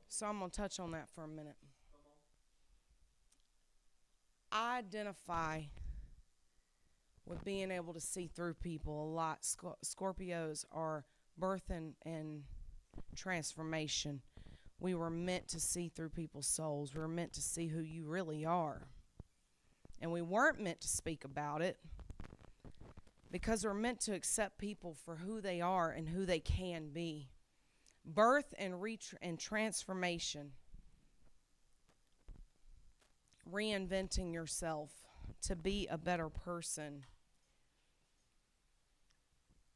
So I'm going to touch on that for a minute. I identify with being able to see through people a lot. Scorpios are birth and transformation. We were meant to see through people's souls. We were meant to see who you really are. And we weren't meant to speak about it because we're meant to accept people for who they are and who they can be. Birth and transformation. Reinventing yourself to be a better person.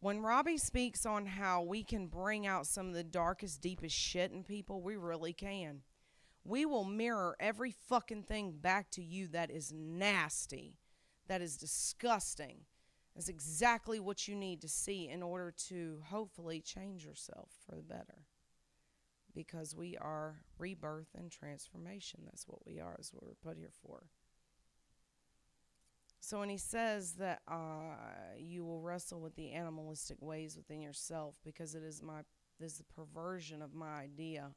When Robbie speaks on how we can bring out some of the darkest, deepest shit in people, we really can. We will mirror every fucking thing back to you that is nasty, that is disgusting. That's exactly what you need to see in order to hopefully change yourself for the better. Because we are rebirth and transformation. That's what we are. That's what we're put here for. So when he says that you will wrestle with the animalistic ways within yourself because it is the perversion of my idea,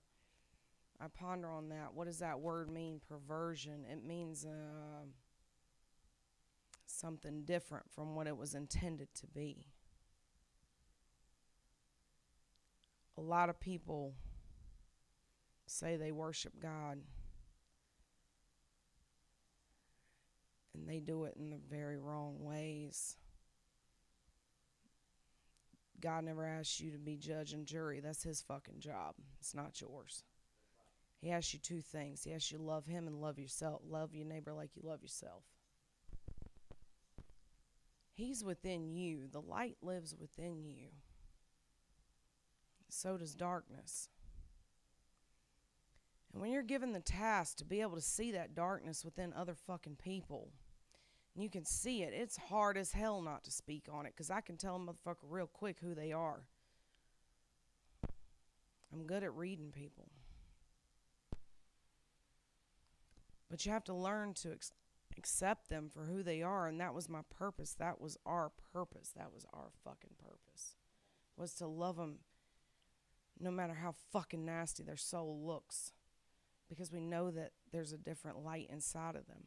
I ponder on that. What does that word mean, perversion? It means something different from what it was intended to be. A lot of people say they worship God, and they do it in the very wrong ways. God never asked you to be judge and jury. That's his fucking job. It's not yours. He asks you two things. He asks you to love him and love yourself. Love your neighbor like you love yourself. He's within you. The light lives within you. So does darkness. And when you're given the task to be able to see that darkness within other fucking people, and you can see it, it's hard as hell not to speak on it, because I can tell a motherfucker real quick who they are. I'm good at reading people. But you have to learn to accept them for who they are, and that was my purpose. That was our purpose. That was our fucking purpose, was to love them no matter how fucking nasty their soul looks, because we know that there's a different light inside of them.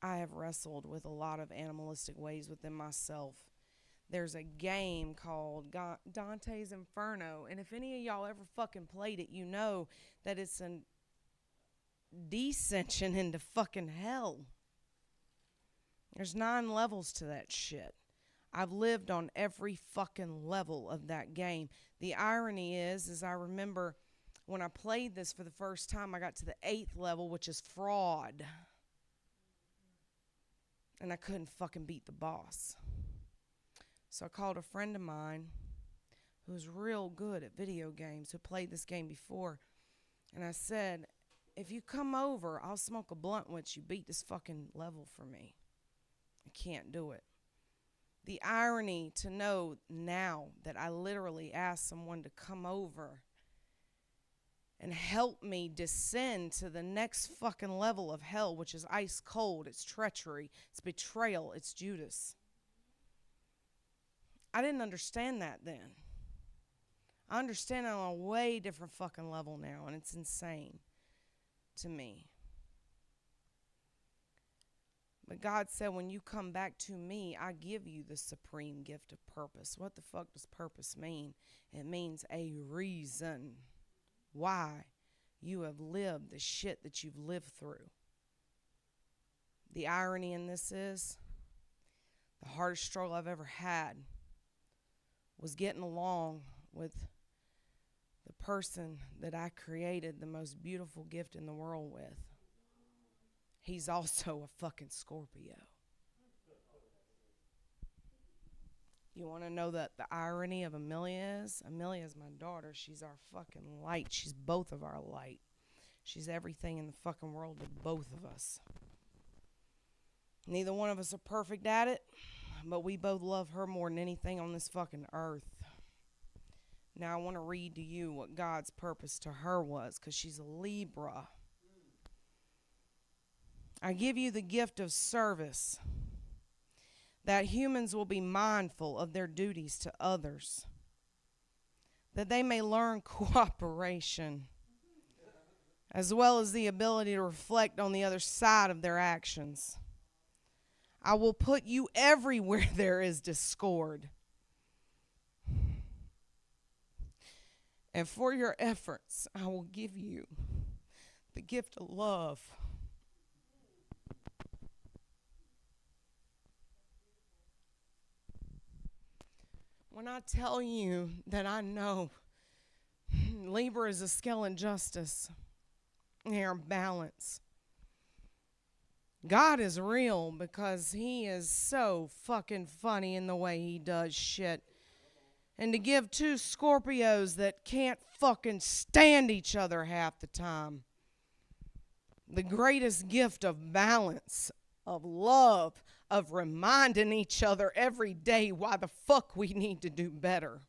I have wrestled with a lot of animalistic ways within myself. There's a game called Dante's Inferno, and if any of y'all ever fucking played it, you know that it's a descension into fucking hell. There's 9 levels to that shit. I've lived on every fucking level of that game. The irony is I remember when I played this for the first time, I got to the 8th level, which is fraud. And I couldn't fucking beat the boss. So I called a friend of mine who was real good at video games, who played this game before. And I said, if you come over, I'll smoke a blunt once you beat this fucking level for me. I can't do it. The irony to know now that I literally asked someone to come over and help me descend to the next fucking level of hell, which is ice cold, it's treachery, it's betrayal, it's Judas. I didn't understand that then. I understand it on a way different fucking level now, and it's insane to me. But God said, when you come back to me, I give you the supreme gift of purpose. What the fuck does purpose mean? It means a reason why you have lived the shit that you've lived through. The irony in this is, the hardest struggle I've ever had was getting along with the person that I created the most beautiful gift in the world with. He's also a fucking Scorpio. You want to know that the irony of Amelia is? Amelia is my daughter. She's our fucking light. She's both of our light. She's everything in the fucking world to both of us. Neither one of us are perfect at it, but we both love her more than anything on this fucking earth. Now I want to read to you what God's purpose to her was, because she's a Libra. I give you the gift of service, that humans will be mindful of their duties to others, that they may learn cooperation, as well as the ability to reflect on the other side of their actions. I will put you everywhere there is discord. And for your efforts, I will give you the gift of love. When I tell you that I know Libra is a scale of justice, they are balance. God is real because he is so fucking funny in the way he does shit. And to give two Scorpios that can't fucking stand each other half the time the greatest gift of balance, of love, of reminding each other every day why the fuck we need to do better.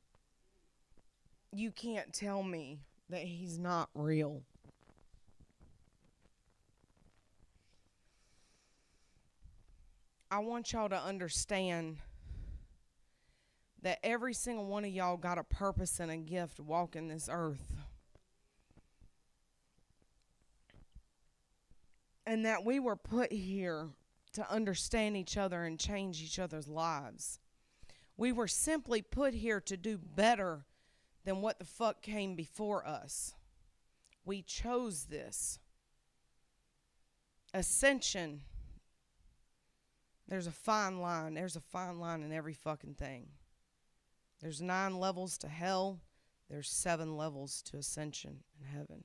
You can't tell me that he's not real. I want y'all to understand that every single one of y'all got a purpose and a gift walking this earth. And that we were put here to understand each other and change each other's lives. We were simply put here to do better than what the fuck came before us. We chose this. Ascension. There's a fine line. There's a fine line in every fucking thing. There's 9 levels to hell. There's 7 levels to ascension in heaven.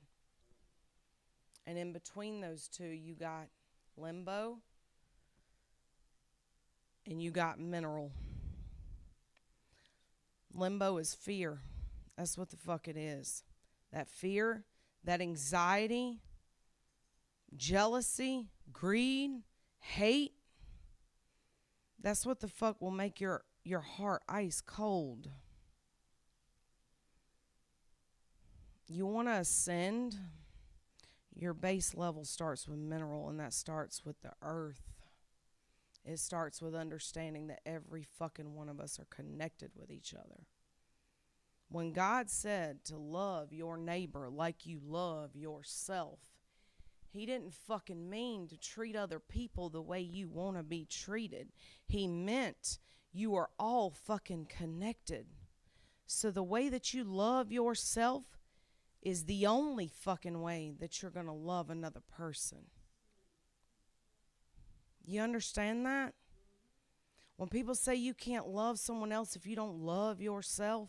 And in between those two, you got limbo and you got mineral. Limbo is fear. That's what the fuck it is. That fear, that anxiety, jealousy, greed, hate. That's what the fuck will make your heart ice cold. You want to ascend? Your base level starts with mineral, and that starts with the earth. It starts with understanding that every fucking one of us are connected with each other. When God said to love your neighbor like you love yourself, he didn't fucking mean to treat other people the way you want to be treated. He meant you are all fucking connected. So the way that you love yourself is the only fucking way that you're going to love another person. You understand that? When people say you can't love someone else if you don't love yourself,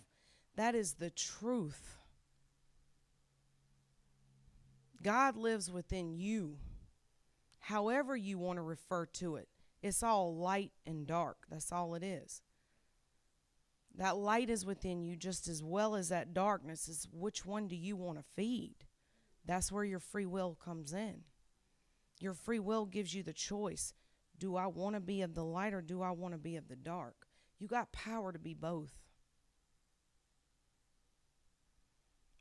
that is the truth. God lives within you. However you want to refer to it. It's all light and dark. That's all it is. That light is within you just as well as that darkness. Is which one do you want to feed? That's where your free will comes in. Your free will gives you the choice. Do I want to be of the light or do I want to be of the dark? You got power to be both.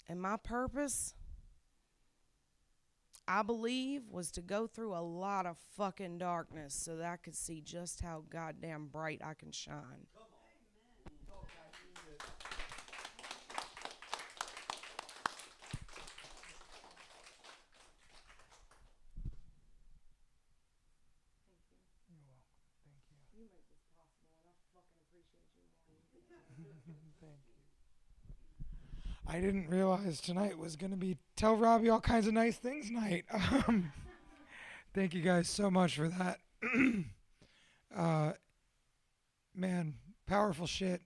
And my purpose, I believe, was to go through a lot of fucking darkness so that I could see just how goddamn bright I can shine. I didn't realize tonight was going to be tell Robbie all kinds of nice things night. Thank you guys so much for that. Man, powerful shit.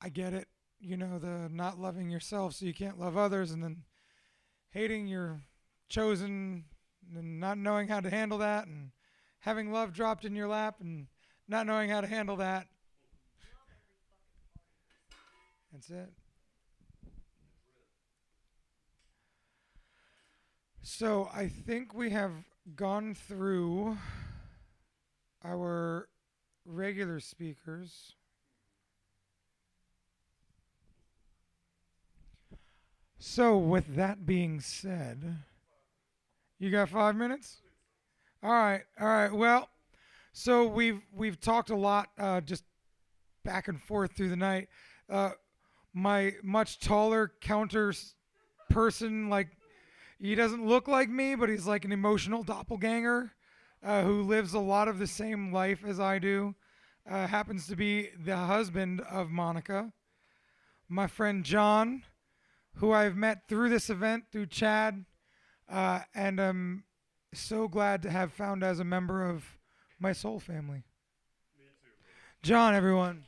I get it. You know, the not loving yourself so you can't love others, and then hating your chosen and not knowing how to handle that, and having love dropped in your lap and not knowing how to handle that. That's it. So I think we have gone through our regular speakers. So with that being said, you got 5 minutes? All right. Well, so we've talked a lot, just back and forth through the night. My much taller person, like, he doesn't look like me, but he's like an emotional doppelganger who lives a lot of the same life as I do. Happens to be the husband of Monica. My friend John, who I've met through this event, through Chad, and I'm so glad to have found as a member of my soul family. Me too. John, everyone.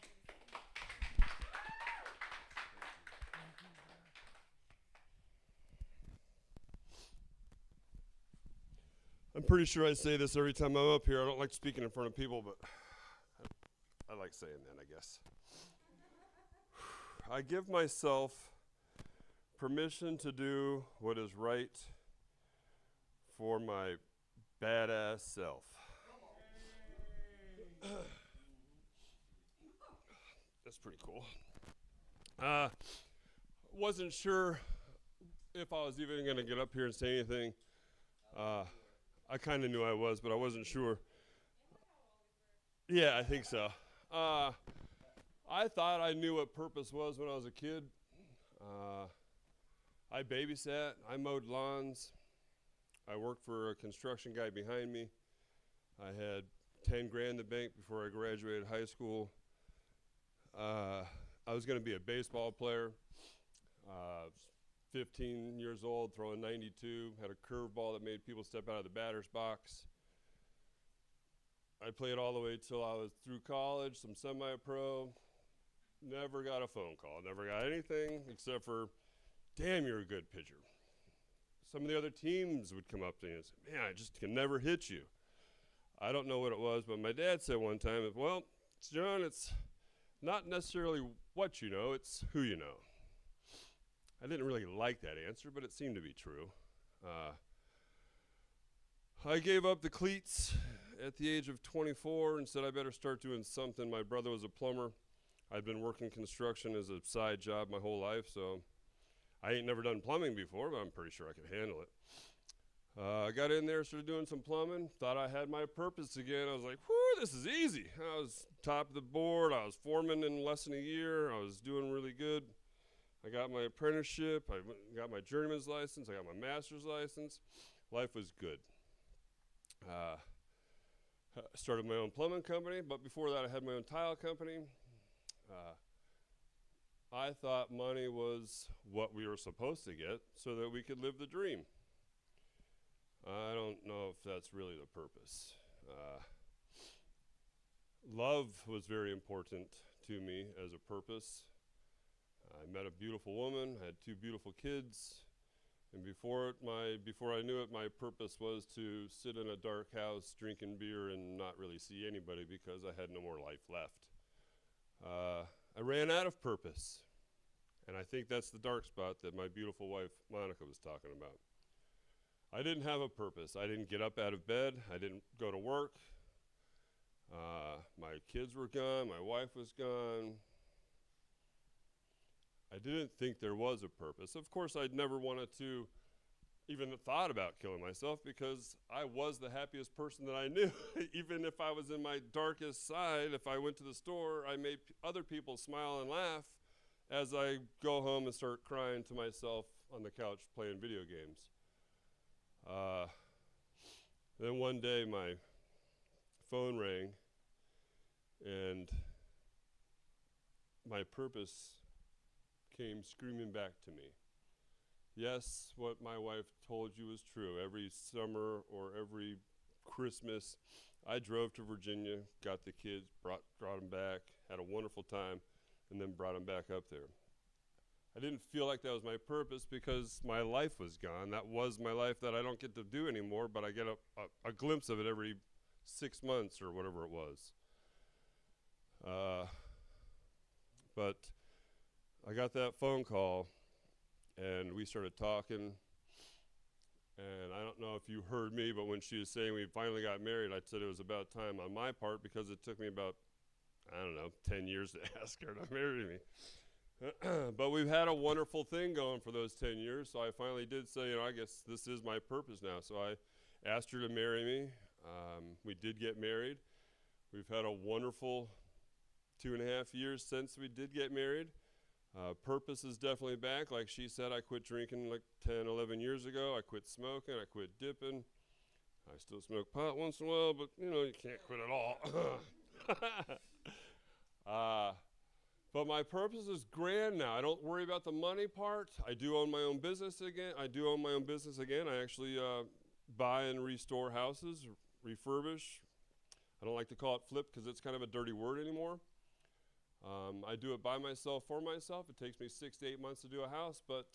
I'm pretty sure I say this every time I'm up here. I don't like speaking in front of people, but I like saying that, I guess. I give myself permission to do what is right for my badass self. That's pretty cool. Wasn't sure if I was even going to get up here and say anything. I kind of knew I was, but I wasn't sure. Yeah, I think so. I thought I knew what purpose was when I was a kid. I babysat, I mowed lawns, I worked for a construction guy behind me. I had 10 grand in the bank before I graduated high school. I was going to be a baseball player. 15 years old, throwing 92, had a curveball that made people step out of the batter's box. I played all the way till I was through college, some semi-pro. Never got a phone call, never got anything except for, damn, you're a good pitcher. Some of the other teams would come up to me and say, man, I just can never hit you. I don't know what it was, but my dad said one time, well, John, it's not necessarily what you know, it's who you know. I didn't really like that answer, but it seemed to be true. I gave up the cleats at the age of 24 and said I better start doing something. My brother was a plumber. I'd been working construction as a side job my whole life, so I ain't never done plumbing before, but I'm pretty sure I could handle it. I got in there, started doing some plumbing, thought I had my purpose again. I was like, whoo, this is easy. I was top of the board. I was foreman in less than a year. I was doing really good. I got my apprenticeship, I got my journeyman's license, I got my master's license. Life was good. I started my own plumbing company, but before that I had my own tile company. I thought money was what we were supposed to get so that we could live the dream. I don't know if that's really the purpose. Love was very important to me as a purpose. I met a beautiful woman, I had 2 beautiful kids, and before I knew it, my purpose was to sit in a dark house drinking beer and not really see anybody because I had no more life left. I ran out of purpose, and I think that's the dark spot that my beautiful wife Monica was talking about. I didn't have a purpose. I didn't get up out of bed. I didn't go to work. My kids were gone. My wife was gone. I didn't think there was a purpose. Of course, I'd never wanted to even thought about killing myself because I was the happiest person that I knew. Even if I was in my darkest side, if I went to the store, I made other people smile and laugh as I go home and start crying to myself on the couch playing video games. Then one day my phone rang and my purpose came screaming back to me. Yes, what my wife told you was true. Every summer or every Christmas, I drove to Virginia, got the kids, brought them back, had a wonderful time, and then brought them back up there. I didn't feel like that was my purpose because my life was gone. That was my life that I don't get to do anymore, but I get a glimpse of it every 6 months or whatever it was. But I got that phone call, and we started talking. And I don't know if you heard me, but when she was saying we finally got married, I said it was about time on my part because it took me about, 10 years to ask her to marry me. But we've had a wonderful thing going for those 10 years, so I finally did say, I guess this is my purpose now. So I asked her to marry me. We did get married. We've had a wonderful 2.5 years since we did get married. Purpose is definitely back. Like she said, I quit drinking like 10, 11 years ago. I quit smoking. I quit dipping. I still smoke pot once in a while, but you can't quit it all. But my purpose is grand now. I don't worry about the money part. I do own my own business again. I actually buy and restore houses, refurbish. I don't like to call it flip because it's kind of a dirty word anymore. I do it by myself, for myself. It takes me 6 to 8 months to do a house, but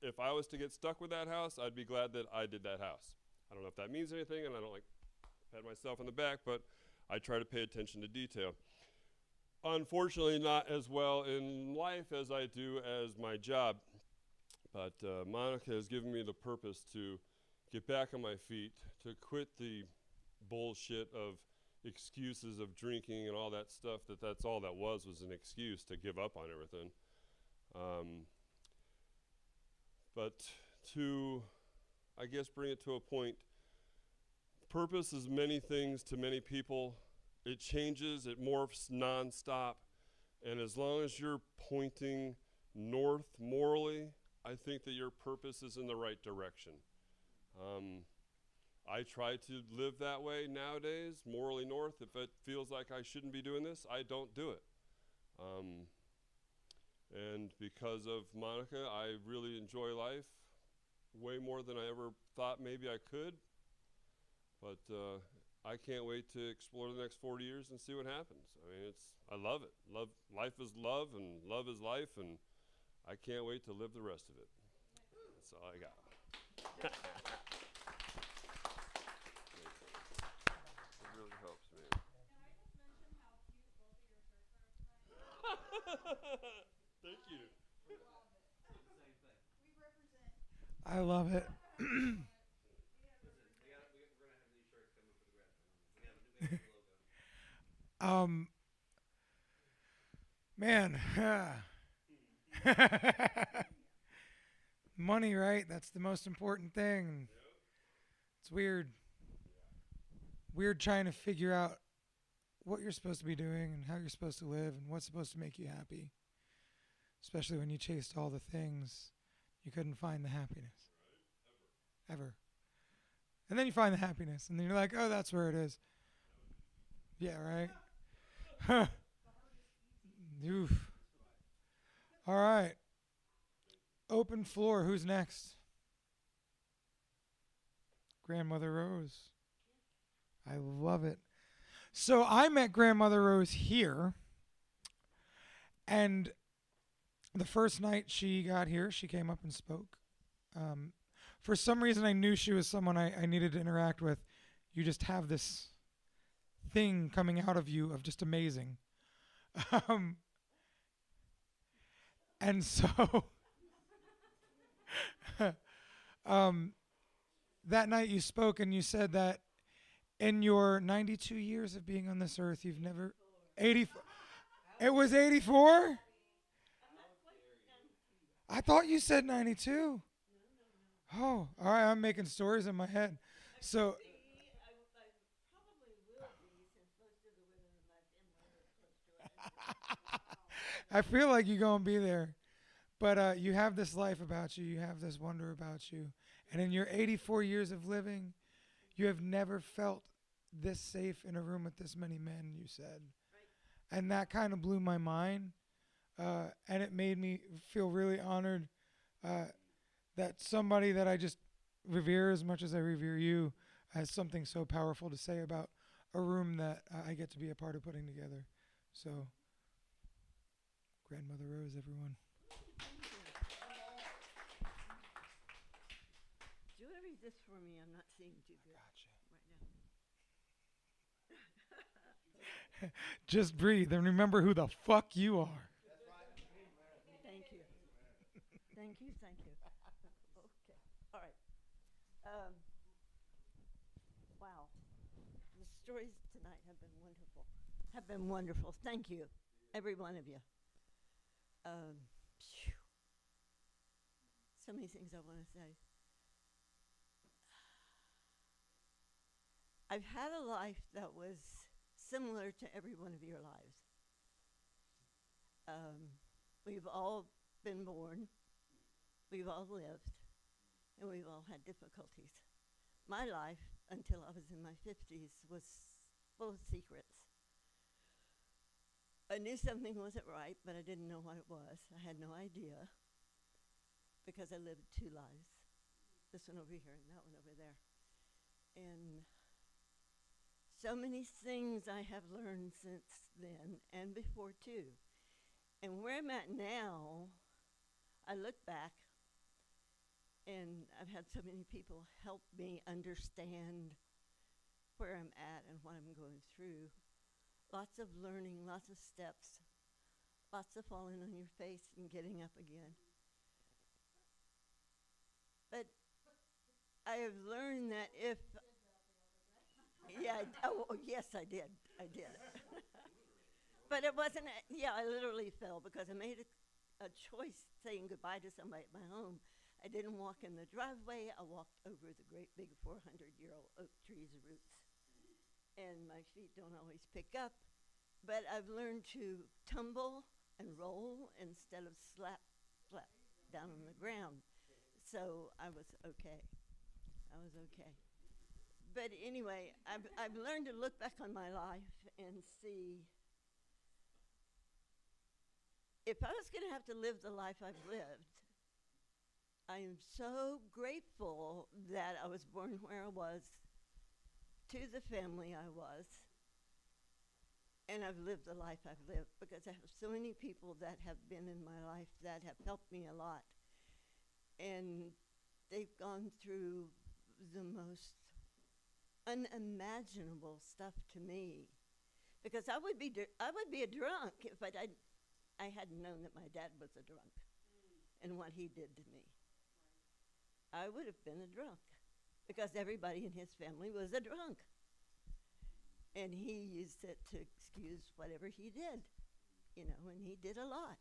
if I was to get stuck with that house, I'd be glad that I did that house. I don't know if that means anything, and I don't like pat myself on the back, but I try to pay attention to detail. Unfortunately, not as well in life as I do as my job, but Monica has given me the purpose to get back on my feet, to quit the bullshit of excuses of drinking and all that stuff. That's all that was an excuse to give up on everything. But to, I guess, bring it to a point, purpose is many things to many people. It changes, it morphs nonstop, and as long as you're pointing north morally, I think that your purpose is in the right direction. I try to live that way nowadays, morally north. If it feels like I shouldn't be doing this, I don't do it. And because of Monica, I really enjoy life way more than I ever thought maybe I could. But I can't wait to explore the next 40 years and see what happens. I mean, I love it. Life is love, and love is life, and I can't wait to live the rest of it. That's all I got. It really helps, man. Thank you. I love it. Man, money, right? That's the most important thing. It's weird. Weird trying to figure out what you're supposed to be doing and how you're supposed to live and what's supposed to make you happy. Especially when you chased all the things, you couldn't find the happiness. Ever. And then you find the happiness, and then you're like, oh, that's where it is. Yeah, right? Huh. Oof. All right. Open floor. Who's next? Grandmother Rose. I love it. So I met Grandmother Rose here, and the first night she got here, she came up and spoke. For some reason, I knew she was someone I needed to interact with. You just have this thing coming out of you of just amazing. And so that night you spoke and you said that in your 92 years of being on this earth, you've never... 84. It was 84? I thought you said 92. Oh, all right. I'm making stories in my head. So... I feel like you're going to be there. But you have this life about you. You have this wonder about you. And in your 84 years of living, you have never felt this safe in a room with this many men, you said. Right. And that kind of blew my mind and it made me feel really honored that somebody that I just revere as much as I revere you has something so powerful to say about a room that I get to be a part of putting together. So, Grandmother Rose, everyone. Do you want to read this for me? I'm not seeing too good right now. Just breathe and remember who the fuck you are. Thank you. Thank you. Thank you. Okay. All right. Wow. The stories tonight have been wonderful. Have been wonderful. Thank you, every one of you. Phew. So many things I want to say. I've had a life that was similar to every one of your lives. We've all been born, we've all lived, and we've all had difficulties. My life, until I was in my 50s, was full of secrets. I knew something wasn't right, but I didn't know what it was. I had no idea, because I lived two lives. This one over here and that one over there. And so many things I have learned since then and before too. And where I'm at now, I look back and I've had so many people help me understand where I'm at and what I'm going through. Lots of learning, lots of steps, lots of falling on your face and getting up again. But I have learned that if yes, I did. But it wasn't, I literally fell because I made a choice saying goodbye to somebody at my home. I didn't walk in the driveway. I walked over the great big 400-year-old oak tree's roots. And my feet don't always pick up. But I've learned to tumble and roll instead of slap down on the ground. So I was okay. But anyway, I've learned to look back on my life and see if I was going to have to live the life I've lived, I am so grateful that I was born where I was, to the family I was, and I've lived the life I've lived, because I have so many people that have been in my life that have helped me a lot. And they've gone through the most unimaginable stuff to me, because I would be a drunk if I hadn't known that my dad was a drunk and what he did to me. I would have been a drunk because everybody in his family was a drunk. And he used it to excuse whatever he did, and he did a lot.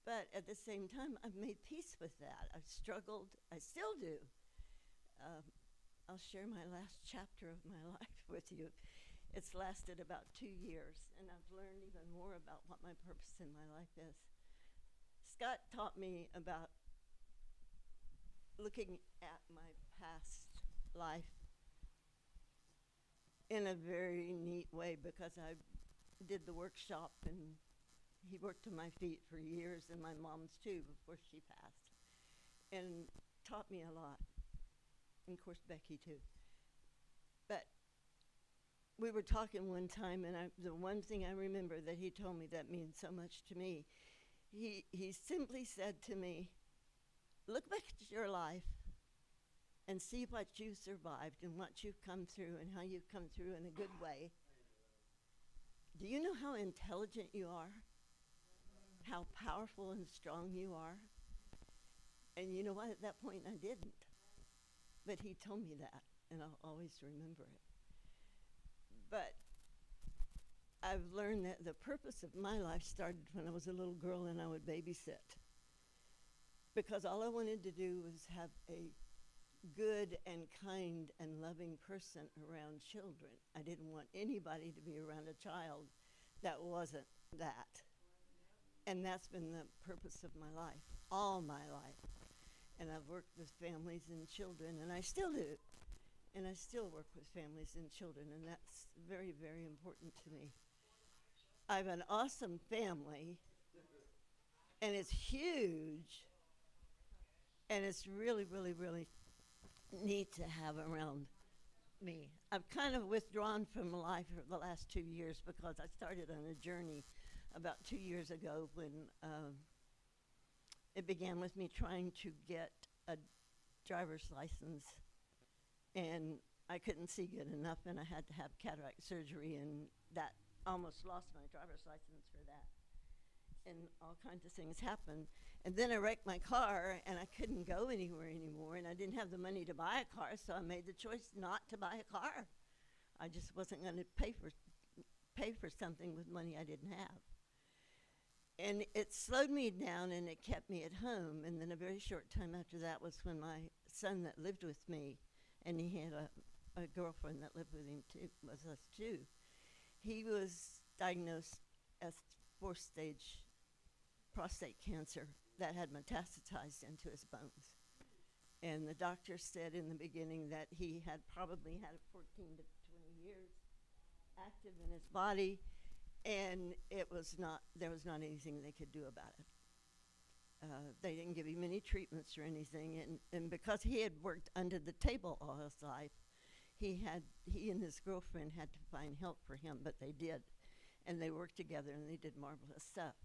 But at the same time, I've made peace with that. I've struggled, I still do. I'll share my last chapter of my life with you. It's lasted about 2 years, and I've learned even more about what my purpose in my life is. Scott taught me about looking at my past life in a very neat way, because I did the workshop, and he worked to my feet for years, and my mom's too, before she passed, and taught me a lot. And of course, Becky too. But we were talking one time, and the one thing I remember that he told me that means so much to me, he simply said to me, look back at your life and see what you survived and what you've come through and how you've come through in a good way. Do you know how intelligent you are? How powerful and strong you are? And you know what? At that point, I didn't. But he told me that, and I'll always remember it. But I've learned that the purpose of my life started when I was a little girl and I would babysit. Because all I wanted to do was have a good and kind and loving person around children. I didn't want anybody to be around a child that wasn't that. And that's been the purpose of my life, all my life. And I've worked with families and children, and I still do. And I still work with families and children, and that's very, very important to me. I have an awesome family, and it's huge, and it's really, really, really neat to have around me. I've kind of withdrawn from life for the last 2 years because I started on a journey about 2 years ago when it began with me trying to get a driver's license, and I couldn't see good enough, and I had to have cataract surgery, and that almost lost my driver's license for that. And all kinds of things happened. And then I wrecked my car, and I couldn't go anywhere anymore, and I didn't have the money to buy a car, so I made the choice not to buy a car. I just wasn't going to pay for something with money I didn't have. And it slowed me down, and it kept me at home. And then a very short time after that was when my son that lived with me, and he had a girlfriend that lived with him too, was us too. He was diagnosed as 4th stage prostate cancer that had metastasized into his bones. And the doctor said in the beginning that he had probably had it 14 to 20 years active in his body, and there was not anything they could do about it. They didn't give him any treatments or anything, and because he had worked under the table all his life, he and his girlfriend had to find help for him, but they did. And they worked together, and they did marvelous stuff.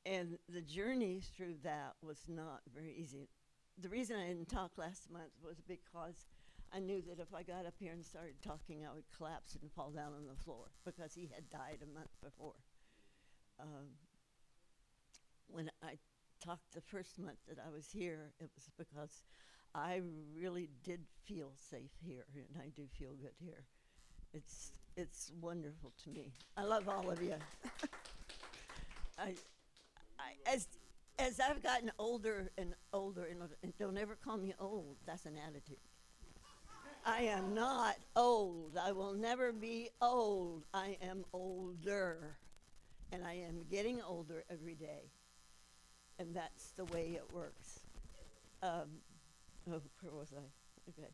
And the journey through that was not very easy. The reason I didn't talk last month was because I knew that if I got up here and started talking, I would collapse and fall down on the floor because he had died a month before. When I talked the first month that I was here, it was because I really did feel safe here, and I do feel good here. It's wonderful to me. I love all of you. As I've gotten older and older, and don't ever call me old, that's an attitude. I am not old. I will never be old. I am older, and I am getting older every day, and that's the way it works. Where was I? Okay.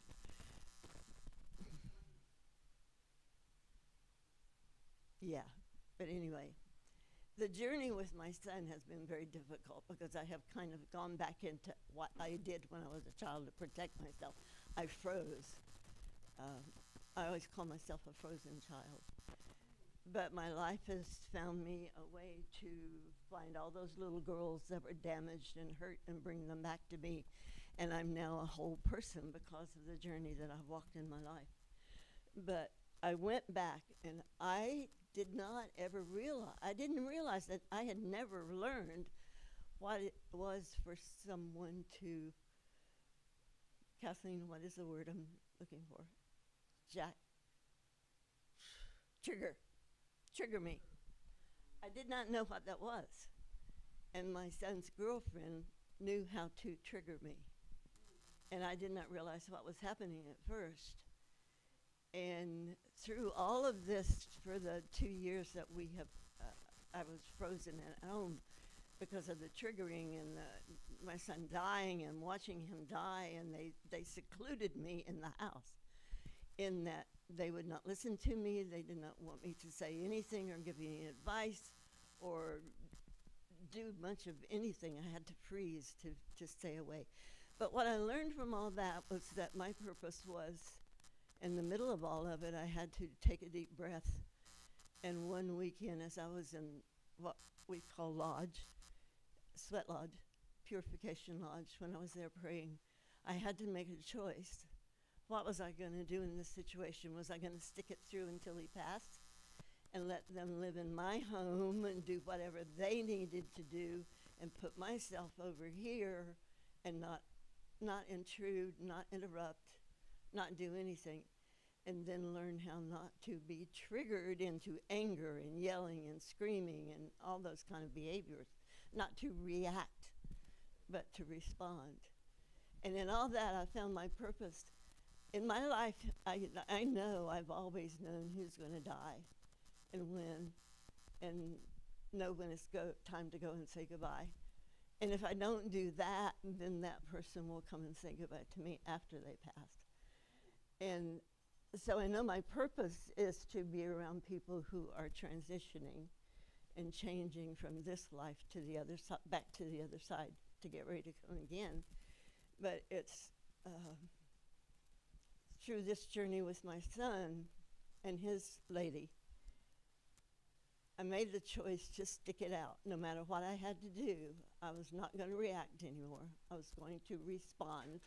Yeah, but anyway, the journey with my son has been very difficult because I have kind of gone back into what I did when I was a child to protect myself. I froze. I always call myself a frozen child. But my life has found me a way to find all those little girls that were damaged and hurt and bring them back to me. And I'm now a whole person because of the journey that I've walked in my life. But I went back, and I didn't realize that I had never learned what it was for someone to, Kathleen, what is the word I'm looking for? Trigger me. I did not know what that was. And my son's girlfriend knew how to trigger me. And I did not realize what was happening at first. And through all of this, for the 2 years that we have, I was frozen at home because of the triggering and my son dying and watching him die, and they secluded me in the house in that they would not listen to me. They did not want me to say anything or give any advice or do much of anything. I had to freeze to stay away. But what I learned from all that was that my purpose was, in the middle of all of it, I had to take a deep breath. And one weekend, as I was in what we call lodge, sweat lodge, purification lodge, when I was there praying, I had to make a choice. What was I going to do in this situation? Was I going to stick it through until he passed and let them live in my home and do whatever they needed to do and put myself over here and not intrude, not interrupt, not do anything, and then learn how not to be triggered into anger and yelling and screaming and all those kind of behaviors, not to react, but to respond. And in all that, I found my purpose. In my life, I know I've always known who's going to die and when, and know when it's time to go and say goodbye. And if I don't do that, then that person will come and say goodbye to me after they passed. And so I know my purpose is to be around people who are transitioning and changing from this life to the other side, back to the other side to get ready to come again. But it's through this journey with my son and his lady, I made the choice to stick it out. No matter what I had to do, I was not going to react anymore. I was going to respond.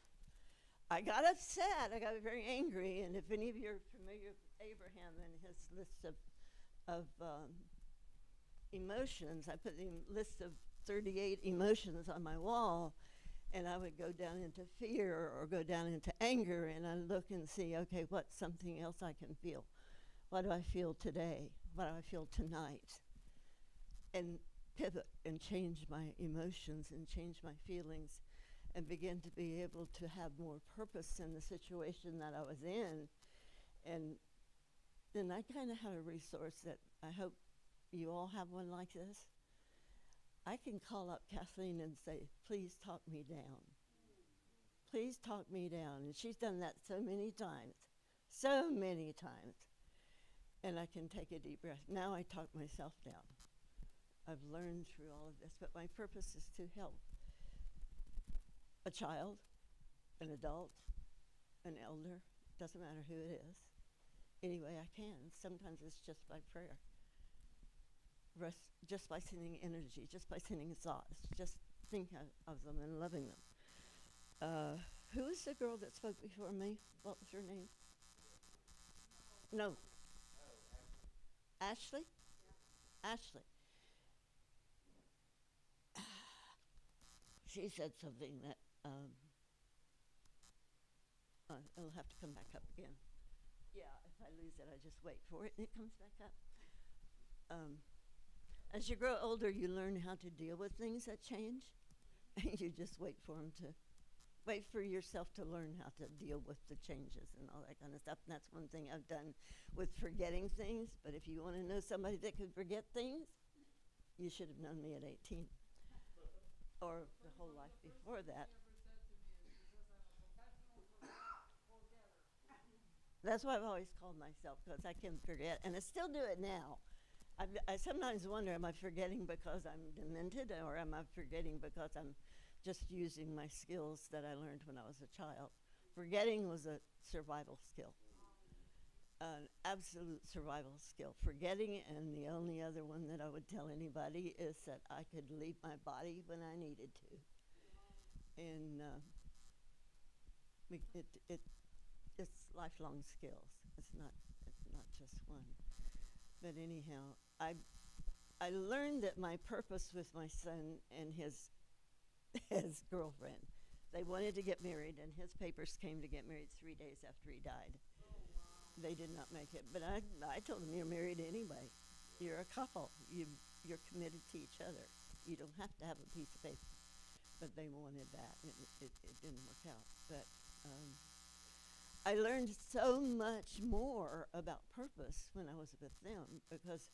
I got upset. I got very angry. And if any of you are familiar with Abraham and his list of emotions, I put the list of 38 emotions on my wall, and I would go down into fear or go down into anger, and I look and see, okay, what's something else I can feel? What do I feel today? What do I feel tonight? And pivot and change my emotions and change my feelings and begin to be able to have more purpose in the situation that I was in. And then I kind of had a resource that I hope you all have one like this. I can call up Kathleen and say, please talk me down. Please talk me down. And she's done that so many times. And I can take a deep breath. Now I talk myself down. I've learned through all of this, but my purpose is to help a child, an adult, an elder, doesn't matter who it is, any way I can. Sometimes it's just by prayer. Just by sending energy, just by sending thoughts, just think of them and loving them. Who was the girl that spoke before me? What was her name? No. Ashley? Yeah. Ashley. She said something that it'll have to come back up again. Yeah, if I lose it, I just wait for it and it comes back up. As you grow older, you learn how to deal with things that change, and you just wait for yourself to learn how to deal with the changes and all that kind of stuff. And that's one thing I've done with forgetting things. But if you want to know somebody that could forget things, you should have known me at 18 or the whole life before that. That's what I've always called myself, because I can forget, and I still do it now. I sometimes wonder, am I forgetting because I'm demented, or am I forgetting because I'm just using my skills that I learned when I was a child? Forgetting was a survival skill, an absolute survival skill. Forgetting, and the only other one that I would tell anybody is that I could leave my body when I needed to. And it's lifelong skills. It's not just one. But anyhow, I learned that my purpose with my son and his girlfriend, they wanted to get married, and his papers came to get married 3 days after he died. They did not make it, but I told them, you're married anyway. You're a couple. You're committed to each other. You don't have to have a piece of paper. But they wanted that, and it didn't work out. But I learned so much more about purpose when I was with them, because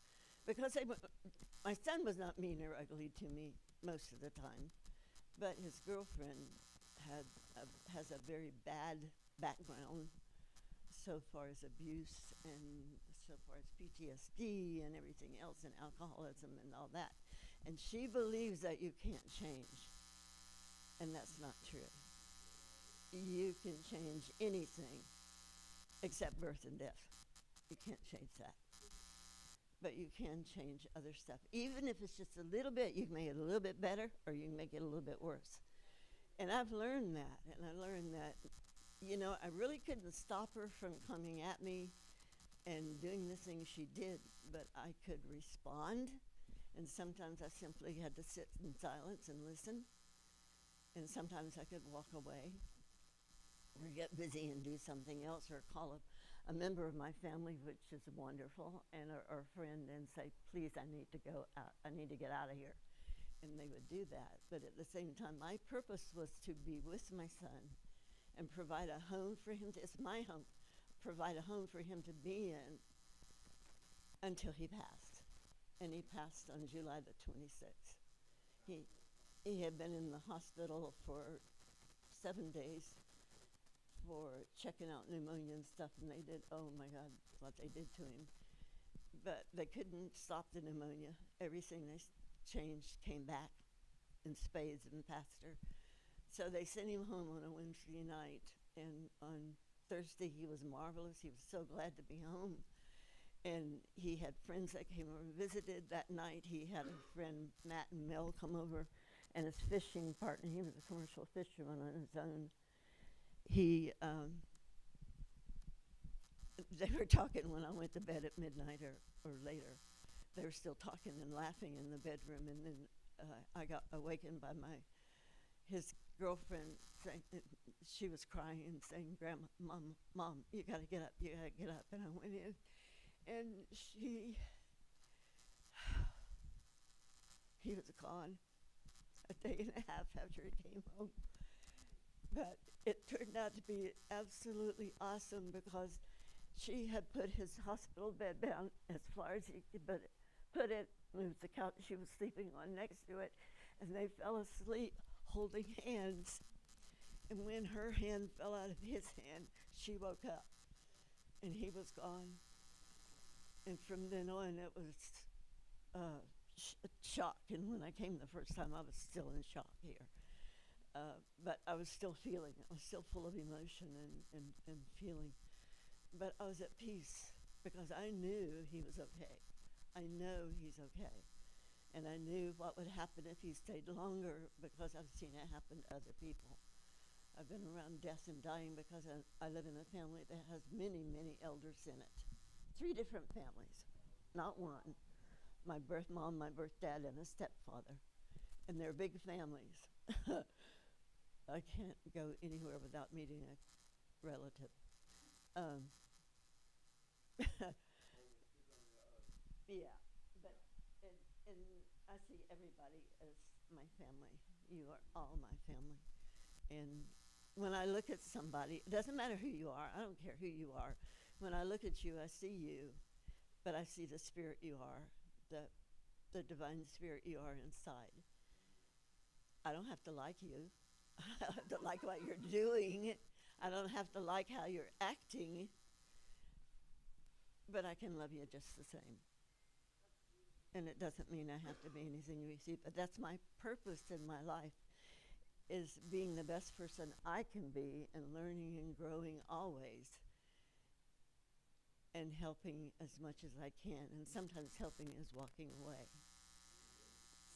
my son was not mean or ugly to me most of the time, but his girlfriend has a very bad background so far as abuse and so far as PTSD and everything else, and alcoholism and all that. And she believes that you can't change, and that's not true. You can change anything except birth and death. You can't change that. But you can change other stuff. Even if it's just a little bit, you can make it a little bit better, or you can make it a little bit worse. And I've learned that, and I learned that, I really couldn't stop her from coming at me and doing the things she did, but I could respond, and sometimes I simply had to sit in silence and listen, and sometimes I could walk away or get busy and do something else, or call a member of my family, which is wonderful, and or a friend, and say, please, I need to go out. I need to get out of here. And they would do that. But at the same time, my purpose was to be with my son and provide a home for him. It's my home. Provide a home for him to be in until he passed. And he passed on July the 26th. He had been in the hospital for 7 days for checking out pneumonia and stuff, and they did, oh my God, what they did to him. but they couldn't stop the pneumonia. Everything they changed came back in spades and faster. So they sent him home on a Wednesday night, and on Thursday he was marvelous. He was so glad to be home. And he had friends that came over and visited that night. He had a friend, Matt and Mel, come over, and his fishing partner, he was a commercial fisherman on his own. They were talking when I went to bed at midnight or later. They were still talking and laughing in the bedroom, and then I got awakened by his girlfriend saying, she was crying and saying, "Grandma, Mom, you gotta get up, you gotta get up." And I went in, and he was gone a day and a half after he came home. But it turned out to be absolutely awesome, because she had put his hospital bed down as far as he could put it, moved the couch she was sleeping on next to it, and they fell asleep holding hands. And when her hand fell out of his hand, she woke up, and he was gone. And from then on, it was shock. And when I came the first time, I was still in shock here. But I was still feeling, I was still full of emotion and feeling. But I was at peace, because I knew he was okay. I know he's okay. And I knew what would happen if he stayed longer, because I've seen it happen to other people. I've been around death and dying because I live in a family that has many, many elders in it. 3 different families, not one. My birth mom, my birth dad, and a stepfather. And they're big families. I can't go anywhere without meeting a relative. Yeah, but and I see everybody as my family. You are all my family. And when I look at somebody, it doesn't matter who you are, I don't care who you are. When I look at you, I see you, but I see the spirit you are, the divine spirit you are inside. I don't have to like you. I don't have to like what you're doing. I don't have to like how you're acting, but I can love you just the same. And it doesn't mean I have to be anything you see, but that's my purpose in my life, is being the best person I can be, and learning and growing always, and helping as much as I can. And sometimes helping is walking away.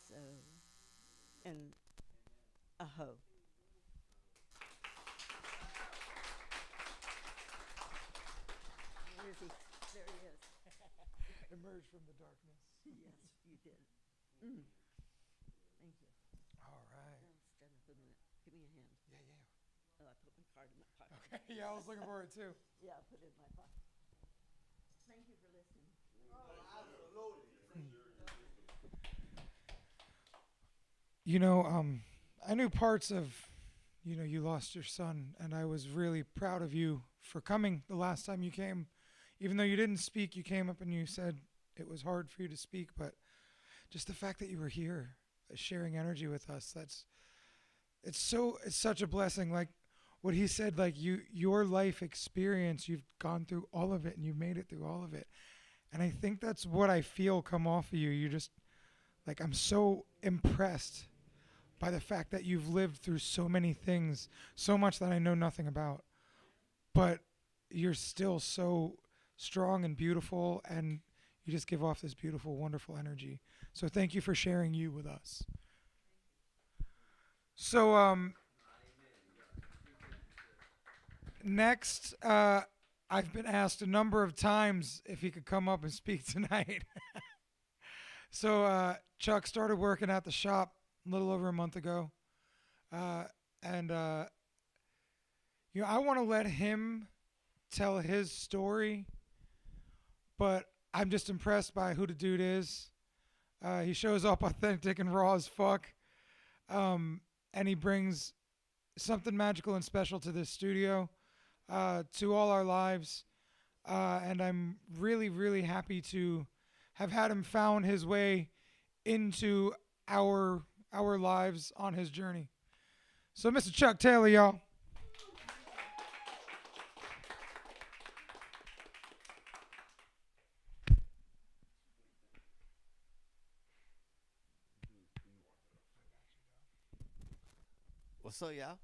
So, and aho. Where is he? There he is. Emerge from the darkness. Yes, you did. Thank you. All right. Now stand up a minute. Give me a hand. Yeah. Oh, I put my card in my pocket. Okay. Yeah, I was looking for it too. Yeah, I put it in my pocket. Thank you for listening. You know, I knew parts of, you lost your son, and I was really proud of you for coming the last time you came. Even though you didn't speak, you came up and you said it was hard for you to speak, but just the fact that you were here, sharing energy with us, it's such a blessing. Like what he said, like your life experience, you've gone through all of it and you've made it through all of it. And I think that's what I feel come off of you. You just, like, I'm so impressed by the fact that you've lived through so many things, so much that I know nothing about. But you're still so strong and beautiful, and you just give off this beautiful, wonderful energy. So thank you for sharing you with us. So next, I've been asked a number of times if he could come up and speak tonight. So Chuck started working at the shop a little over a month ago. And I want to let him tell his story, but I'm just impressed by who the dude is. He shows up authentic and raw as fuck. And he brings something magical and special to this studio, to all our lives. And I'm really, really happy to have had him found his way into our lives on his journey. So Mr. Chuck Taylor, y'all. What's up, y'all?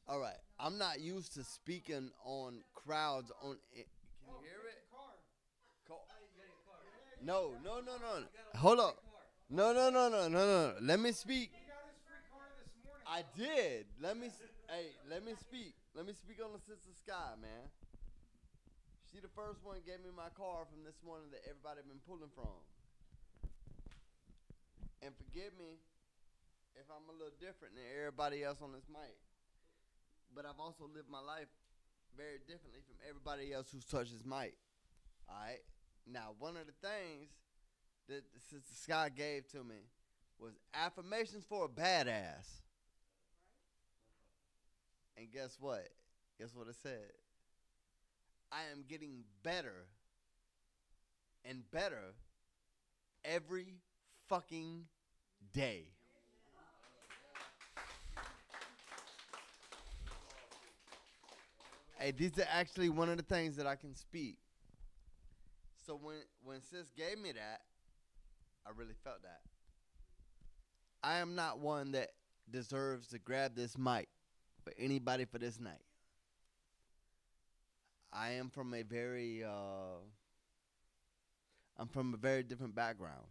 All right. I'm not used to speaking on crowds on. Can you hear it? No. Hold up. No. Let me speak. I did. Let me speak. Let me speak on the Sister Sky, man. She the first one gave me my car from this morning that everybody been pulling from. And forgive me if I'm a little different than everybody else on this mic. But I've also lived my life very differently from everybody else who's touched this mic. Alright? Now, one of the things that Sister Sky gave to me was affirmations for a badass. And guess what? Guess what it said? I am getting better and better every fucking day. Hey, these are actually one of the things that I can speak. So when sis gave me that, I really felt that. I am not one that deserves to grab this mic for anybody for this night. I am from a very different background.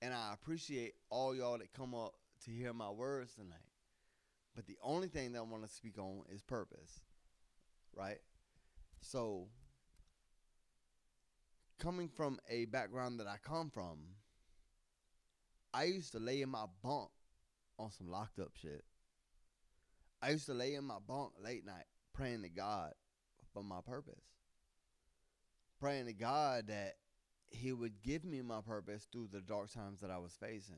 And I appreciate all y'all that come up to hear my words tonight. But the only thing that I want to speak on is purpose. Right? So, coming from a background that I come from, I used to lay in my bunk on some locked up shit. I used to lay in my bunk late night praying to God for my purpose. Praying to God that He would give me my purpose through the dark times that I was facing.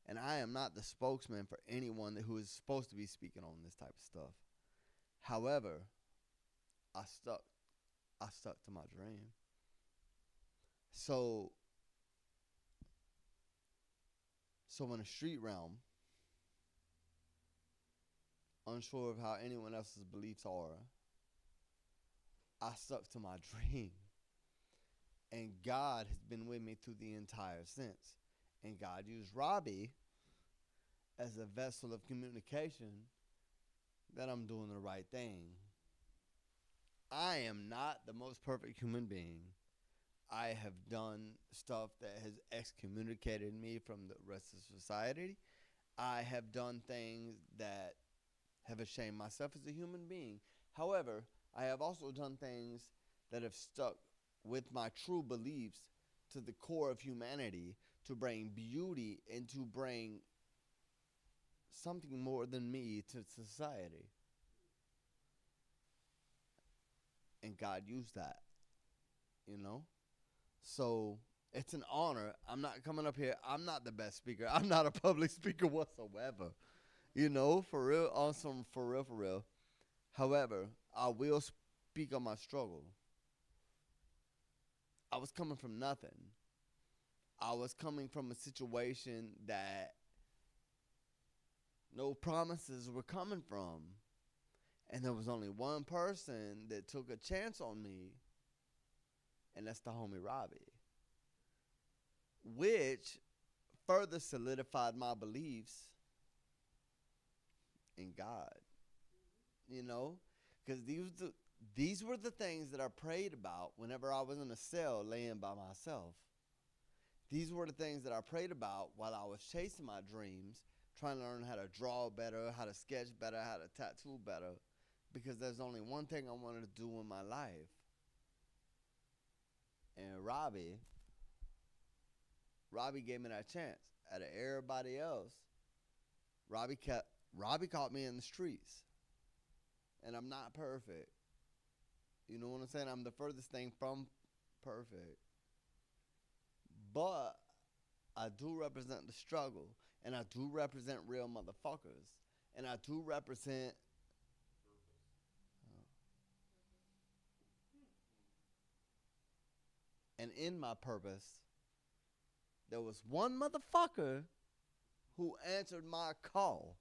And I am not the spokesman for anyone who is supposed to be speaking on this type of stuff. However, I stuck to my dream. So in the street realm, unsure of how anyone else's beliefs are, I stuck to my dream. And God has been with me through the entire sense. And God used Robbie as a vessel of communication that I'm doing the right thing. I am not the most perfect human being. I have done stuff that has excommunicated me from the rest of society. I have done things that have ashamed myself as a human being. However, I have also done things that have stuck with my true beliefs to the core of humanity, to bring beauty and to bring something more than me to society. And God used that, you know? So it's an honor. I'm not coming up here. I'm not the best speaker. I'm not a public speaker whatsoever. You know, for real, awesome, for real. However, I will speak on my struggle. I was coming from nothing. I was coming from a situation that no promises were coming from. And there was only one person that took a chance on me, and that's the homie Robbie, which further solidified my beliefs in God, you know, because these were the things that I prayed about whenever I was in a cell laying by myself. These were the things that I prayed about while I was chasing my dreams, trying to learn how to draw better, how to sketch better, how to tattoo better, because there's only one thing I wanted to do in my life. And Robbie gave me that chance. Out of everybody else, Robbie caught me in the streets. And I'm not perfect. You know what I'm saying? I'm the furthest thing from perfect. But I do represent the struggle. And I do represent real motherfuckers. And I do represent... And in my purpose, there was one motherfucker who answered my call.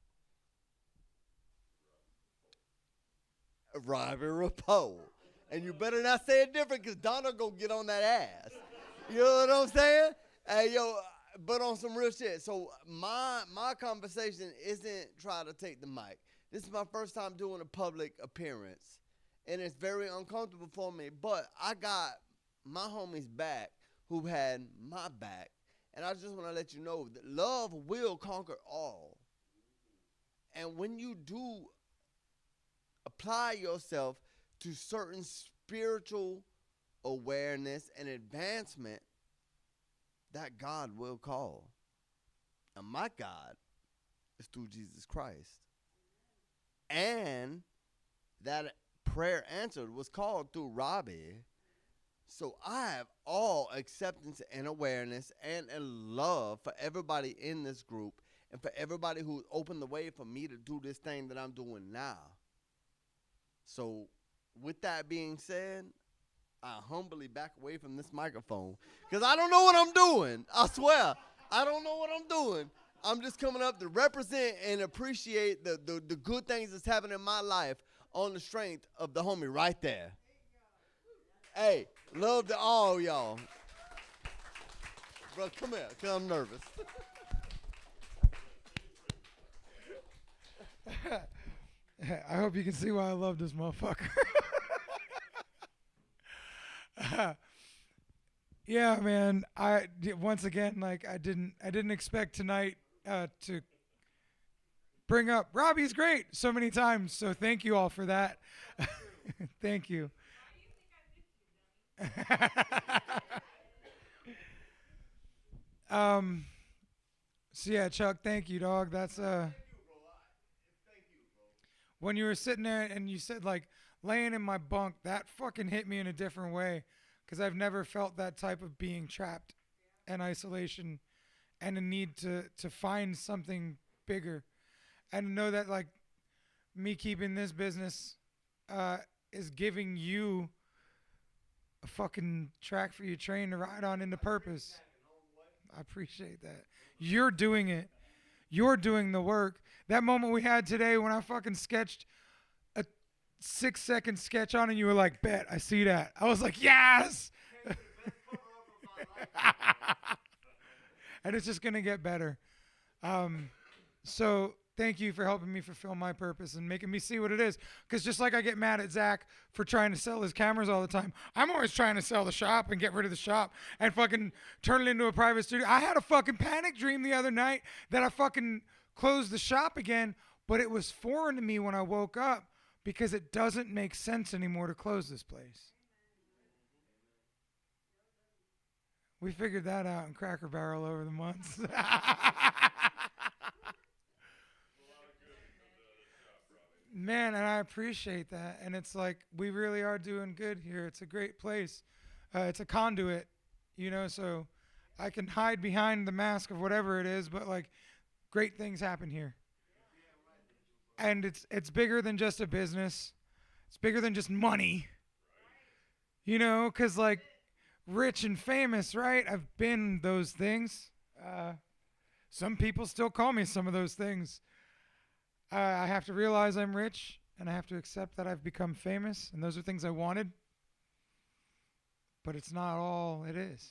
Robbie Rapo. And you better not say it different, because Donna gonna get on that ass. You know what I'm saying? Hey, yo, but on some real shit. So my conversation isn't trying to take the mic. This is my first time doing a public appearance, and it's very uncomfortable for me. But I got my homies back who had my back, and I just want to let you know that love will conquer all. And when you do apply yourself to certain spiritual awareness and advancement, that God will call. And my God is through Jesus Christ. And that prayer answered was called through Robbie. So I have all acceptance and awareness and a love for everybody in this group and for everybody who opened the way for me to do this thing that I'm doing now. So with that being said, I humbly back away from this microphone because I don't know what I'm doing. I swear, I don't know what I'm doing. I'm just coming up to represent and appreciate the good things that's happening in my life on the strength of the homie right there. Hey, love to all y'all. Bro, come here, because I'm nervous. I hope you can see why I love this motherfucker. Yeah, man. Once again, like I didn't expect tonight to bring up Robbie's great so many times. So thank you all for that. Thank you. So yeah, Chuck, thank you, dog. That's when you were sitting there and you said like laying in my bunk, that fucking hit me in a different way because I've never felt that type of being trapped and isolation and a need to find something bigger and know that like me keeping this business is giving you a fucking track for your train to ride on into purpose. I appreciate that. You're doing it. You're doing the work. That moment we had today when I fucking sketched a 6-second sketch on and you were like, bet, I see that. I was like, yes! And it's just going to get better. So thank you for helping me fulfill my purpose and making me see what it is. Because just like I get mad at Zach for trying to sell his cameras all the time, I'm always trying to sell the shop and get rid of the shop and fucking turn it into a private studio. I had a fucking panic dream the other night that I fucking closed the shop again, but it was foreign to me when I woke up because it doesn't make sense anymore to close this place. We figured that out in Cracker Barrel over the months. Man, and I appreciate that. And it's like, we really are doing good here. It's a great place. It's a conduit, you know, so I can hide behind the mask of whatever it is, but like, great things happen here. And it's bigger than just a business. It's bigger than just money. You know, because like, rich and famous, right? I've been those things. Some people still call me some of those things. I have to realize I'm rich, and I have to accept that I've become famous, and those are things I wanted. But it's not all it is.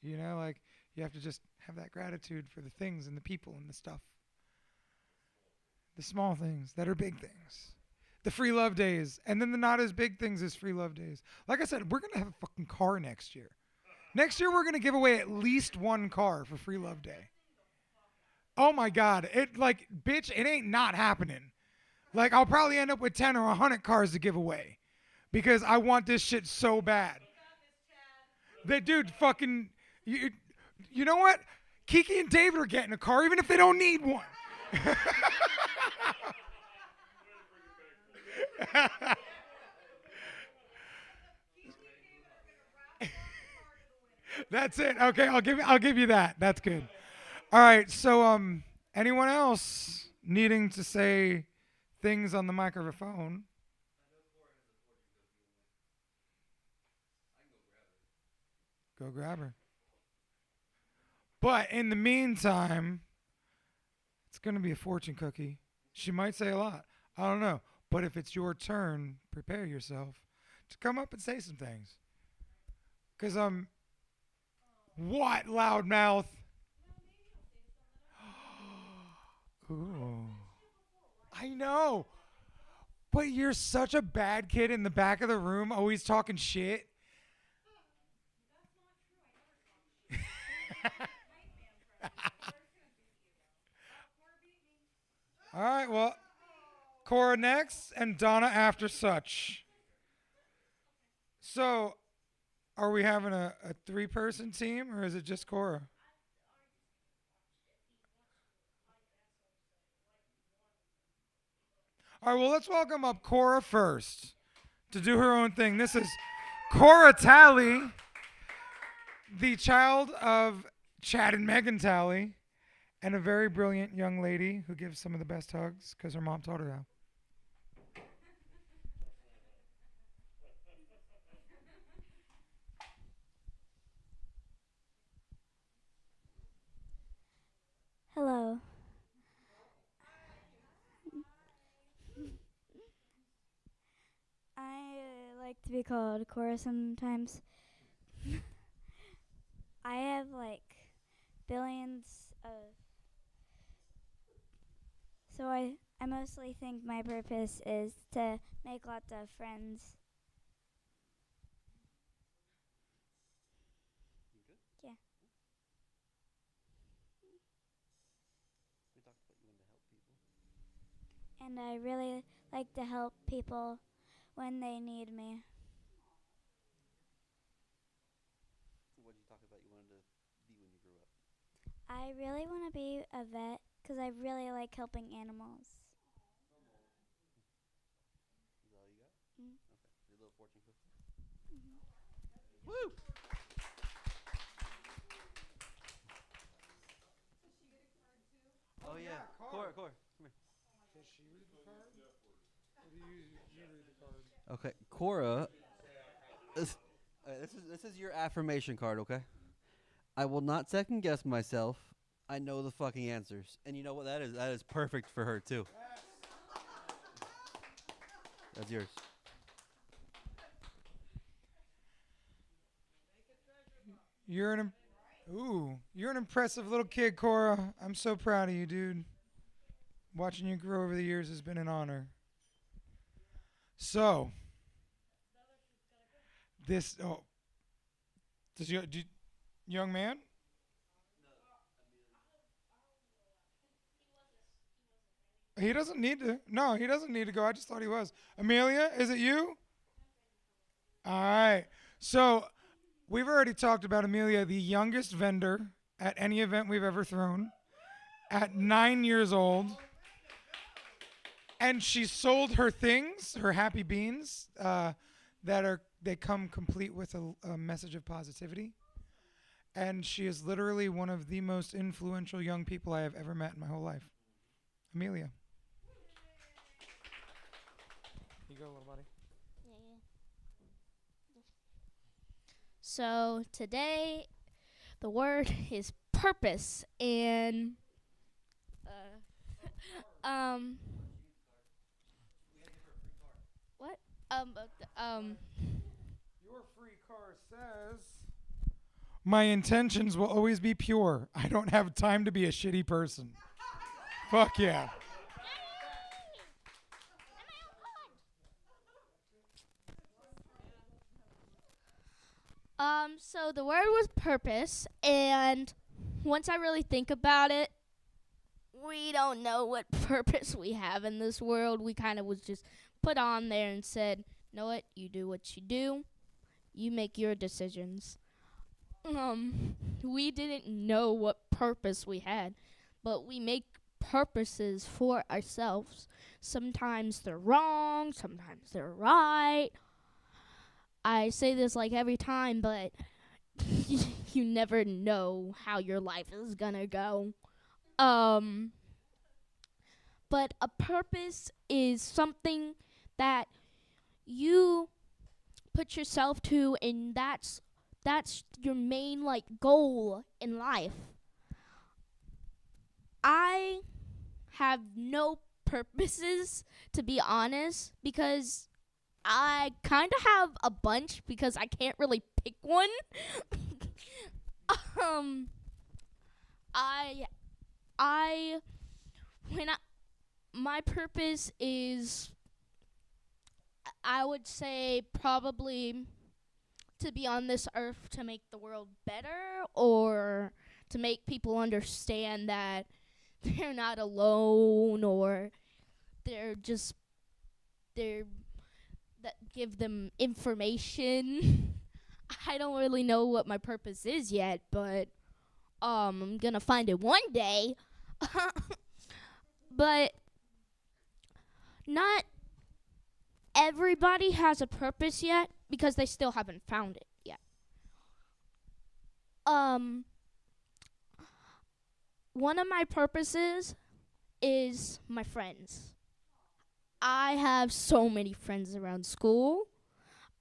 You know, like, you have to just have that gratitude for the things and the people and the stuff. The small things that are big things. The free love days, and then the not as big things as free love days. Like I said, we're going to have a fucking car next year. Next year, we're going to give away at least one car for free love day. Oh my God. It like, bitch, it ain't not happening. Like, I'll probably end up with 10 or 100 cars to give away because I want this shit so bad. That dude fucking, you know what? Kiki and David are getting a car even if they don't need one. That's it. Okay, I'll give you that. That's good. All right, so anyone else needing to say things on the microphone? Go grab her. But in the meantime, it's going to be a fortune cookie. She might say a lot. I don't know. But if it's your turn, prepare yourself to come up and say some things. Because What, loudmouth? Ooh. I know. But you're such a bad kid in the back of the room, always talking shit. All right, well, Cora next and Donna after such. So, are we having a three-person team or is it just Cora? All right, well, let's welcome up Cora first to do her own thing. This is Cora Talley, the child of Chad and Megan Talley, and a very brilliant young lady who gives some of the best hugs because her mom taught her how. Hello. I like to be called Cora sometimes. I have like billions of. So I mostly think my purpose is to make lots of friends. Yeah. And I really like to help people when they need me. What did you talk about you wanted to be when you grew up? I really want to be a vet because I really like helping animals. Is that all you got? Mm. Okay. Your little fortune cookie? Mm-hmm. Woo! Oh yeah, Cora, come here. Does she read the card? Or do you read the card? Okay, Cora. This is your affirmation card, okay? I will not second guess myself. I know the fucking answers, and you know what that is? That is perfect for her too. That's yours. You're an impressive little kid, Cora. I'm so proud of you, dude. Watching you grow over the years has been an honor. So, does young man? He doesn't need to. No, he doesn't need to go. I just thought he was. Amelia, is it you? All right. So, we've already talked about Amelia, the youngest vendor at any event we've ever thrown, at 9 years old. And she sold her things, her happy beans, they come complete with a message of positivity. And she is literally one of the most influential young people I have ever met in my whole life. Amelia. You go, little buddy. Yeah. So today, the word is purpose, and what? Your free car says, my intentions will always be pure. I don't have time to be a shitty person. Fuck yeah. So the word was purpose, and once I really think about it, we don't know what purpose we have in this world. We kind of was just put on there and said, know what, you do what you do. You make your decisions. We didn't know what purpose we had, but we make purposes for ourselves. Sometimes they're wrong, sometimes they're right. I say this like every time, but you never know how your life is gonna go. But a purpose is something that you put yourself to, and that's your main goal in life. I have no purposes, to be honest, because I kind of have a bunch because I can't really pick one. Um, I when I my purpose is, I would say, probably to be on this earth to make the world better, or to make people understand that they're not alone, or they're just they're that give them information. I don't really know what my purpose is yet, but I'm gonna find it one day. But not everybody has a purpose yet because they still haven't found it yet. One of my purposes is my friends. I have so many friends around school.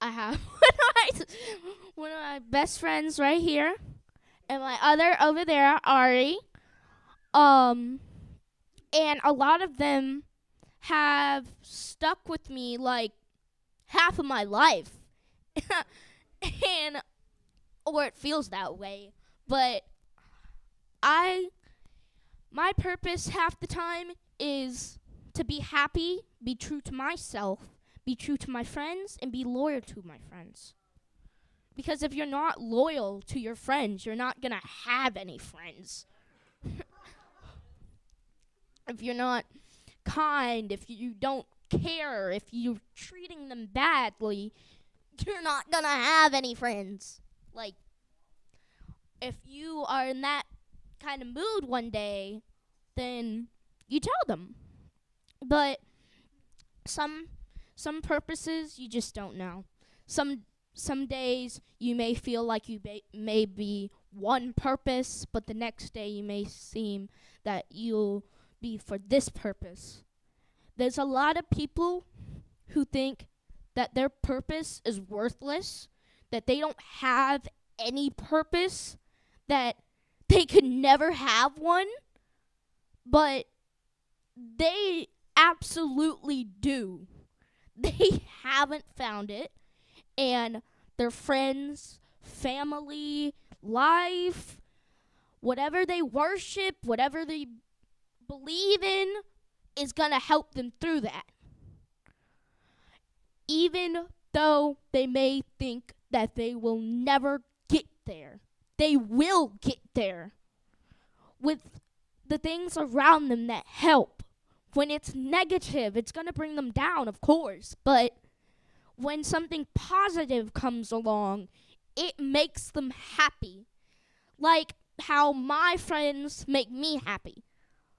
I have one of my best friends right here, and my other over there, Ari. And a lot of them have stuck with me like half of my life. And or it feels that way. But my purpose half the time is to be happy, be true to myself, be true to my friends, and be loyal to my friends. Because if you're not loyal to your friends, you're not gonna have any friends. If you're not kind, if you don't care, if you're treating them badly, you're not gonna have any friends. Like, if you are in that kind of mood one day, then you tell them. But some purposes you just don't know. Some days you may feel like you may be one purpose, but the next day you may seem that you'll be for this purpose. There's a lot of people who think that their purpose is worthless, that they don't have any purpose, that they could never have one, but they absolutely do. They haven't found it, and their friends, family, life, whatever they worship, whatever they believe in, is gonna help them through that. Even though they may think that they will never get there, they will get there with the things around them that help. When it's negative, it's gonna bring them down, of course, but when something positive comes along, it makes them happy. Like how my friends make me happy.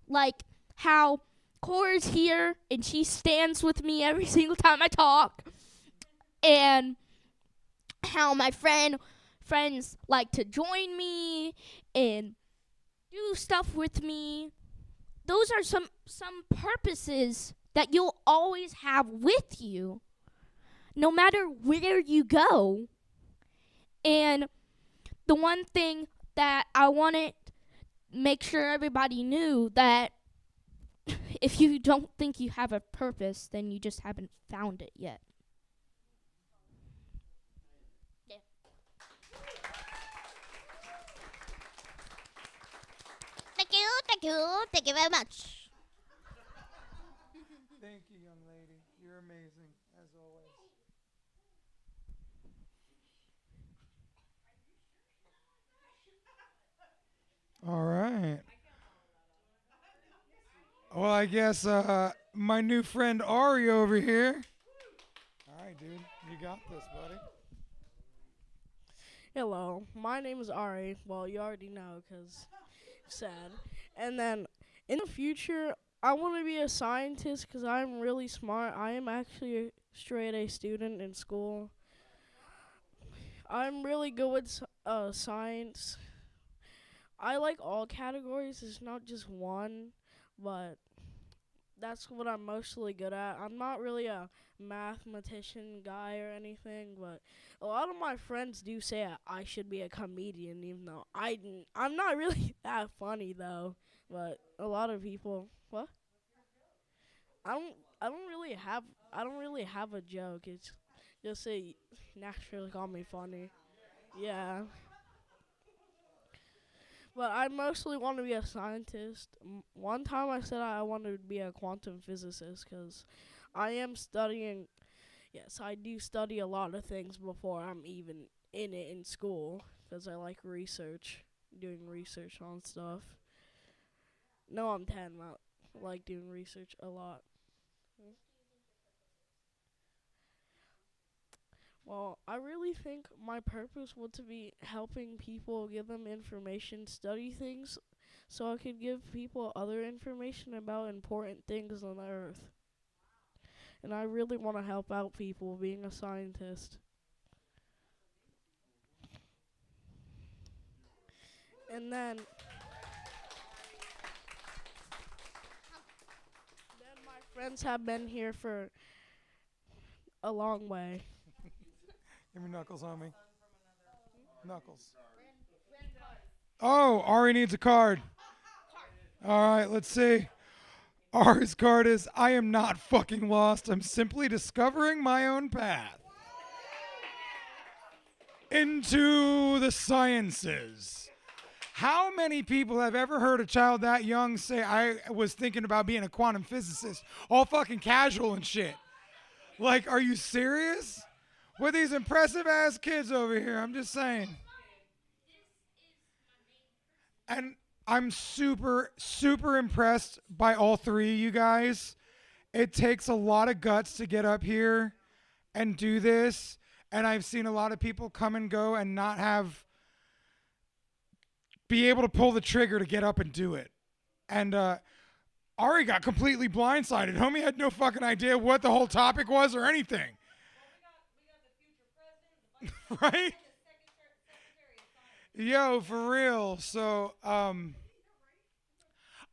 Like how Cora's here and she stands with me every single time I talk. And how my friends like to join me and do stuff with me. Those are some purposes that you'll always have with you, no matter where you go. And the one thing that I wanted to make sure everybody knew, that if you don't think you have a purpose, then you just haven't found it yet. Yeah. Thank you very much. Thank you, young lady. You're amazing, as always. All right. Well, I guess my new friend Ari over here. All right, dude. You got this, buddy. Hello, my name is Ari. Well, you already know because sad. And then in the future, I want to be a scientist because I'm really smart. I am actually a straight A student in school. I'm really good with science. I like all categories. It's not just one, but that's what I'm mostly good at. I'm not really a mathematician guy or anything, but a lot of my friends do say I should be a comedian, even though I'm not really that funny though. But a lot of people, what? I don't really have a joke. It's just they naturally call me funny. Yeah. But I mostly want to be a scientist. One time I said I wanted to be a quantum physicist because I am studying. Yes, I do study a lot of things before I'm even in it in school because I like research, doing research on stuff. No, I'm 10. I like doing research a lot. Well, I really think my purpose would to be helping people, give them information, study things, so I could give people other information about important things on the earth. And I really want to help out people being a scientist. And then my friends have been here for a long way. Give me Knuckles, homie. Knuckles. Oh, Ari needs a card. All right, let's see. Ari's card is, I am not fucking lost. I'm simply discovering my own path into the sciences. How many people have ever heard a child that young say, I was thinking about being a quantum physicist? All fucking casual and shit. Like, are you serious? With these impressive ass kids over here, I'm just saying. And I'm super, super impressed by all three of you guys. It takes a lot of guts to get up here and do this. And I've seen a lot of people come and go and not be able to pull the trigger to get up and do it. And Ari got completely blindsided. Homie had no fucking idea what the whole topic was or anything. Right? Yo, for real. So,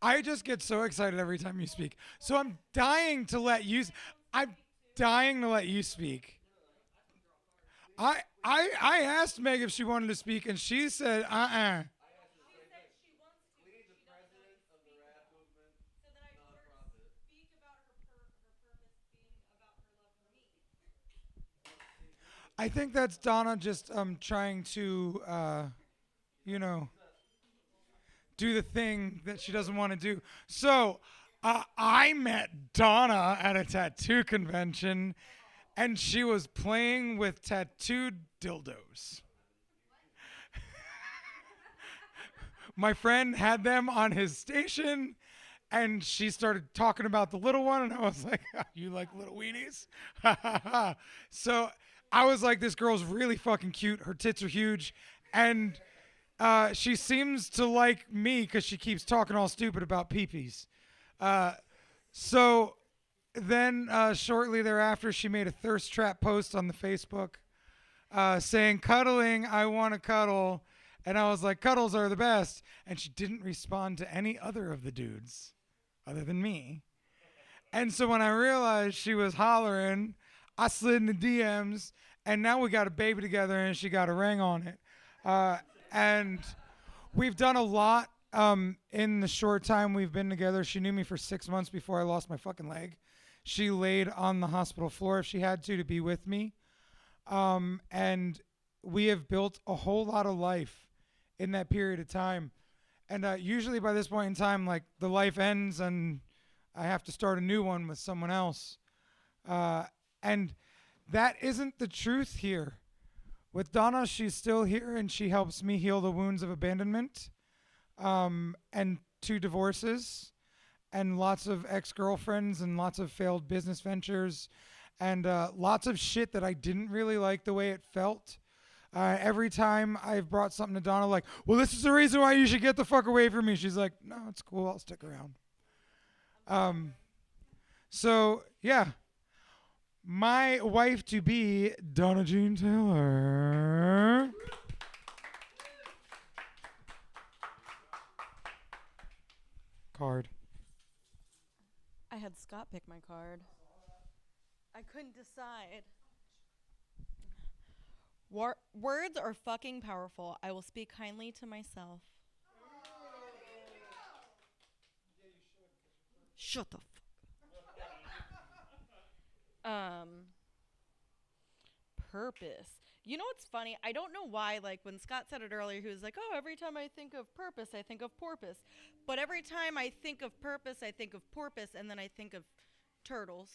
I just get so excited every time you speak. So I'm dying to let you speak. I asked Meg if she wanted to speak, and she said, I think that's Donna just trying to, do the thing that she doesn't want to do. So I met Donna at a tattoo convention, and she was playing with tattooed dildos. My friend had them on his station, and she started talking about the little one, and I was like, you like little weenies? So I was like, this girl's really fucking cute. Her tits are huge. And she seems to like me because she keeps talking all stupid about peepees. So then shortly thereafter, she made a thirst trap post on the Facebook saying, cuddling, I want to cuddle. And I was like, cuddles are the best. And she didn't respond to any other of the dudes other than me. And so when I realized she was hollering, I slid in the DMs, and now we got a baby together, and she got a ring on it. And we've done a lot in the short time we've been together. She knew me for 6 months before I lost my fucking leg. She laid on the hospital floor if she had to be with me. And we have built a whole lot of life in that period of time. And usually by this point in time, like, the life ends, and I have to start a new one with someone else. And that isn't the truth here. With Donna, she's still here, and she helps me heal the wounds of abandonment, and 2 divorces, and lots of ex-girlfriends, and lots of failed business ventures, and lots of shit that I didn't really like the way it felt. Every time I've brought something to Donna, like, well, this is the reason why you should get the fuck away from me. She's like, no, it's cool. I'll stick around. So, yeah. My wife-to-be, Donna Jean Taylor. Card. I had Scott pick my card. I couldn't decide. Words are fucking powerful. I will speak kindly to myself. Shut the fuck. Purpose. You know what's funny? I don't know why, like, when Scott said it earlier, he was like, oh, every time I think of purpose, I think of porpoise. But every time I think of purpose, I think of porpoise, and then I think of turtles.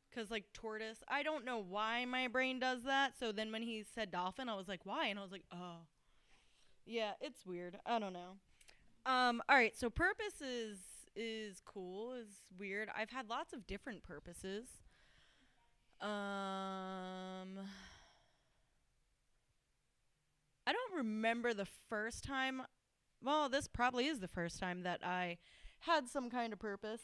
Because, like, tortoise. I don't know why my brain does that. So then when he said dolphin, I was like, why? And I was like, oh. Yeah, it's weird. I don't know. All right, so purpose is cool, is weird. I've had lots of different purposes. I don't remember the first time. Well, this probably is the first time that I had some kind of purpose.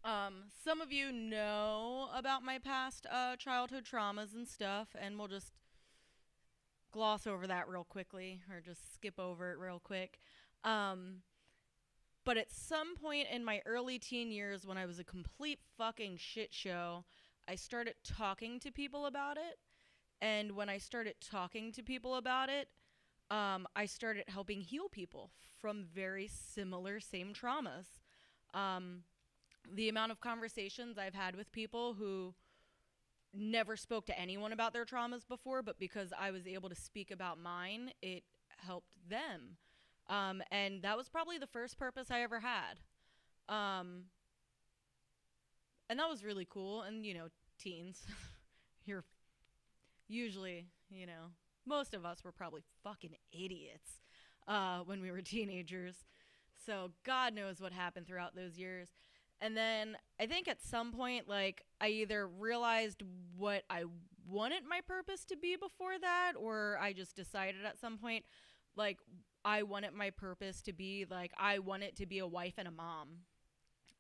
Some of you know about my past childhood traumas and stuff, and we'll just gloss over that real quickly, or just skip over it real quick. But at some point in my early teen years, when I was a complete fucking shit show, I started talking to people about it. And when I started talking to people about it, I started helping heal people from very similar same traumas. The amount of conversations I've had with people who never spoke to anyone about their traumas before, but because I was able to speak about mine, it helped them. And that was probably the first purpose I ever had. And that was really cool. And, you know, teens, you're usually, you know, most of us were probably fucking idiots when we were teenagers. So God knows what happened throughout those years. And then I think at some point, like, I either realized what I wanted my purpose to be before that, or I just decided at some point, like, I wanted my purpose to be, like, I wanted to be a wife and a mom.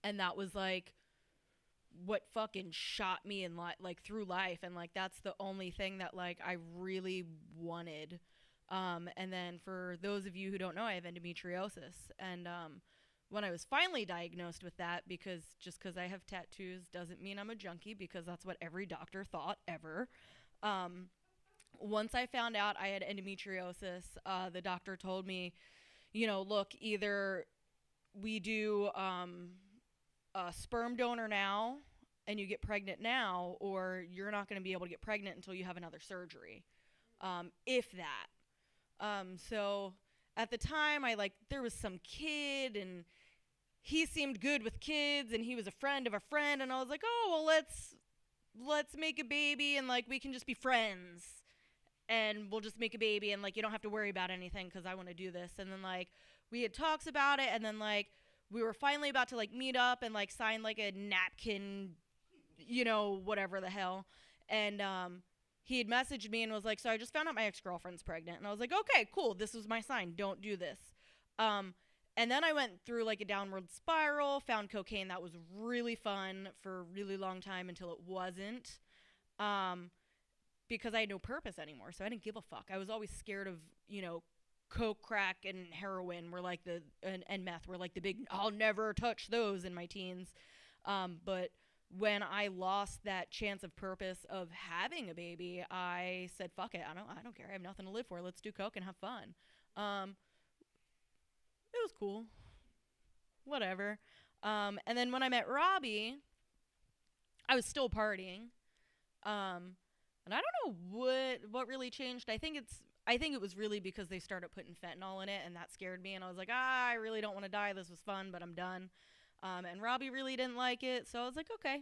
And that was, like, what fucking shot me in like through life. And, like, that's the only thing that, like, I really wanted. And then for those of you who don't know, I have endometriosis. And when I was finally diagnosed with that, because just because I have tattoos doesn't mean I'm a junkie, because that's what every doctor thought ever. Once I found out I had endometriosis, the doctor told me, you know, look, either we do a sperm donor now and you get pregnant now, or you're not going to be able to get pregnant until you have another surgery, if that. So at the time, there was some kid, and he seemed good with kids, and he was a friend of a friend, and I was like, oh, well, let's make a baby, and, like, we can just be friends, and we'll just make a baby, and, like, you don't have to worry about anything because I want to do this. And then, like, we had talks about it, and then, like, we were finally about to, like, meet up and, like, sign, like, a napkin, you know, whatever the hell. And he had messaged me and was like, so I just found out my ex-girlfriend's pregnant. And I was like, okay, cool, this was my sign, don't do this. And then I went through, like, a downward spiral, found cocaine. That was really fun for a really long time until it wasn't, because I had no purpose anymore, so I didn't give a fuck. I was always scared of, you know, coke, crack, and heroin were, like, and meth were, like, the big, I'll never touch those in my teens. But when I lost that chance of purpose of having a baby, I said, fuck it, I don't care, I have nothing to live for, let's do coke and have fun. It was cool. Whatever. And then when I met Robbie, I was still partying. And I don't know what really changed. I think it was really because they started putting fentanyl in it, and that scared me. And I was like, I really don't want to die. This was fun, but I'm done. And Robbie really didn't like it, so I was like, okay,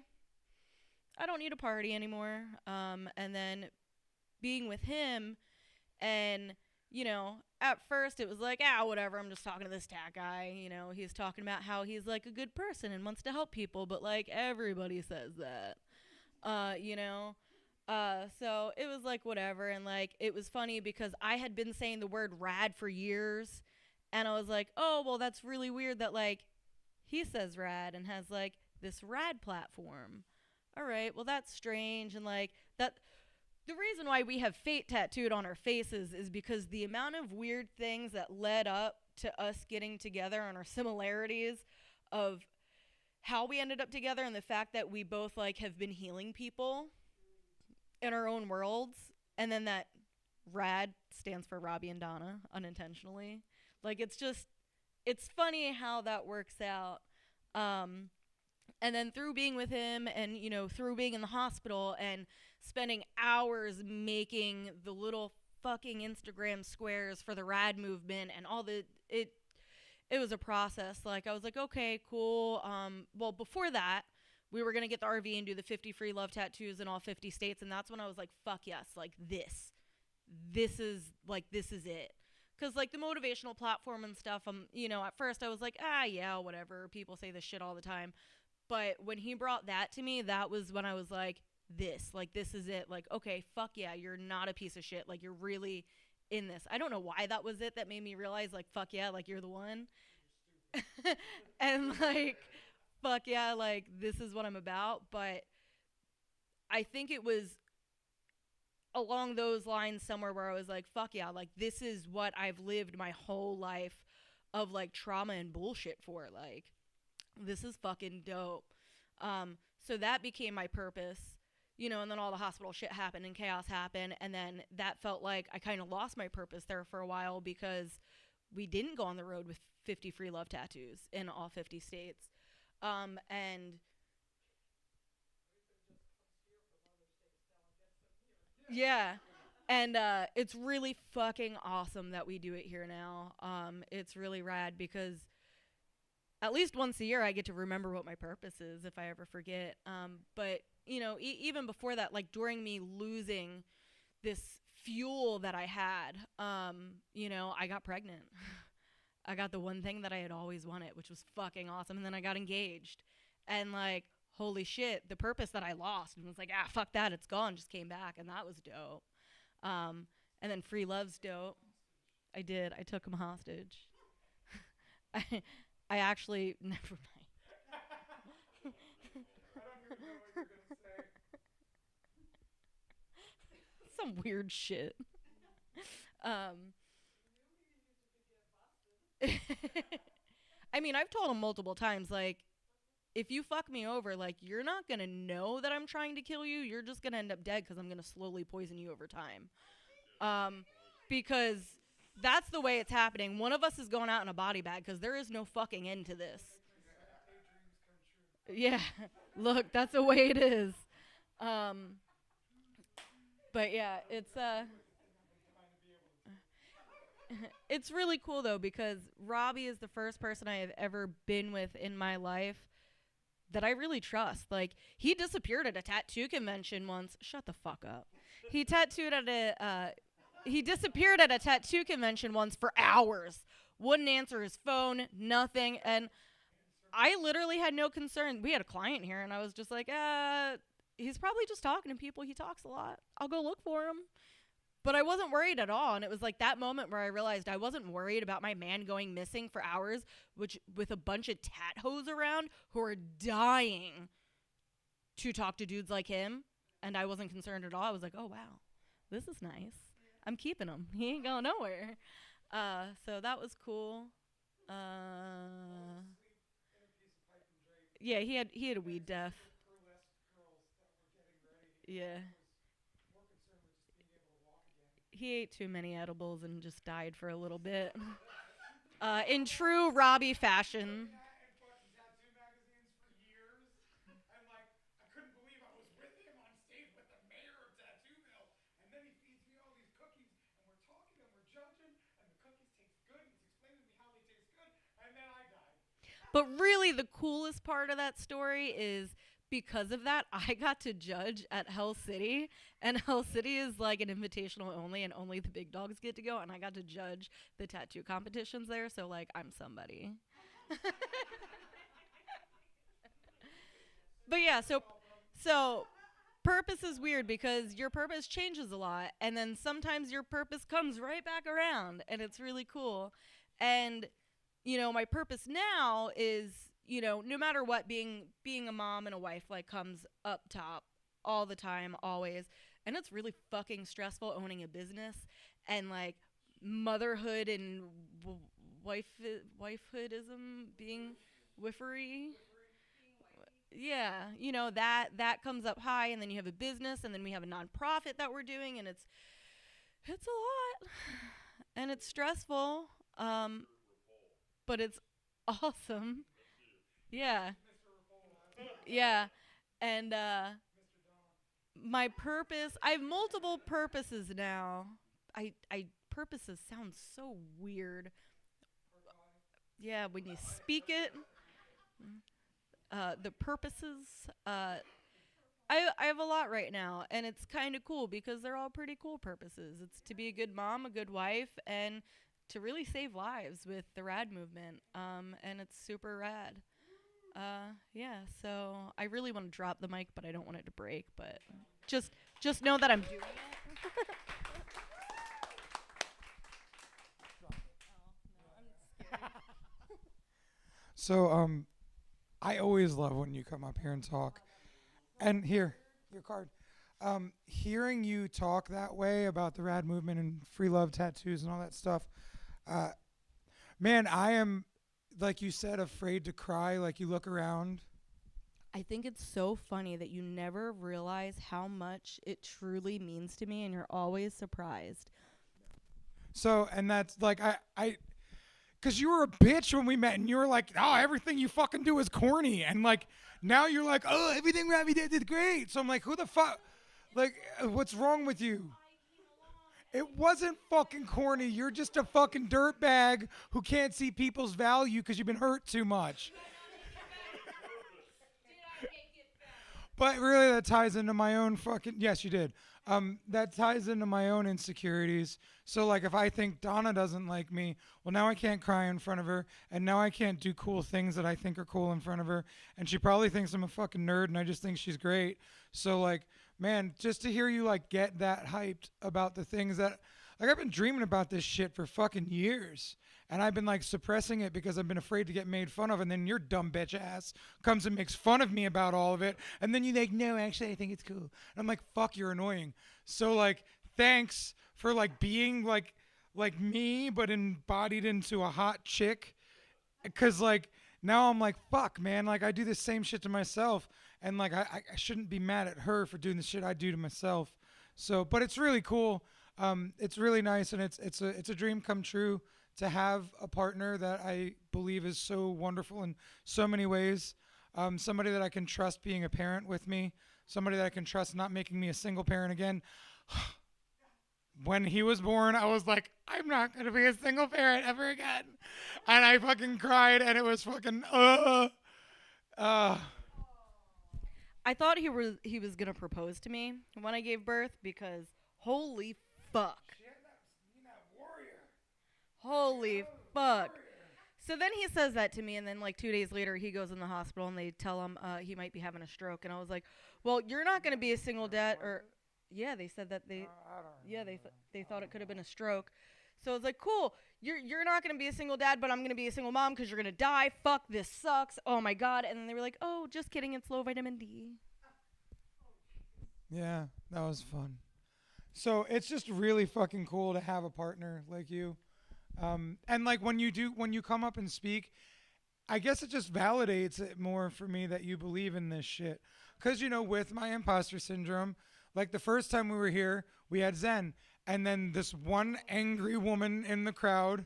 I don't need to party anymore. And then being with him, and, you know, at first it was like, whatever, I'm just talking to this tat guy. You know, he's talking about how he's, like, a good person and wants to help people, but, like, everybody says that, you know. So it was like, whatever. And, like, it was funny because I had been saying the word rad for years, and I was like, oh, well, that's really weird that, like, he says rad and has, like, this rad platform. All right, well, that's strange. And, like, that the reason why we have fate tattooed on our faces is because the amount of weird things that led up to us getting together and our similarities of how we ended up together, and the fact that we both, like, have been healing people in our own worlds. And then that rad stands for Robbie and Donna, unintentionally. Like, it's funny how that works out. And then through being with him, and, you know, through being in the hospital, and spending hours making the little fucking Instagram squares for the rad movement and all the it was a process. Like I was like, okay, cool. Well, before that, we were gonna get the RV and do the 50 free love tattoos in all 50 states, and that's when I was like, fuck yes, like this is it. Cause like the motivational platform and stuff, you know, at first I was like, yeah, whatever. People say this shit all the time. But when he brought that to me, that was when I was like, this is it. Like, okay, fuck yeah, you're not a piece of shit. Like, you're really in this. I don't know why that was it that made me realize, like, fuck yeah, like, you're the one. And, like, fuck yeah, like, this is what I'm about. But I think it was along those lines somewhere where I was like, fuck yeah, like, this is what I've lived my whole life of, like, trauma and bullshit for. Like, this is fucking dope. So that became my purpose. You know, and then all the hospital shit happened and chaos happened. And then that felt like I kind of lost my purpose there for a while because we didn't go on the road with 50 free love tattoos in all 50 states. And yeah. And it's really fucking awesome that we do it here now. It's really rad because at least once a year I get to remember what my purpose is if I ever forget. But you know, even before that, like during me losing this fuel that I had, you know, I got pregnant. I got the one thing that I had always wanted, which was fucking awesome. And then I got engaged. And like, holy shit, the purpose that I lost and was like, fuck that, it's gone, just came back. And that was dope. And then free love's dope. I did. I took him hostage. I actually, never mind. Some weird shit. I mean, I've told him multiple times, like, if you fuck me over, like, you're not gonna know that I'm trying to kill you. You're just gonna end up dead because I'm gonna slowly poison you over time. Because that's the way it's happening. One of us is going out in a body bag because there is no fucking end to this. Yeah, look, that's the way it is. But yeah, it's really cool though because Robbie is the first person I have ever been with in my life that I really trust. Like, he disappeared at a tattoo convention once. Shut the fuck up. He disappeared at a tattoo convention once for hours. Wouldn't answer his phone, nothing. And I literally had no concern. We had a client here, and I was just like, he's probably just talking to people. He talks a lot. I'll go look for him. But I wasn't worried at all. And it was like that moment where I realized I wasn't worried about my man going missing for hours, which with a bunch of tat hoes around who are dying to talk to dudes like him. And I wasn't concerned at all. I was like, oh, wow, this is nice. I'm keeping him. He ain't going nowhere. So that was cool. Yeah, he had a weed death. Yeah. He ate too many edibles and just died for a little bit. In true Robbie fashion. But really, the coolest part of that story is because of that, I got to judge at Hell City. And Hell City is like an invitational only, and only the big dogs get to go. And I got to judge the tattoo competitions there. So, like, I'm somebody. But yeah, so purpose is weird because your purpose changes a lot. And then sometimes your purpose comes right back around. And it's really cool. And you know, my purpose now is, you know, no matter what, being a mom and a wife, like, comes up top all the time, always. And it's really fucking stressful owning a business and, like, motherhood and wifehoodism, being wiffery. Yeah, you know, that comes up high, and then you have a business, and then we have a nonprofit that we're doing, and it's a lot. And it's stressful. But it's awesome. Yeah. Yeah. And my purpose. I have multiple purposes now. Purposes sounds so weird. Yeah, when you speak it. The purposes. I have a lot right now, and it's kind of cool because they're all pretty cool purposes. It's to be a good mom, a good wife, and to really save lives with the RAD movement. And it's super rad. Yeah, so I really want to drop the mic, but I don't want it to break. But just know that I'm doing it. So, I always love when you come up here and talk. And here, your card. Hearing you talk that way about the RAD movement and free love tattoos and all that stuff, man, I am, like you said, afraid to cry. Like, you look around. I think it's so funny that you never realize how much it truly means to me, and you're always surprised. So, and that's like, because you were a bitch when we met, and you were like, oh, everything you fucking do is corny. And like, now you're like, oh, everything Robbie did great. So I'm like, who the fuck? Like, what's wrong with you? It wasn't fucking corny. You're just a fucking dirtbag who can't see people's value because you've been hurt too much. But really, that ties into my own fucking. Yes, you did. That ties into my own insecurities. So, like, if I think Donna doesn't like me, well, now I can't cry in front of her, and now I can't do cool things that I think are cool in front of her, and she probably thinks I'm a fucking nerd, and I just think she's great. So, like, man, just to hear you, like, get that hyped about the things that, like, I've been dreaming about this shit for fucking years. And I've been, like, suppressing it because I've been afraid to get made fun of. And then your dumb bitch ass comes and makes fun of me about all of it. And then you're like, no, actually, I think it's cool. And I'm like, fuck, you're annoying. So, like, thanks for, like, being, like me, but embodied into a hot chick. Because, like, now I'm like, fuck, man. Like, I do the same shit to myself. And, like, I shouldn't be mad at her for doing the shit I do to myself. So, but it's really cool. It's really nice. And it's a dream come true to have a partner that I believe is so wonderful in so many ways. Somebody that I can trust being a parent with me. Somebody that I can trust not making me a single parent again. When he was born, I was like, I'm not going to be a single parent ever again. And I fucking cried, and it was fucking, I thought he was going to propose to me when I gave birth because holy fuck. Holy fuck. So then he says that to me, and then like 2 days later he goes in the hospital and they tell him he might be having a stroke. And I was like, well, you're not going to be a single dad. Or yeah, they said that they thought it could have been a stroke. So I was like, cool, you're not going to be a single dad, but I'm going to be a single mom because you're going to die. Fuck, this sucks. Oh my God. And then they were like, oh, just kidding, it's low vitamin D. Yeah, that was fun. So it's just really fucking cool to have a partner like you. And like when you come up and speak, I guess it just validates it more for me that you believe in this shit. Cause with my imposter syndrome, like the first time we were here, we had Zen, and then this one angry woman in the crowd,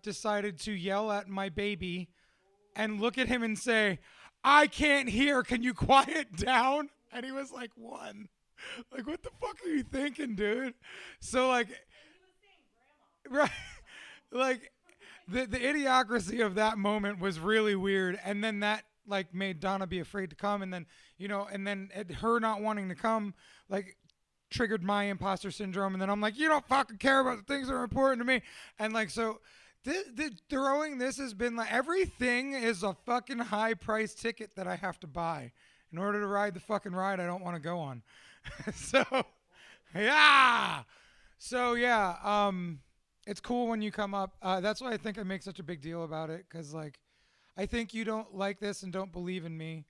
decided to yell at my baby and look at him and say, I can't hear, can you quiet down? And he was like, one. Like, what the fuck are you thinking, dude? So like, right. Like the idiocracy of that moment was really weird. And then that like made Donna be afraid to come. And then, her not wanting to come, like triggered my imposter syndrome. And then I'm like, you don't fucking care about the things that are important to me. And like, so throwing this has been like, everything is a fucking high price ticket that I have to buy in order to ride the fucking ride I don't want to go on. So, yeah. It's cool when you come up. That's why I think I make such a big deal about it. Cause like, I think you don't like this and don't believe in me.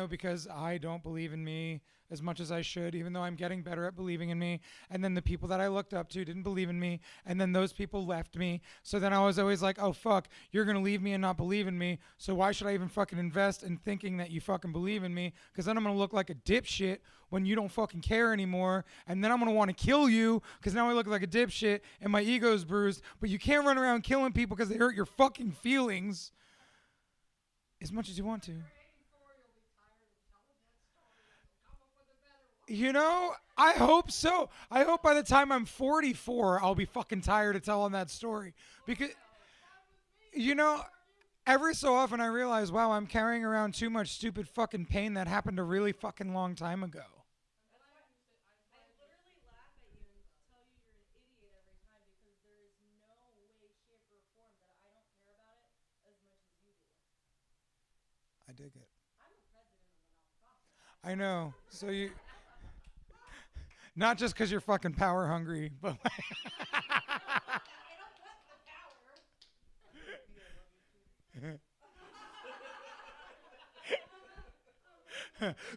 Because I don't believe in me as much as I should, even though I'm getting better at believing in me. And then the people that I looked up to didn't believe in me. And then those people left me. So then I was always like, oh, fuck, you're going to leave me and not believe in me. So why should I even fucking invest in thinking that you fucking believe in me? Because then I'm going to look like a dipshit when you don't fucking care anymore. And then I'm going to want to kill you because now I look like a dipshit and my ego's bruised. But you can't run around killing people because they hurt your fucking feelings as much as you want to. You know, I hope so. I hope by the time I'm 44, I'll be fucking tired of telling that story. Because, you know, every so often I realize, wow, I'm carrying around too much stupid fucking pain that happened a really fucking long time ago. I dig it. I know. So you, not just because you're fucking power hungry, but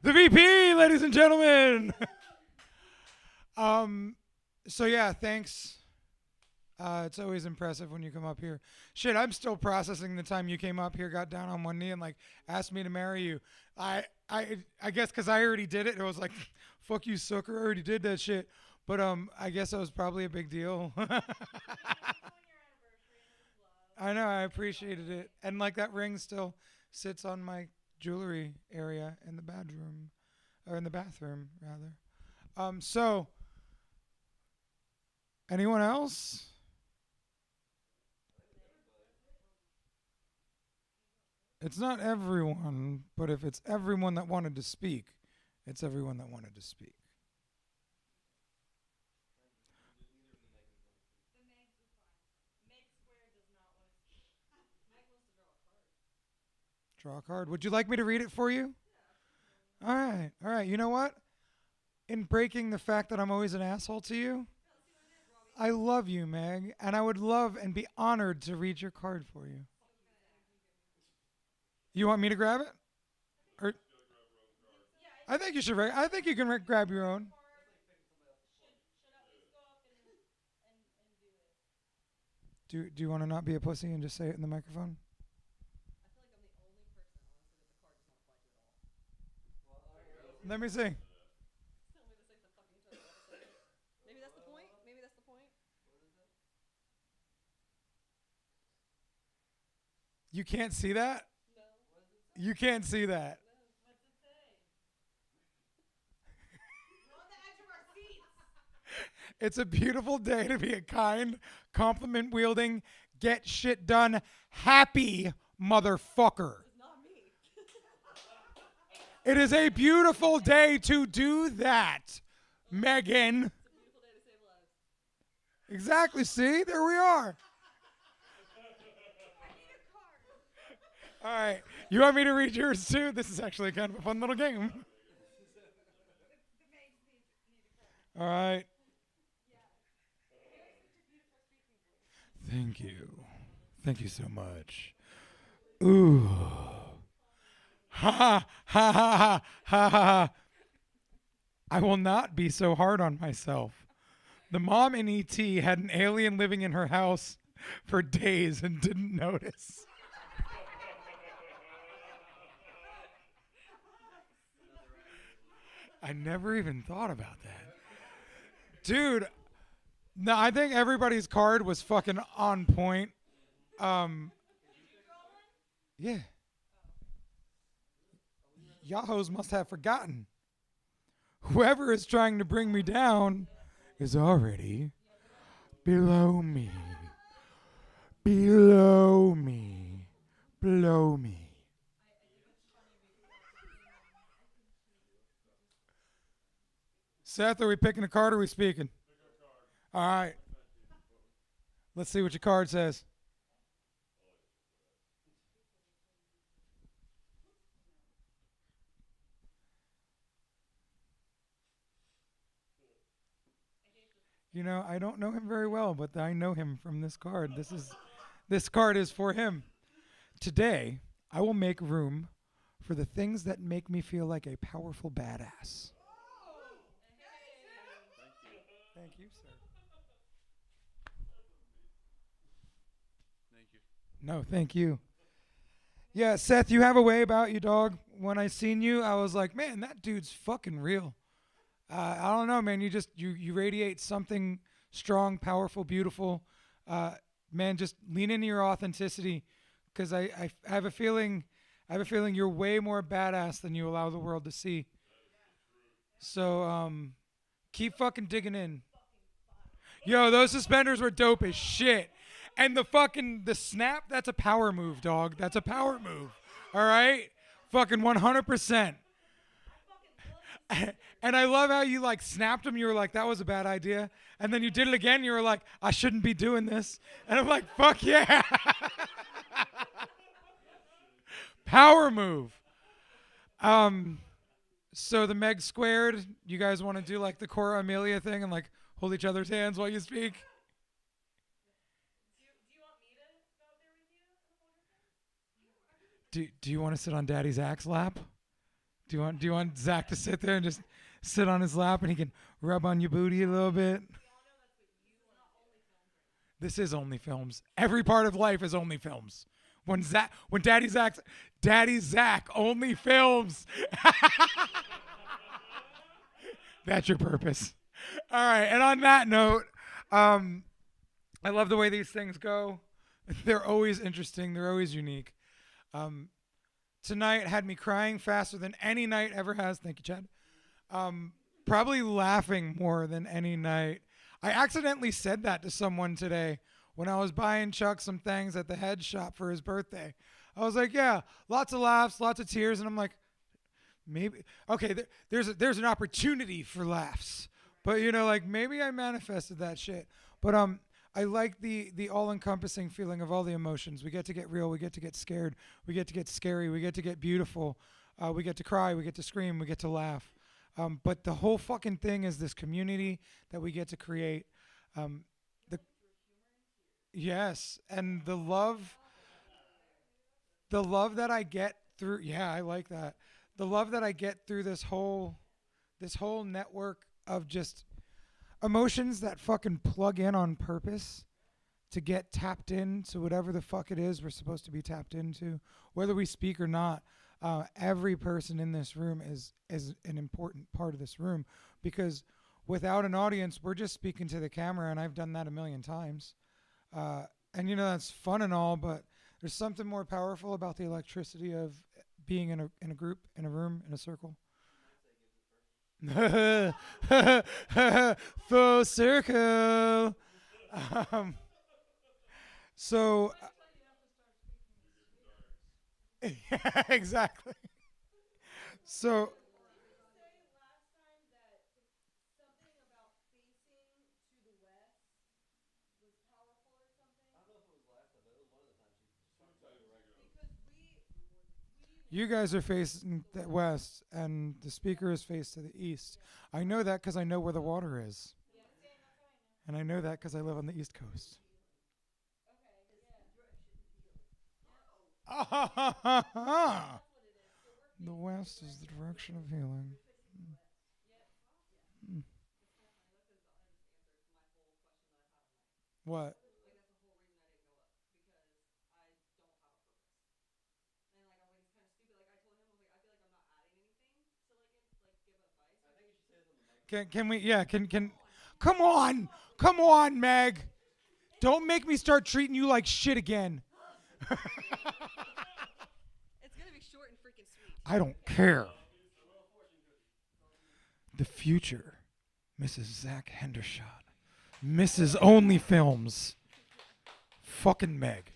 the VP, ladies and gentlemen. So yeah, thanks. It's always impressive when you come up here. Shit, I'm still processing the time you came up here, got down on one knee, and like asked me to marry you. I guess because I already did it. It was like, fuck you, sucker. I already did that shit. But I guess it was probably a big deal. I know. I appreciated it, and like that ring still sits on my jewelry area in the bedroom, or in the bathroom rather. So anyone else? It's not everyone, but if it's everyone that wanted to speak, it's everyone that wanted to speak. Draw a card. Would you like me to read it for you? All right. All right. You know what? In breaking the fact that I'm always an asshole to you, I love you, Meg, and I would love and be honored to read your card for you. You want me to grab it? Or I think you should. I think you can grab your own. Do you want to not be a pussy and just say it in the microphone? Let me see. Maybe that's the point. Maybe that's the point. You can't see that? No. You can't see that. No. What's it say? We're on the edge of our seats. It's a beautiful day to be a kind, compliment wielding, get shit done, happy motherfucker. It's not me. It is a beautiful day to do that, Megan. It's a beautiful day to save lives. Exactly. See, there we are. All right. You want me to read yours too? This is actually kind of a fun little game. All right. Thank you. Thank you so much. Ooh. Ha ha ha ha ha ha. I will not be so hard on myself. The mom in E.T. had an alien living in her house for days and didn't notice. I never even thought about that. Dude, no, I think everybody's card was fucking on point. Yeah. Yahos must have forgotten. Whoever is trying to bring me down is already below me. Below me. Below me. Seth, are we picking a card or are we speaking? All right. Let's see what your card says. You know, I don't know him very well, but I know him from this card. This card is for him. Today, I will make room for the things that make me feel like a powerful badass. Thank you, sir. Thank you. No, thank you. Yeah, Seth, you have a way about you, dog. When I seen you, I was like, man, that dude's fucking real. I don't know, man. You radiate something strong, powerful, beautiful. Man, just lean into your authenticity, because I have a feeling you're way more badass than you allow the world to see. So keep fucking digging in. Yo, those suspenders were dope as shit. And the snap, that's a power move, dog. That's a power move. All right? Fucking 100%. And I love how you like snapped them. You were like, that was a bad idea. And then you did it again. You were like, I shouldn't be doing this. And I'm like, fuck yeah. Power move. So the Meg squared, you guys want to do like the Cora Amelia thing and like hold each other's hands while you speak? Do you want to sit on Daddy's Zach's lap? Do you want Zach to sit there and just sit on his lap and he can rub on your booty a little bit? This is Only Films. Every part of life is Only Films. When Daddy Zach Only Films. That's your purpose. All right, and on that note, I love the way these things go. They're always interesting. They're always unique. Tonight had me crying faster than any night ever has. Thank you, Chad. Probably laughing more than any night. I accidentally said that to someone today when I was buying Chuck some things at the head shop for his birthday. I was like, yeah, lots of laughs, lots of tears. And I'm like, maybe, okay, there's an opportunity for laughs. But, you know, like maybe I manifested that shit. But I like the all-encompassing feeling of all the emotions. We get to get real. We get to get scared. We get to get scary. We get to get beautiful. We get to cry. We get to scream. We get to laugh. But the whole fucking thing is this community that we get to create. Yes, and the love that I get through. Yeah, I like that. The love that I get through this whole network of just emotions that fucking plug in on purpose to get tapped into whatever the fuck it is we're supposed to be tapped into, whether we speak or not. Every person in this room is an important part of this room, because without an audience, we're just speaking to the camera, and I've done that a million times. And you know, that's fun and all, but there's something more powerful about the electricity of being in a group, in a room, in a circle. Full circle. So yeah, exactly. So you guys are facing the west, and the speaker is faced to the east. I know that because I know where the water is. And I know that because I live on the East Coast. The west is the direction of healing. Mm. What? Can we? Yeah. Can. Come on, Meg. Don't make me start treating you like shit again. It's gonna be short and freaking sweet. I don't care. The future, Mrs. Zach Hendershot, Mrs. Only Films, fucking Meg.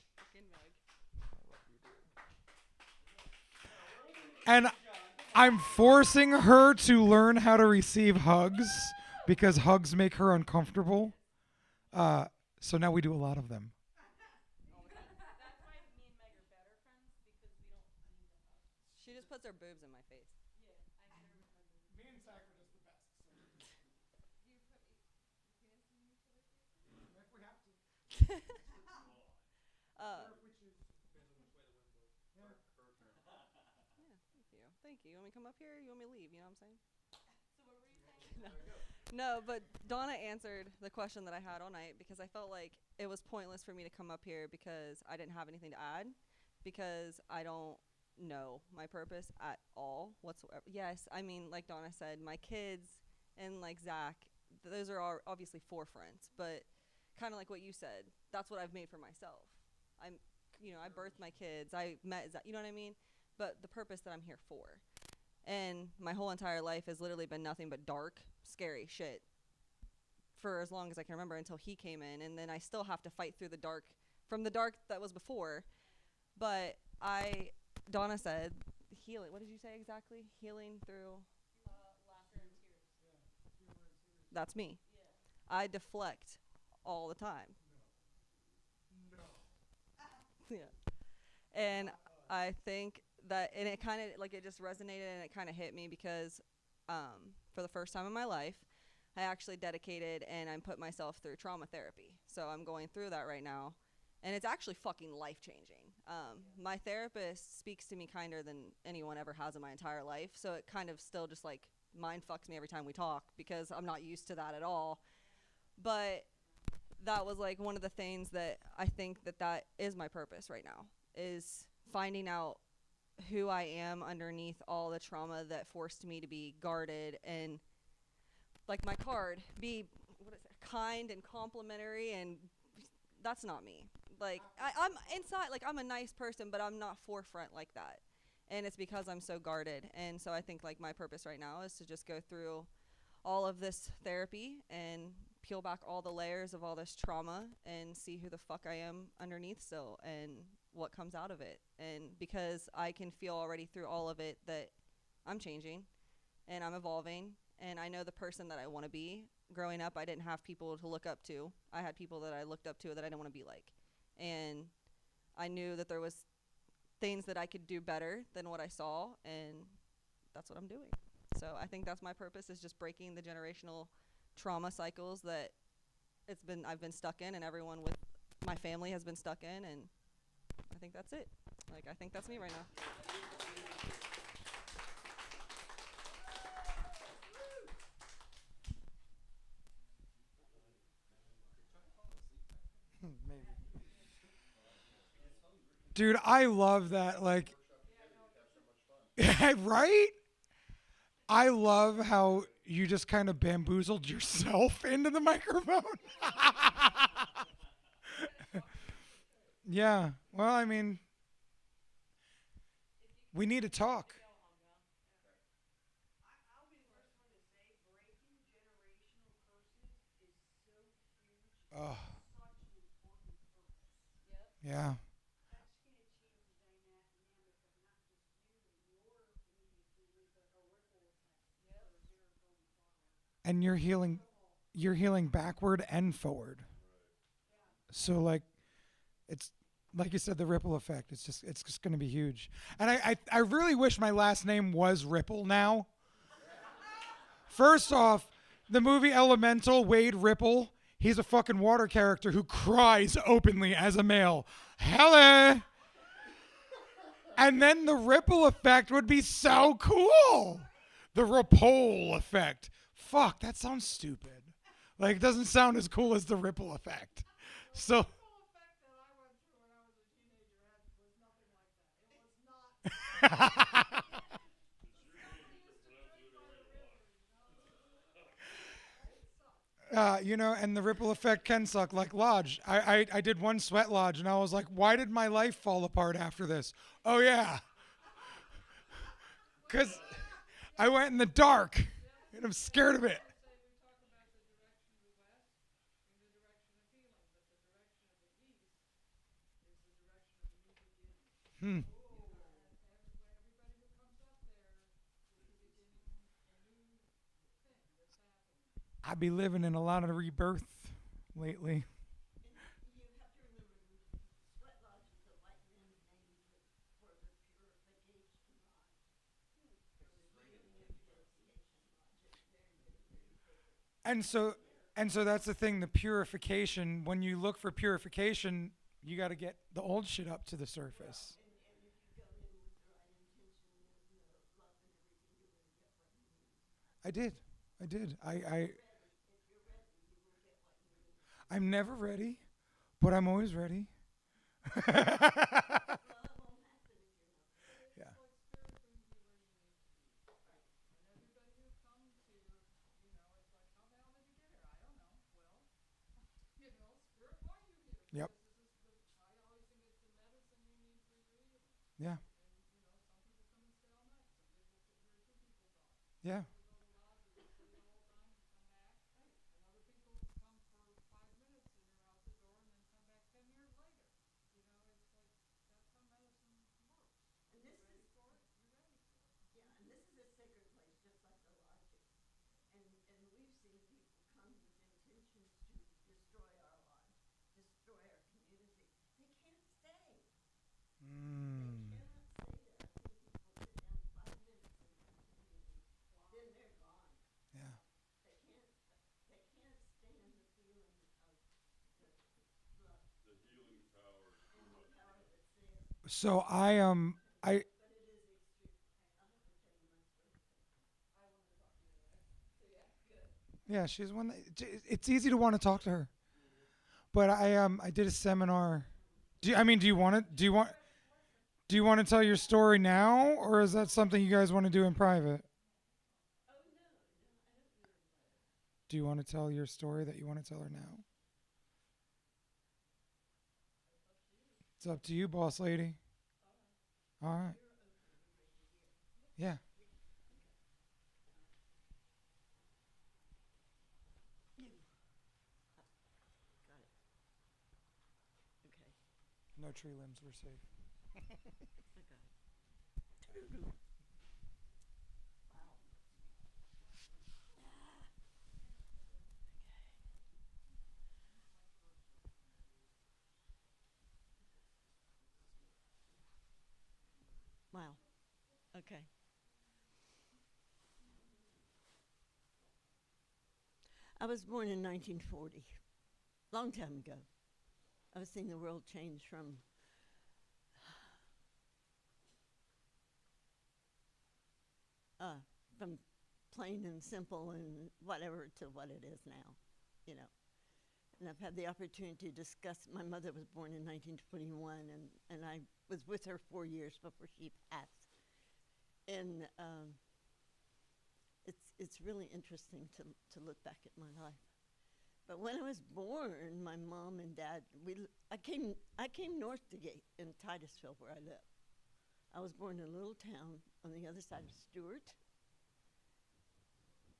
And I'm forcing her to learn how to receive hugs because hugs make her uncomfortable. So now we do a lot of them. She just puts her boobs in my face. Me and Zach are just the best. Thank you. You want me to come up here? You want me to leave? You know what I'm saying? No, but Donna answered the question that I had all night, because I felt like it was pointless for me to come up here because I didn't have anything to add, because I don't know my purpose at all whatsoever. Yes, I mean, like Donna said, my kids and like Zach, those are all obviously forefronts, but kind of like what you said, that's what I've made for myself. I birthed my kids. I met Zach, you know what I mean? But the purpose that I'm here for. And my whole entire life has literally been nothing but dark, scary shit for as long as I can remember until he came in. And then I still have to fight through the dark from the dark that was before. But Donna said, healing. What did you say exactly? Healing through laughter and tears. That's me. Yeah. I deflect all the time. No. Yeah. And I think that, and it kind of, like, it just resonated and it kind of hit me because for the first time in my life, I actually dedicated and I put myself through trauma therapy. So I'm going through that right now. And it's actually fucking life-changing. My therapist speaks to me kinder than anyone ever has in my entire life. So it kind of still just, like, mind fucks me every time we talk because I'm not used to that at all. But that was, like, one of the things that I think that is my purpose right now, is finding out who I am underneath all the trauma that forced me to be guarded and, like my card, be kind and complimentary, and that's not me. Like, I'm inside, like, I'm a nice person, but I'm not forefront like that. And it's because I'm so guarded. And so I think, like, my purpose right now is to just go through all of this therapy and peel back all the layers of all this trauma and see who the fuck I am underneath still and what comes out of it. And because I can feel already through all of it that I'm changing and I'm evolving and I know the person that I want to be. Growing up, I didn't have people to look up to. I had people that I looked up to that I didn't want to be like. And I knew that there was things that I could do better than what I saw, and that's what I'm doing. So I think that's my purpose, is just breaking the generational trauma cycles that I've been stuck in, and everyone with my family has been stuck in, and I think that's it. Like, I think that's me right now. Maybe. Dude, I love that. Like, right? I love how you just kind of bamboozled yourself into the microphone. Yeah. Well, I mean, we need to talk. Oh. Yeah. And you're healing backward and forward. So, like, it's like you said, the ripple effect. It's just going to be huge. And I really wish my last name was Ripple now. First off, the movie Elemental, Wade Ripple, he's a fucking water character who cries openly as a male. Hello. And then the ripple effect would be so cool. The Ripple effect. Fuck, that sounds stupid. Like, it doesn't sound as cool as the ripple effect. So. You know, and the ripple effect can suck. Like Lodge. I did one Sweat Lodge, and I was like, why did my life fall apart after this? Oh, yeah. Because I went in the dark, and I'm scared of it. I be living in a lot of rebirth lately. And so that's the thing, the purification. When you look for purification, you got to get the old shit up to the surface. I did. I'm never ready, but I'm always ready. Yeah. Yep. Yeah. Yeah. Mm. Yeah. So I yeah, she's one that it's easy to want to talk to her. But I did a seminar. Do you want to do you want to tell your story now, or is that something you guys want to do in private? Do you want to tell your story that you want to tell her now? It's up to you, boss lady. All right. Yeah. No tree limbs were safe. Wow. Okay. I was born in 1940, long time ago. I've seen the world change from plain and simple and whatever to what it is now, you know. And I've had the opportunity to discuss. My mother was born in 1921, and I was with her 4 years before she passed. And it's really interesting to look back at my life. But when I was born, my mom and dad, I came north to Gate in Titusville, where I live. I was born in a little town on the other side of Stewart,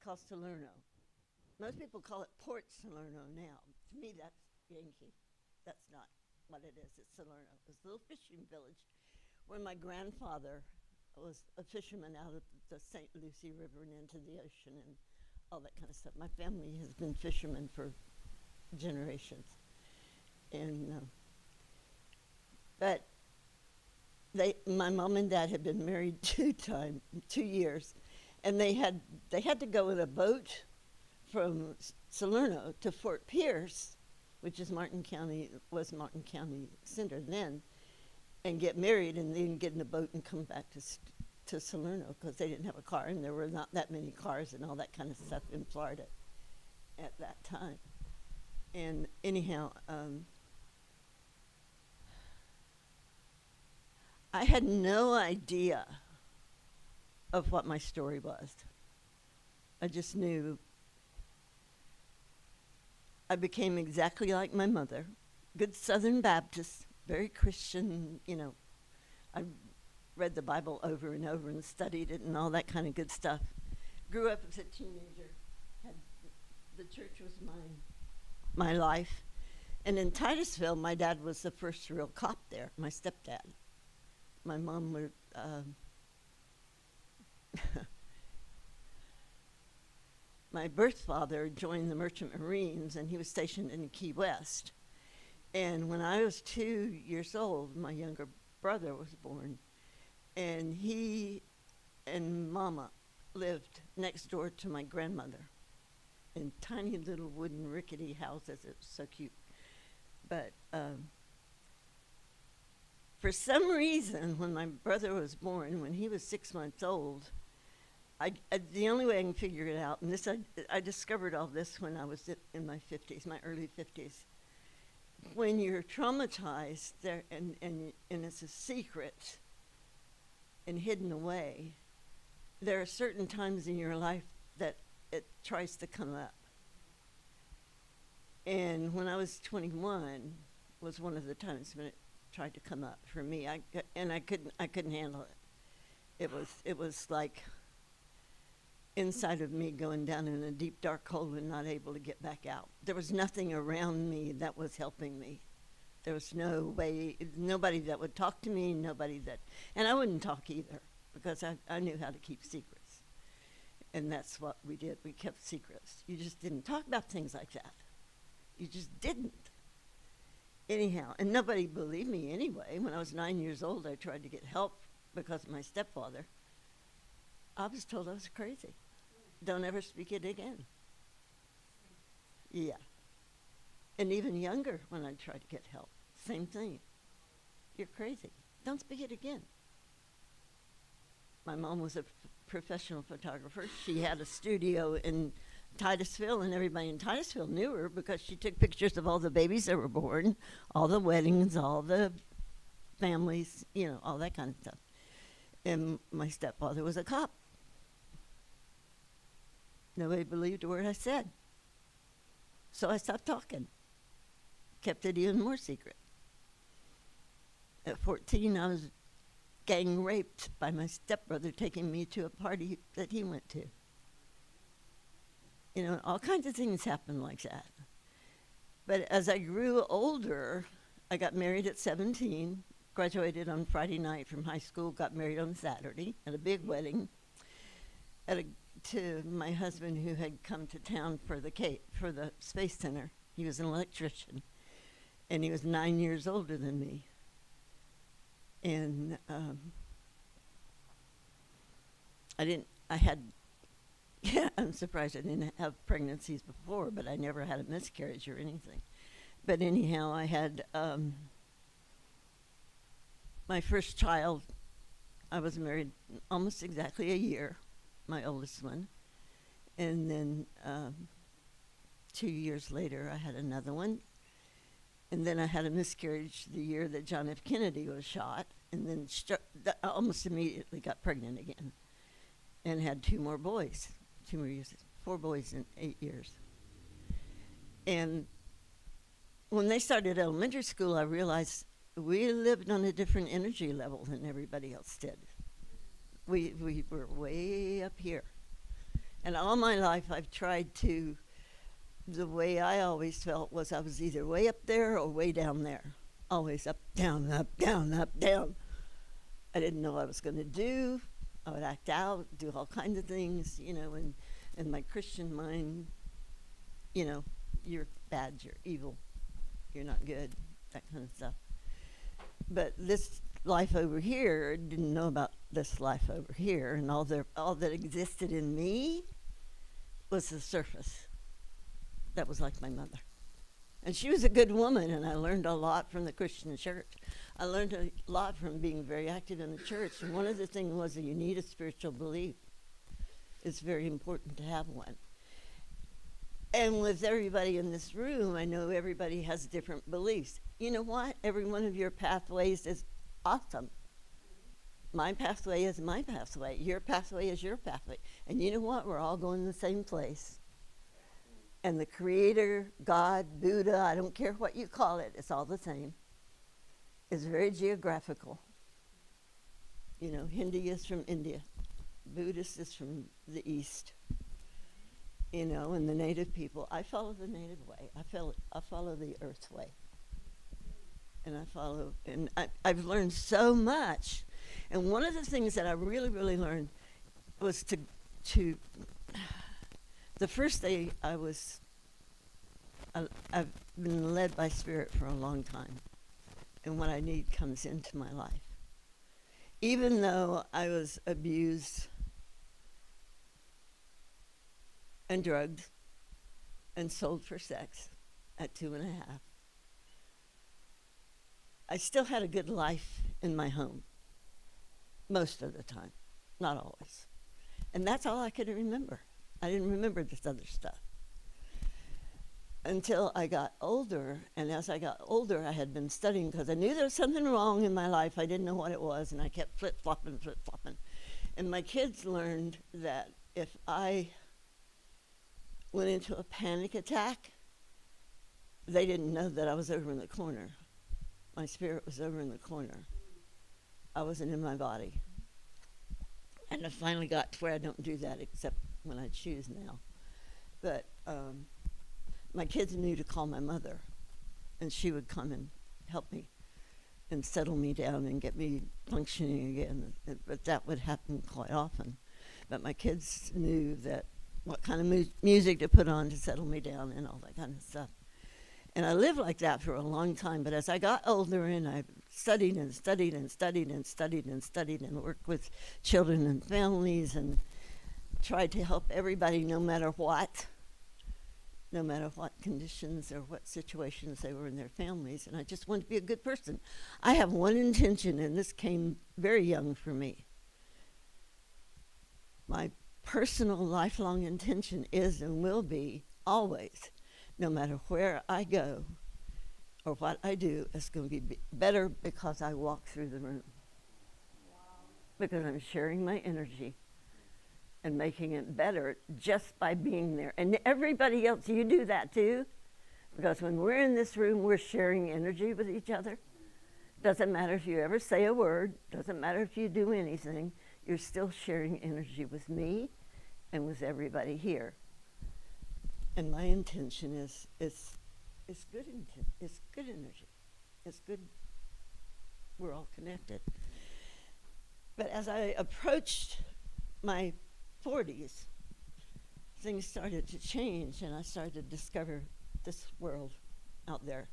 called Salerno. Most people call it Port Salerno now. To me, that's Yankee. That's not what it is. It's Salerno. It's a little fishing village where my grandfather was a fisherman out of the St. Lucie River and into the ocean and all that kind of stuff. My family has been fishermen for generations. And but my mom and dad had been married 2 years, and they had to go in a boat from Salerno to Fort Pierce, which is Martin County Center then, and get married, and then get in a boat and come back to Salerno, because they didn't have a car, and there were not that many cars and all that kind of stuff in Florida at that time. And anyhow, I had no idea of what my story was. I just knew I became exactly like my mother, good Southern Baptist, very Christian, you know. I read the Bible over and over and studied it and all that kind of good stuff. Grew up as a teenager. The church was my life. And in Titusville, my dad was the first real cop there, my stepdad. My mom would, my birth father joined the Merchant Marines, and he was stationed in Key West. And when I was 2 years old, my younger brother was born. And he and Mama lived next door to my grandmother in tiny little wooden rickety houses. It was so cute. But for some reason, when my brother was born, when he was 6 months old, the only way I can figure it out, and I discovered all this when I was in my 50s, my early 50s. When you're traumatized there, and it's a secret and hidden away, there are certain times in your life that it tries to come up. And when I was 21 was one of the times when it tried to come up for me. I couldn't handle it. It was like inside of me going down in a deep, dark hole and not able to get back out. There was nothing around me that was helping me. There was no way, nobody that would talk to me, nobody that, and I wouldn't talk either because I knew how to keep secrets. And that's what we did. We kept secrets. You just didn't talk about things like that. You just didn't. Anyhow, and nobody believed me anyway. When I was 9 years old, I tried to get help because of my stepfather. I was told I was crazy. Don't ever speak it again. Yeah. And even younger, when I tried to get help, same thing. You're crazy. Don't speak it again. My mom was a professional photographer. She had a studio in Titusville, and everybody in Titusville knew her because she took pictures of all the babies that were born, all the weddings, all the families, you know, all that kind of stuff. And my stepfather was a cop. Nobody believed a word I said. So I stopped talking. Kept it even more secret. At 14, I was gang raped by my stepbrother taking me to a party that he went to. You know, all kinds of things happened like that. But as I grew older, I got married at 17, graduated on Friday night from high school, got married on Saturday at a big wedding to my husband who had come to town for the Space Center. He was an electrician, and he was 9 years older than me. And I'm surprised I didn't have pregnancies before, but I never had a miscarriage or anything. But anyhow, I had my first child. I was married almost exactly a year, my oldest one. And then 2 years later, I had another one. And then I had a miscarriage the year that John F. Kennedy was shot, and then I almost immediately got pregnant again and had 2 more boys, 2 more years, 4 boys in 8 years. And when they started elementary school, I realized we lived on a different energy level than everybody else did. We were way up here. And all my life, I've tried to, the way I always felt was I was either way up there or way down there. Always up, down, up, down, up, down. I didn't know what I was going to do. I would act out, do all kinds of things, you know, and my Christian mind, you know, you're bad, you're evil, you're not good, that kind of stuff. But this life over here, didn't know about this life over here, and all that existed in me was the surface. That was like my mother. And she was a good woman, and I learned a lot from the Christian church. I learned a lot from being very active in the church, and one of the things was that you need a spiritual belief. It's very important to have one. And with everybody in this room, I know everybody has different beliefs. You know what? Every one of your pathways is awesome. My pathway is my pathway. Your pathway is your pathway. And you know what? We're all going the same place. And the Creator, God, Buddha, I don't care what you call it, it's all the same. It's very geographical. You know, Hindi is from India. Buddhist is from the East. You know, and the native people. I follow the native way. I follow the earth way. And I've learned so much. And one of the things that I really, really learned was to the first day I've been led by Spirit for a long time. And what I need comes into my life. Even though I was abused and drugged and sold for sex at 2.5, I still had a good life in my home. Most of the time, not always. And that's all I could remember. I didn't remember this other stuff. Until I got older, and as I got older, I had been studying because I knew there was something wrong in my life. I didn't know what it was, and I kept flip-flopping. And my kids learned that if I went into a panic attack, they didn't know that I was over in the corner. My spirit was over in the corner. I wasn't in my body. And I finally got to where I don't do that except when I choose now. But my kids knew to call my mother, and she would come and help me and settle me down and get me functioning again. But that would happen quite often. But my kids knew that what kind of music to put on to settle me down and all that kind of stuff. And I lived like that for a long time. But as I got older and I studied and studied and studied and studied and studied and worked with children and families and tried to help everybody no matter what conditions or what situations they were in their families. And I just wanted to be a good person. I have one intention, and this came very young for me. My personal lifelong intention is and will be always, no matter where I go or what I do, it's going to be better because I walk through the room. Because I'm sharing my energy and making it better just by being there. And everybody else, you do that too. Because when we're in this room, we're sharing energy with each other. Doesn't matter if you ever say a word, doesn't matter if you do anything, you're still sharing energy with me and with everybody here. And my intention is good it's good energy. It's good. We're all connected. But as I approached my 40s, things started to change, and I started to discover this world out there,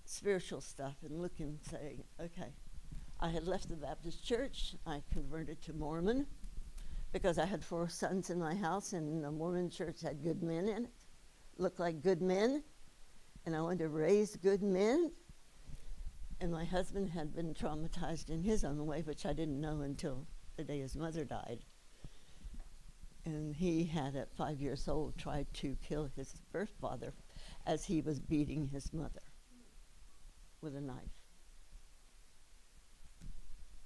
spiritual stuff, and look and say, okay, I had left the Baptist church. I converted to Mormon because I had 4 sons in my house, and the Mormon church had good men in it, looked like good men, and I wanted to raise good men. And my husband had been traumatized in his own way, which I didn't know until the day his mother died. And he had, at 5 years old, tried to kill his birth father as he was beating his mother with a knife.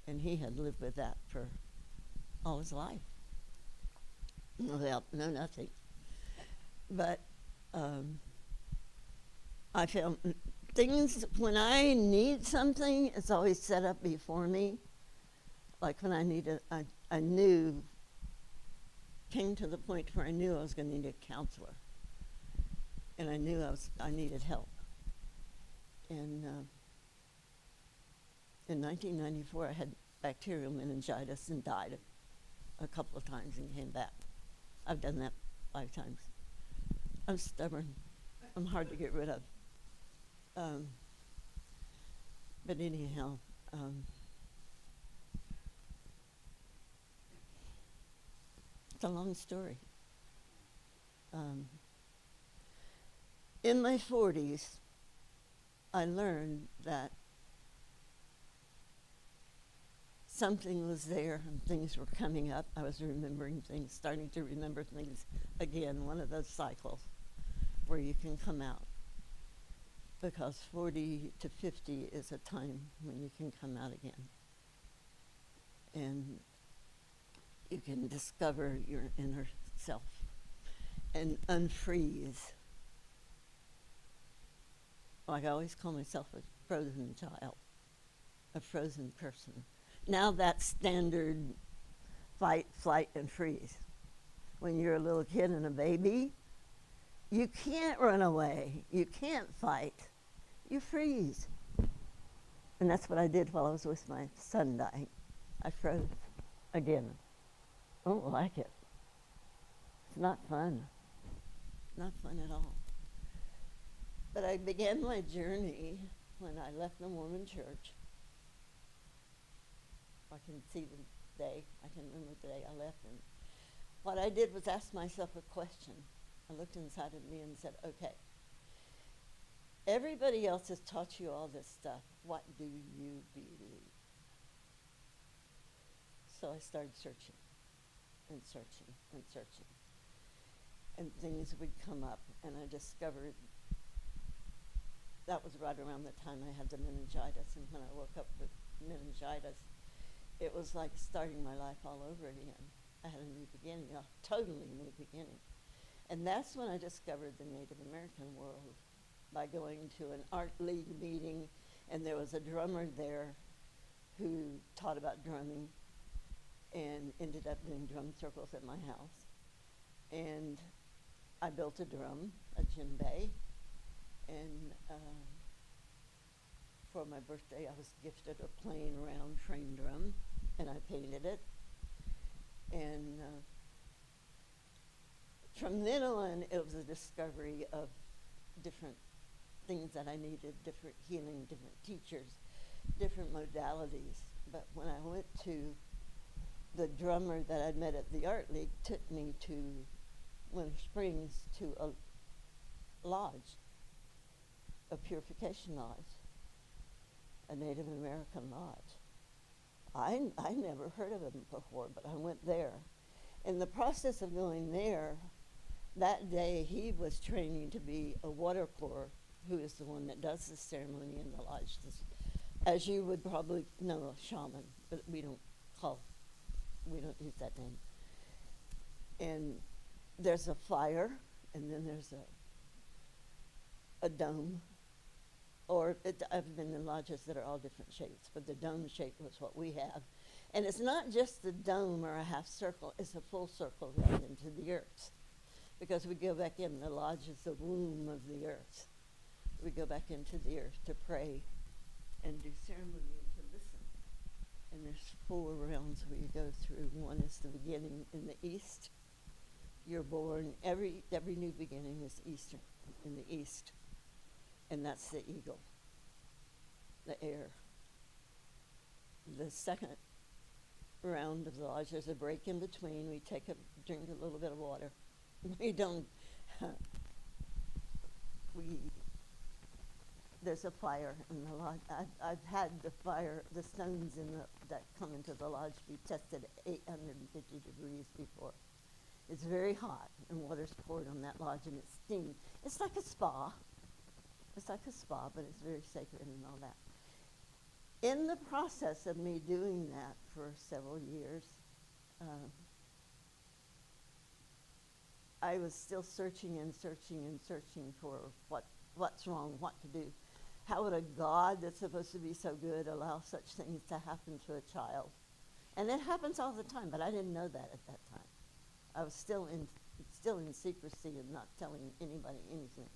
And he had lived with that for all his life. No help, no nothing. But I found things, when I need something, it's always set up before me. Like when I came to the point where I knew I was going to need a counselor. And I knew I needed help. And in 1994, I had bacterial meningitis and died a couple of times and came back. I've done that 5 times. I'm stubborn. I'm hard to get rid of. But anyhow, it's a long story. In my 40s, I learned that something was there and things were coming up. I was remembering things, starting to remember things again, one of those cycles where you can come out. Because 40 to 50 is a time when you can come out again. And you can discover your inner self and unfreeze. Like I always call myself a frozen child, a frozen person. Now that's standard fight, flight, and freeze. When you're a little kid and a baby, you can't run away. You can't fight. You freeze. And that's what I did while I was with my son dying. I froze again. I don't like it. It's not fun. Not fun at all. But I began my journey when I left the Mormon church. I can see the day. I can remember the day I left. And what I did was ask myself a question. I looked inside of me and said, okay, everybody else has taught you all this stuff. What do you believe? So I started searching and searching and searching. And things would come up, and I discovered that was right around the time I had the meningitis. And when I woke up with meningitis, it was like starting my life all over again. I had a new beginning, a totally new beginning. And that's when I discovered the Native American world, by going to an art league meeting, and there was a drummer there who taught about drumming. and ended up doing drum circles at my house. And I built a drum, a djembe, and for my birthday I was gifted a plain round frame drum, and I painted it. And from then on, it was a discovery of different things that I needed, different healing, different teachers, different modalities. But when I went to the drummer that I'd met at the Art League, took me to Winter Springs to a lodge, a purification lodge, a Native American lodge. I never heard of him before, but I went there. In the process of going there, that day he was training to be a water pour, who is the one that does the ceremony in the lodge. As you would probably know, a shaman, but we don't use that name. And there's a fire, and then there's a dome. I've been in lodges that are all different shapes, but the dome shape was what we have. And it's not just the dome or a half circle, it's a full circle right into the earth. Because we go back in, the lodge is the womb of the earth. We go back into the earth to pray and do ceremony and to listen. And there's 4 realms where you go through. One is the beginning in the east. You're born, every new beginning is Eastern, in the east. And that's the eagle, the air. The second round of the lodge, there's a break in between. We drink a little bit of water. We don't, there's a fire in the lodge. I've had the stones that come into the lodge be tested at 850 degrees before. It's very hot, and water's poured on that lodge, and it's steamed. It's like a spa. It's like a spa, but it's very sacred and all that. In the process of me doing that for several years, I was still searching and searching and searching for what's wrong, what to do. How would a God that's supposed to be so good allow such things to happen to a child? And it happens all the time, but I didn't know that at that time. I was still in secrecy and not telling anybody anything,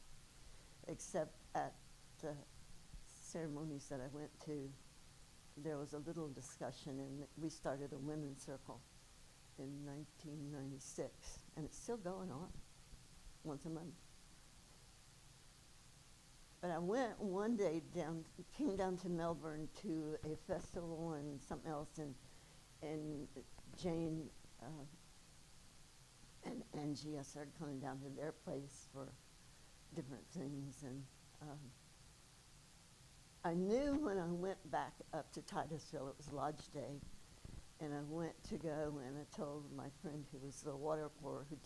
except at the ceremonies that I went to, there was a little discussion, and we started a women's circle in 1996, and it's still going on once a month. But I went one day came down to Melbourne to a festival and something else, and Jane and Angie, I started coming down to their place for different things, and I knew when I went back up to Titusville, it was Lodge Day, and I went to go, and I told my friend who was the water pourer who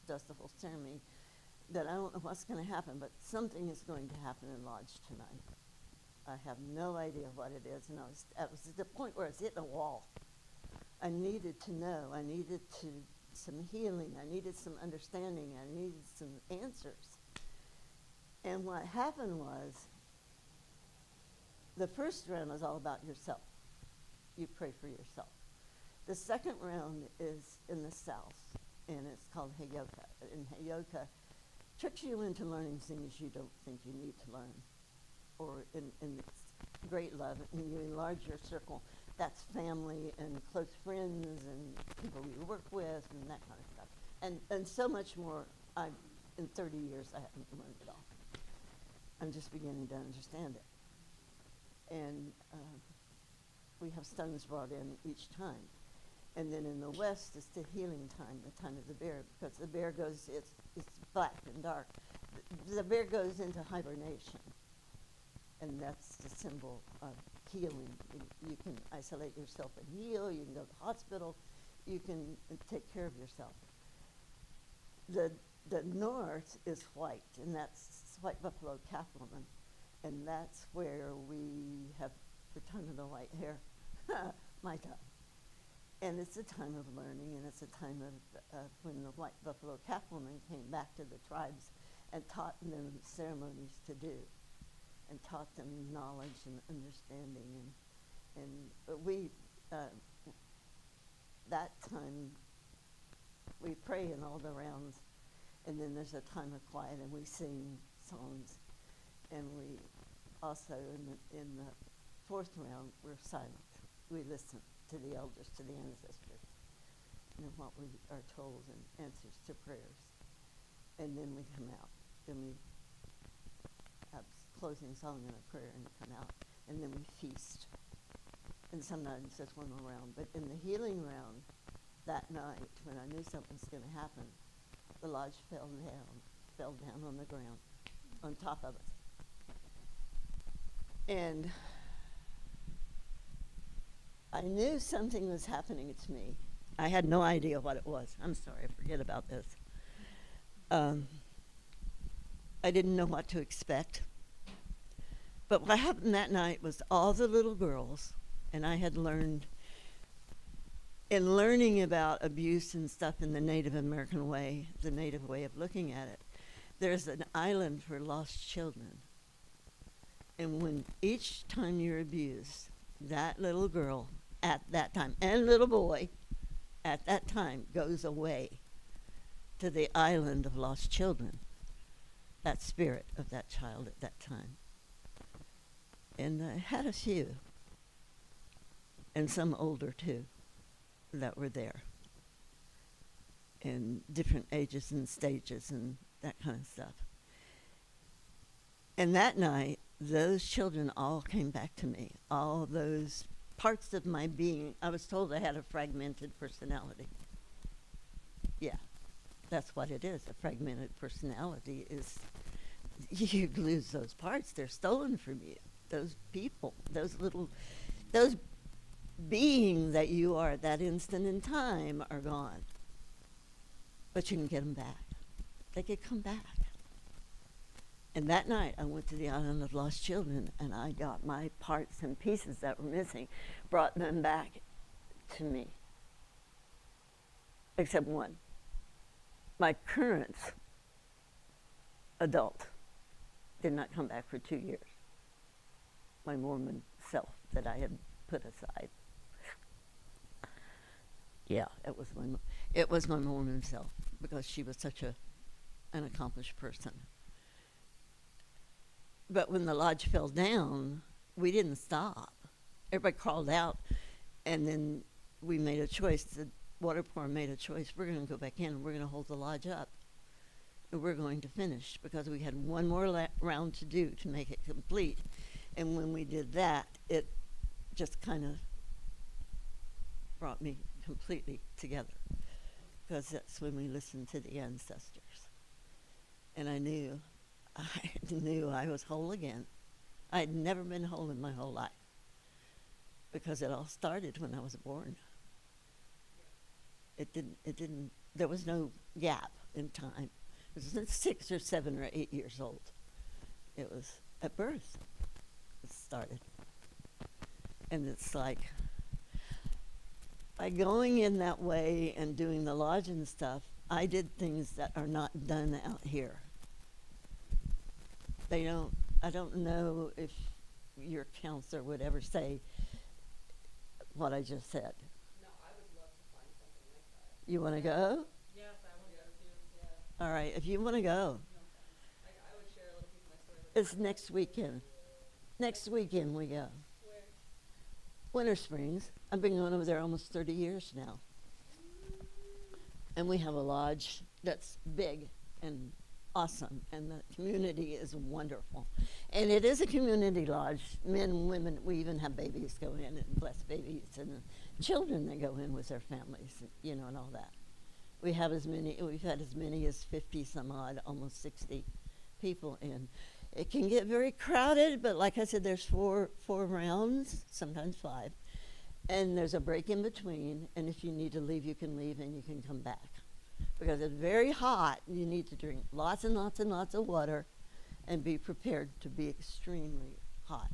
does the whole ceremony, that I don't know what's going to happen, but something is going to happen in Lodge tonight. I have no idea what it is, and I was at the point where I was hitting a wall. I needed to know. I needed some healing. I needed some understanding. I needed some answers. And what happened was, the first round is all about yourself. You pray for yourself. The second round is in the south, and it's called Heyoka. And Heyoka tricks you into learning things you don't think you need to learn, or in great love, and you enlarge your circle. That's family and close friends and people you work with and that kind of stuff. And so much more. In 30 years, I haven't learned it all. I'm just beginning to understand it. And we have stones brought in each time. And then in the west, it's the healing time, the time of the bear, because the bear goes, it's black and dark. The bear goes into hibernation, and that's the symbol of healing. You can isolate yourself and heal. You can go to the hospital. You can take care of yourself. The north is white, and that's white buffalo cattleman, and that's where we have the time of the white hair, my time. And it's a time of learning, and it's a time of when the white buffalo cattlemen came back to the tribes and taught them ceremonies to do, and taught them knowledge and understanding. And we, that time we pray in all the rounds, and then there's a time of quiet and we sing songs, and we also in the fourth round we're silent. We listen to the elders, to the ancestors, and what we are told and answers to prayers, and then we come out. Then we have closing song and a prayer and come out, and then we feast. And sometimes just one more round. But in the healing round that night, when I knew something was going to happen, the lodge fell down on the ground, on top of us. And I knew something was happening to me. I had no idea what it was. I'm sorry, I forget about this. I didn't know what to expect. But what happened that night was all the little girls, and I had learned, in learning about abuse and stuff in the Native American way, the Native way of looking at it, there's an island for lost children. And when each time you're abused, that little girl at that time, and little boy at that time, goes away to the island of lost children, that spirit of that child at that time. And I had a few, and some older too, that were there, in different ages and stages and that kind of stuff. And that night, those children all came back to me, all those parts of my being. I was told I had a fragmented personality. Yeah, that's what it is. A fragmented personality is, you lose those parts. They're stolen from you. Those people, those being that you are at that instant in time are gone. But you can get them back. They could come back. And that night, I went to the island of lost children, and I got my parts and pieces that were missing, brought them back to me. Except one. My current adult did not come back for 2 years. My Mormon self that I had put aside. Yeah, it was my Mormon self, because she was such an accomplished person. But when the lodge fell down, we didn't stop. Everybody crawled out, and then we made a choice. The water pour made a choice. We're going to go back in, and we're going to hold the lodge up. And we're going to finish, because we had one more round to do to make it complete. And when we did that, it just kind of brought me completely together, because that's when we listened to the ancestors. And I knew I was whole again. I had never been whole in my whole life, because it all started when I was born. It didn't, there was no gap in time. It was 6 or 7 or 8 years old. It was at birth it started. And it's like, by going in that way and doing the lodge and stuff, I did things that are not done out here. I don't know if your counselor would ever say what I just said. No, I would love to find something like that. You want to go? Yes, I want to go too. Yeah. All right, if you want to go. I would share a little piece of my story with It's next weekend. Next weekend we go. Where? Winter Springs. I've been going over there almost 30 years now. And we have a lodge that's big and awesome, and the community is wonderful. And it is a community lodge. Men, women, we even have babies go in, and blessed babies, and children that go in with their families, and all that. We've had as many as 50 some odd, almost 60 people in. It can get very crowded, but like I said, there's four rounds, sometimes 5. And there's a break in between, and if you need to leave, you can leave and you can come back. Because it's very hot, you need to drink lots and lots and lots of water and be prepared to be extremely hot.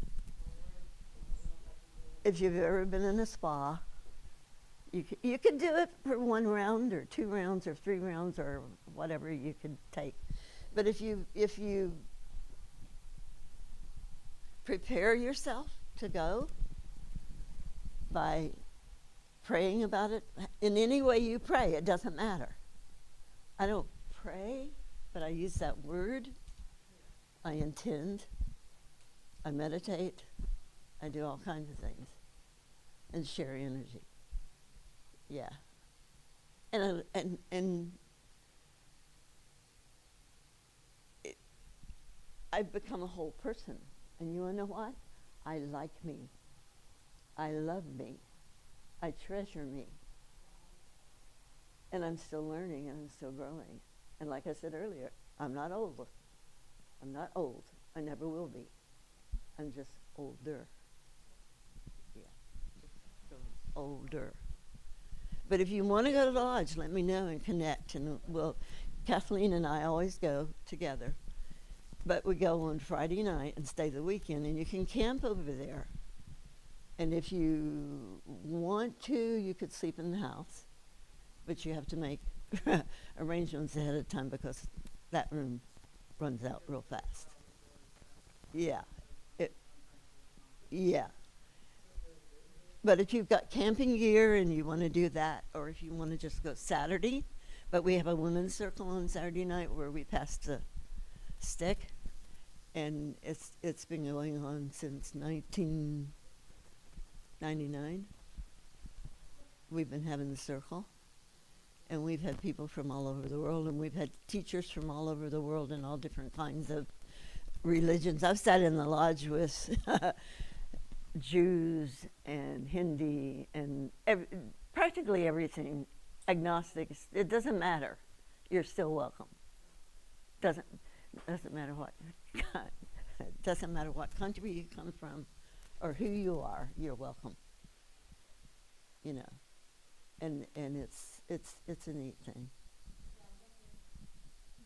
If you've ever been in a spa, you could do it for 1 round or 2 rounds or 3 rounds or whatever you could take. But if you prepare yourself to go by praying about it, in any way you pray, it doesn't matter. I don't pray, but I use that word. I intend. I meditate. I do all kinds of things. And share energy. Yeah. And I've become a whole person. And you want to know what? I like me. I love me. I treasure me. And I'm still learning and I'm still growing. And like I said earlier, I'm not old. I'm not old. I never will be. I'm just older. Yeah. Older. But if you want to go to the lodge, let me know and connect. And Kathleen and I always go together. But we go on Friday night and stay the weekend, and you can camp over there. And if you want to, you could sleep in the house. But you have to make arrangements ahead of time because that room runs out real fast. Yeah. Yeah. But if you've got camping gear and you want to do that, or if you want to just go Saturday, but we have a women's circle on Saturday night where we pass the stick, and it's been going on since 1999. We've been having the circle, and we've had people from all over the world, and we've had teachers from all over the world and all different kinds of religions. I've sat in the lodge with Jews and Hindi and practically everything, agnostics. It doesn't matter. You're still welcome. Doesn't matter what doesn't matter what country you come from or who you are. You're welcome. You know, and it's a neat thing.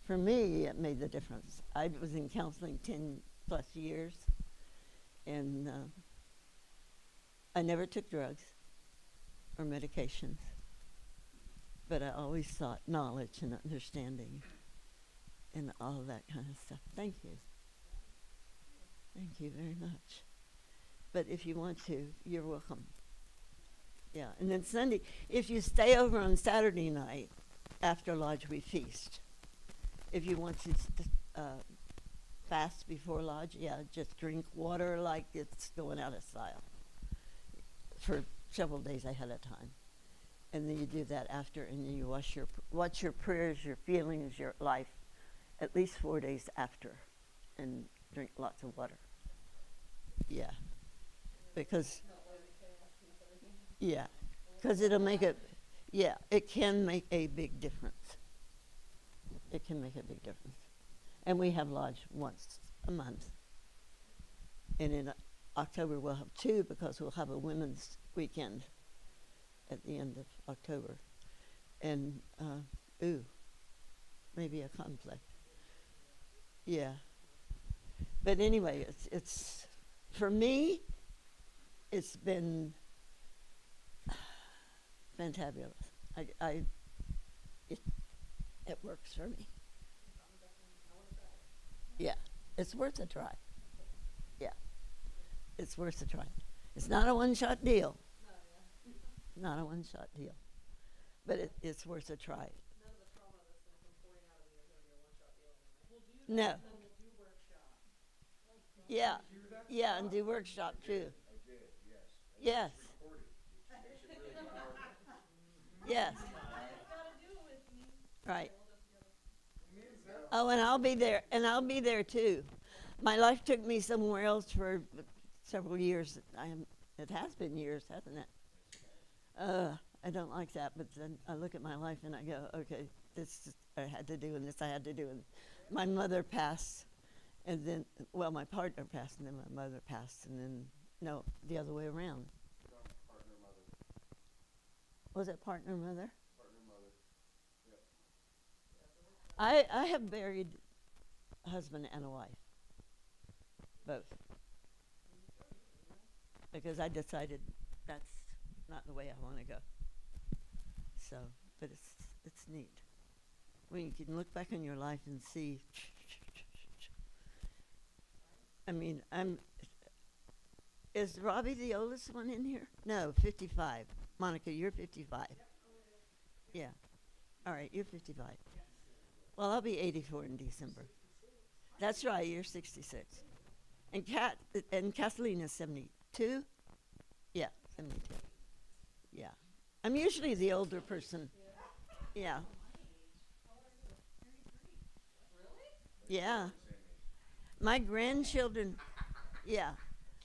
For me, it made the difference. I was in counseling 10 plus years, and I never took drugs or medications, but I always sought knowledge and understanding and all of that kind of stuff. Thank you. Thank you very much. But if you want to, you're welcome. Yeah, and then Sunday, if you stay over on Saturday night, after lodge we feast. If you want to fast before lodge, yeah, just drink water like it's going out of style for several days ahead of time. And then you do that after, and then you watch your prayers, your feelings, your life, at least 4 days after, and drink lots of water. Yeah, because it'll make it. Yeah, it can make a big difference. It can make a big difference. And we have lodge once a month. And in October we'll have 2 because we'll have a women's weekend at the end of October. And, maybe a conflict. Yeah. But anyway, it's for me, it's been fantabulous. It works for me. Yeah, it's worth a try. Yeah, it's worth a try. It's not a one-shot deal. Not a one-shot deal. But it's worth a try. No. Yeah, yeah, and do workshop too. Yes. Yes. Right. Oh, and I'll be there, too. My life took me somewhere else for several years. It has been years, hasn't it? I don't like that, but then I look at my life and I go, okay, this I had to do, and this I had to do. And my mother passed, and then, well, my partner passed, and then my mother passed, and then, no, the other way around. Partner mother. Was it partner mother? Partner mother. Yep. I have buried a husband and a wife, both, because I decided that's not the way I want to go. So, but it's neat. When you can look back on your life and see. I mean, is Robbie the oldest one in here? No, 55. Monica, you're 55. Yeah. All right, you're 55. Well, I'll be 84 in December. That's right, you're 66. And Kathleen is 72? Yeah, 72. Yeah. I'm usually the older person. Yeah. Yeah. My grandchildren, yeah.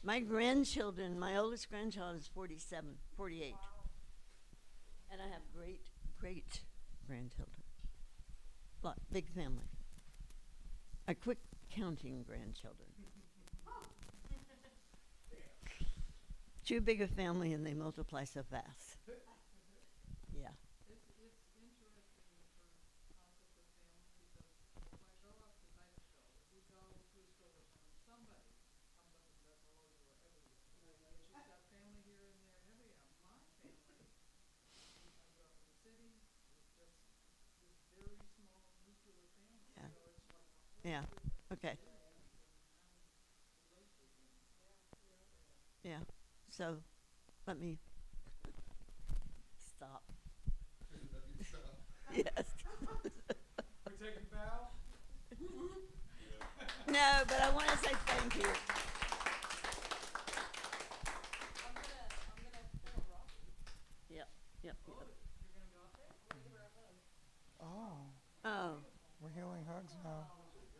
My grandchildren, my oldest grandchild is 47, 48. And I have great grandchildren. Big family. I quit counting grandchildren. Too big a family and they multiply so fast. Yeah. Yeah. Okay. Yeah. So, let me stop. Yes. We take a bow? No, but I want to say thank you. Yep. Yep. Oh. Oh. We're healing hugs now.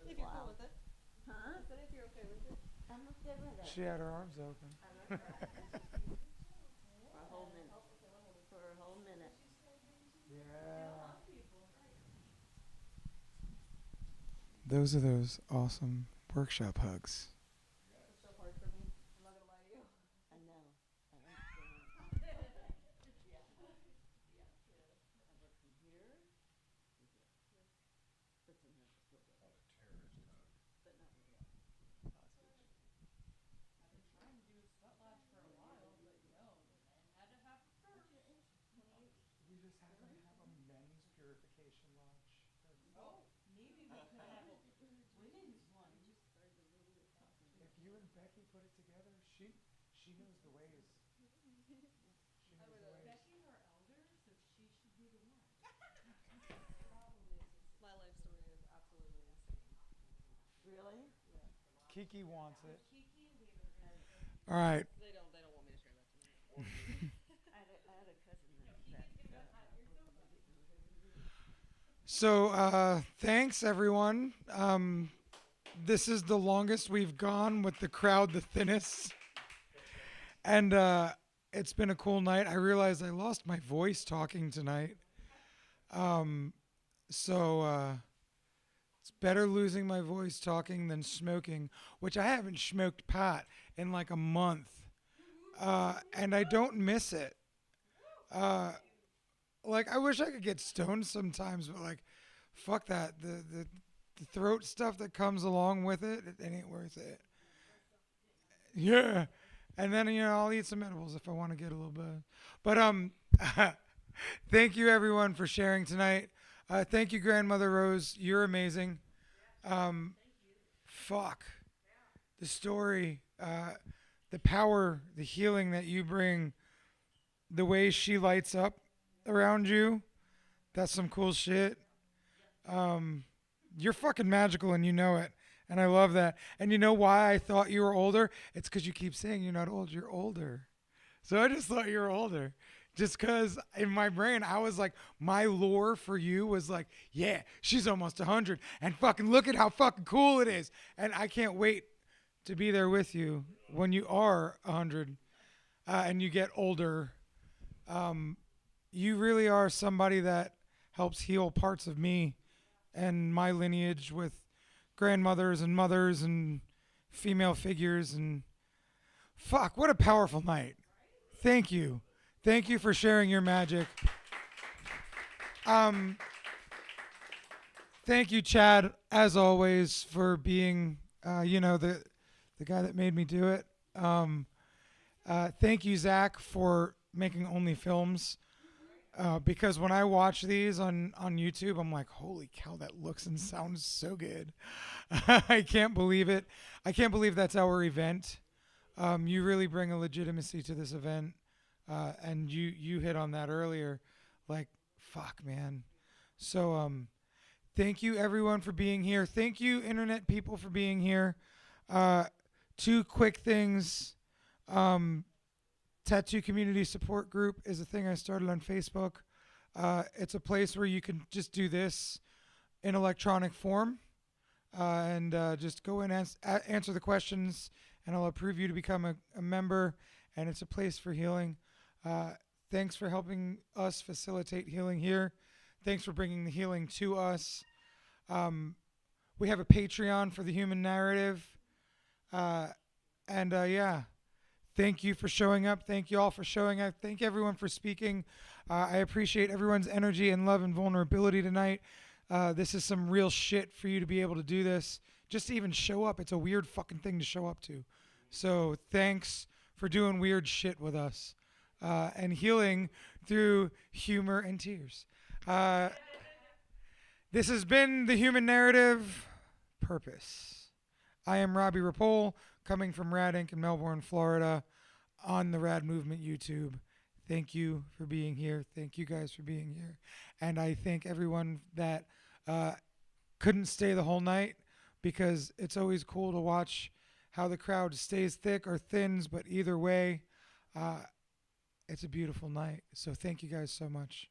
If you're cool with it. Huh? I said if you're okay with it. I'm okay with it. She had her arms open. For a whole minute. For a whole minute. Yeah. Those are those awesome workshop hugs. It's so hard for me. I'm not gonna lie to you. I know. I understand. Yeah. I work from here to here. But sometimes it's still good. But not really. We just happen to have a men's purification lodge. Maybe we could have a women's one. If you and Becky put it together, she knows the ways. She knows the ways. Becky's our elder, so she should be the one. My life story is absolutely insane. Really? Yeah. Kiki wants it. Kiki, we were gonna. All right. They don't want me to share that tonight. I had a cousin that. So, thanks everyone. This is the longest we've gone with the crowd the thinnest. And it's been a cool night. I realized I lost my voice talking tonight. So it's better losing my voice talking than smoking, which I haven't smoked pot in like a month. And I don't miss it. Like, I wish I could get stoned sometimes, but like, fuck that. The throat stuff that comes along with it, it ain't worth it. Yeah. And then, I'll eat some edibles if I want to get a little bit. But thank you everyone for sharing tonight. Thank you, Grandmother Rose. You're amazing. Fuck. The story, the power, the healing that you bring, the way she lights up around you, that's some cool shit. You're fucking magical and you know it. And I love that. And you know why I thought you were older? It's because you keep saying you're not old, you're older. So I just thought you were older. Just because in my brain, I was like, my lore for you was like, yeah, she's almost 100. And fucking look at how fucking cool it is. And I can't wait to be there with you when you are 100 and you get older. You really are somebody that helps heal parts of me and my lineage with grandmothers and mothers and female figures. And fuck, what a powerful night. Thank you. Thank you for sharing your magic. Thank you, Chad, as always, for being, the guy that made me do it. Thank you, Zach, for making Only Films. Because when I watch these on YouTube, I'm like, holy cow, that looks and sounds so good. I can't believe it. I can't believe that's our event. You really bring a legitimacy to this event. And you hit on that earlier. Like, fuck, man. So thank you everyone for being here. Thank you internet people for being here. 2 quick things. Tattoo Community Support Group is a thing I started on Facebook. It's a place where you can just do this in electronic form and just go in and answer the questions, and I'll approve you to become a member, and it's a place for healing. Thanks for helping us facilitate healing here. Thanks for bringing the healing to us. We have a Patreon for the Human Narrative. Yeah, thank you for showing up. Thank you all for showing up. Thank everyone for speaking. I appreciate everyone's energy and love and vulnerability tonight. This is some real shit for you to be able to do this. Just to even show up. It's a weird fucking thing to show up to. So thanks for doing weird shit with us. And healing through humor and tears. This has been The Human Narrative Purpose. I am Robbie Rapole, coming from Rad Inc. in Melbourne, Florida, on the Rad Movement YouTube. Thank you for being here. Thank you guys for being here. And I thank everyone that couldn't stay the whole night, because it's always cool to watch how the crowd stays thick or thins, but either way, it's a beautiful night. So thank you guys so much.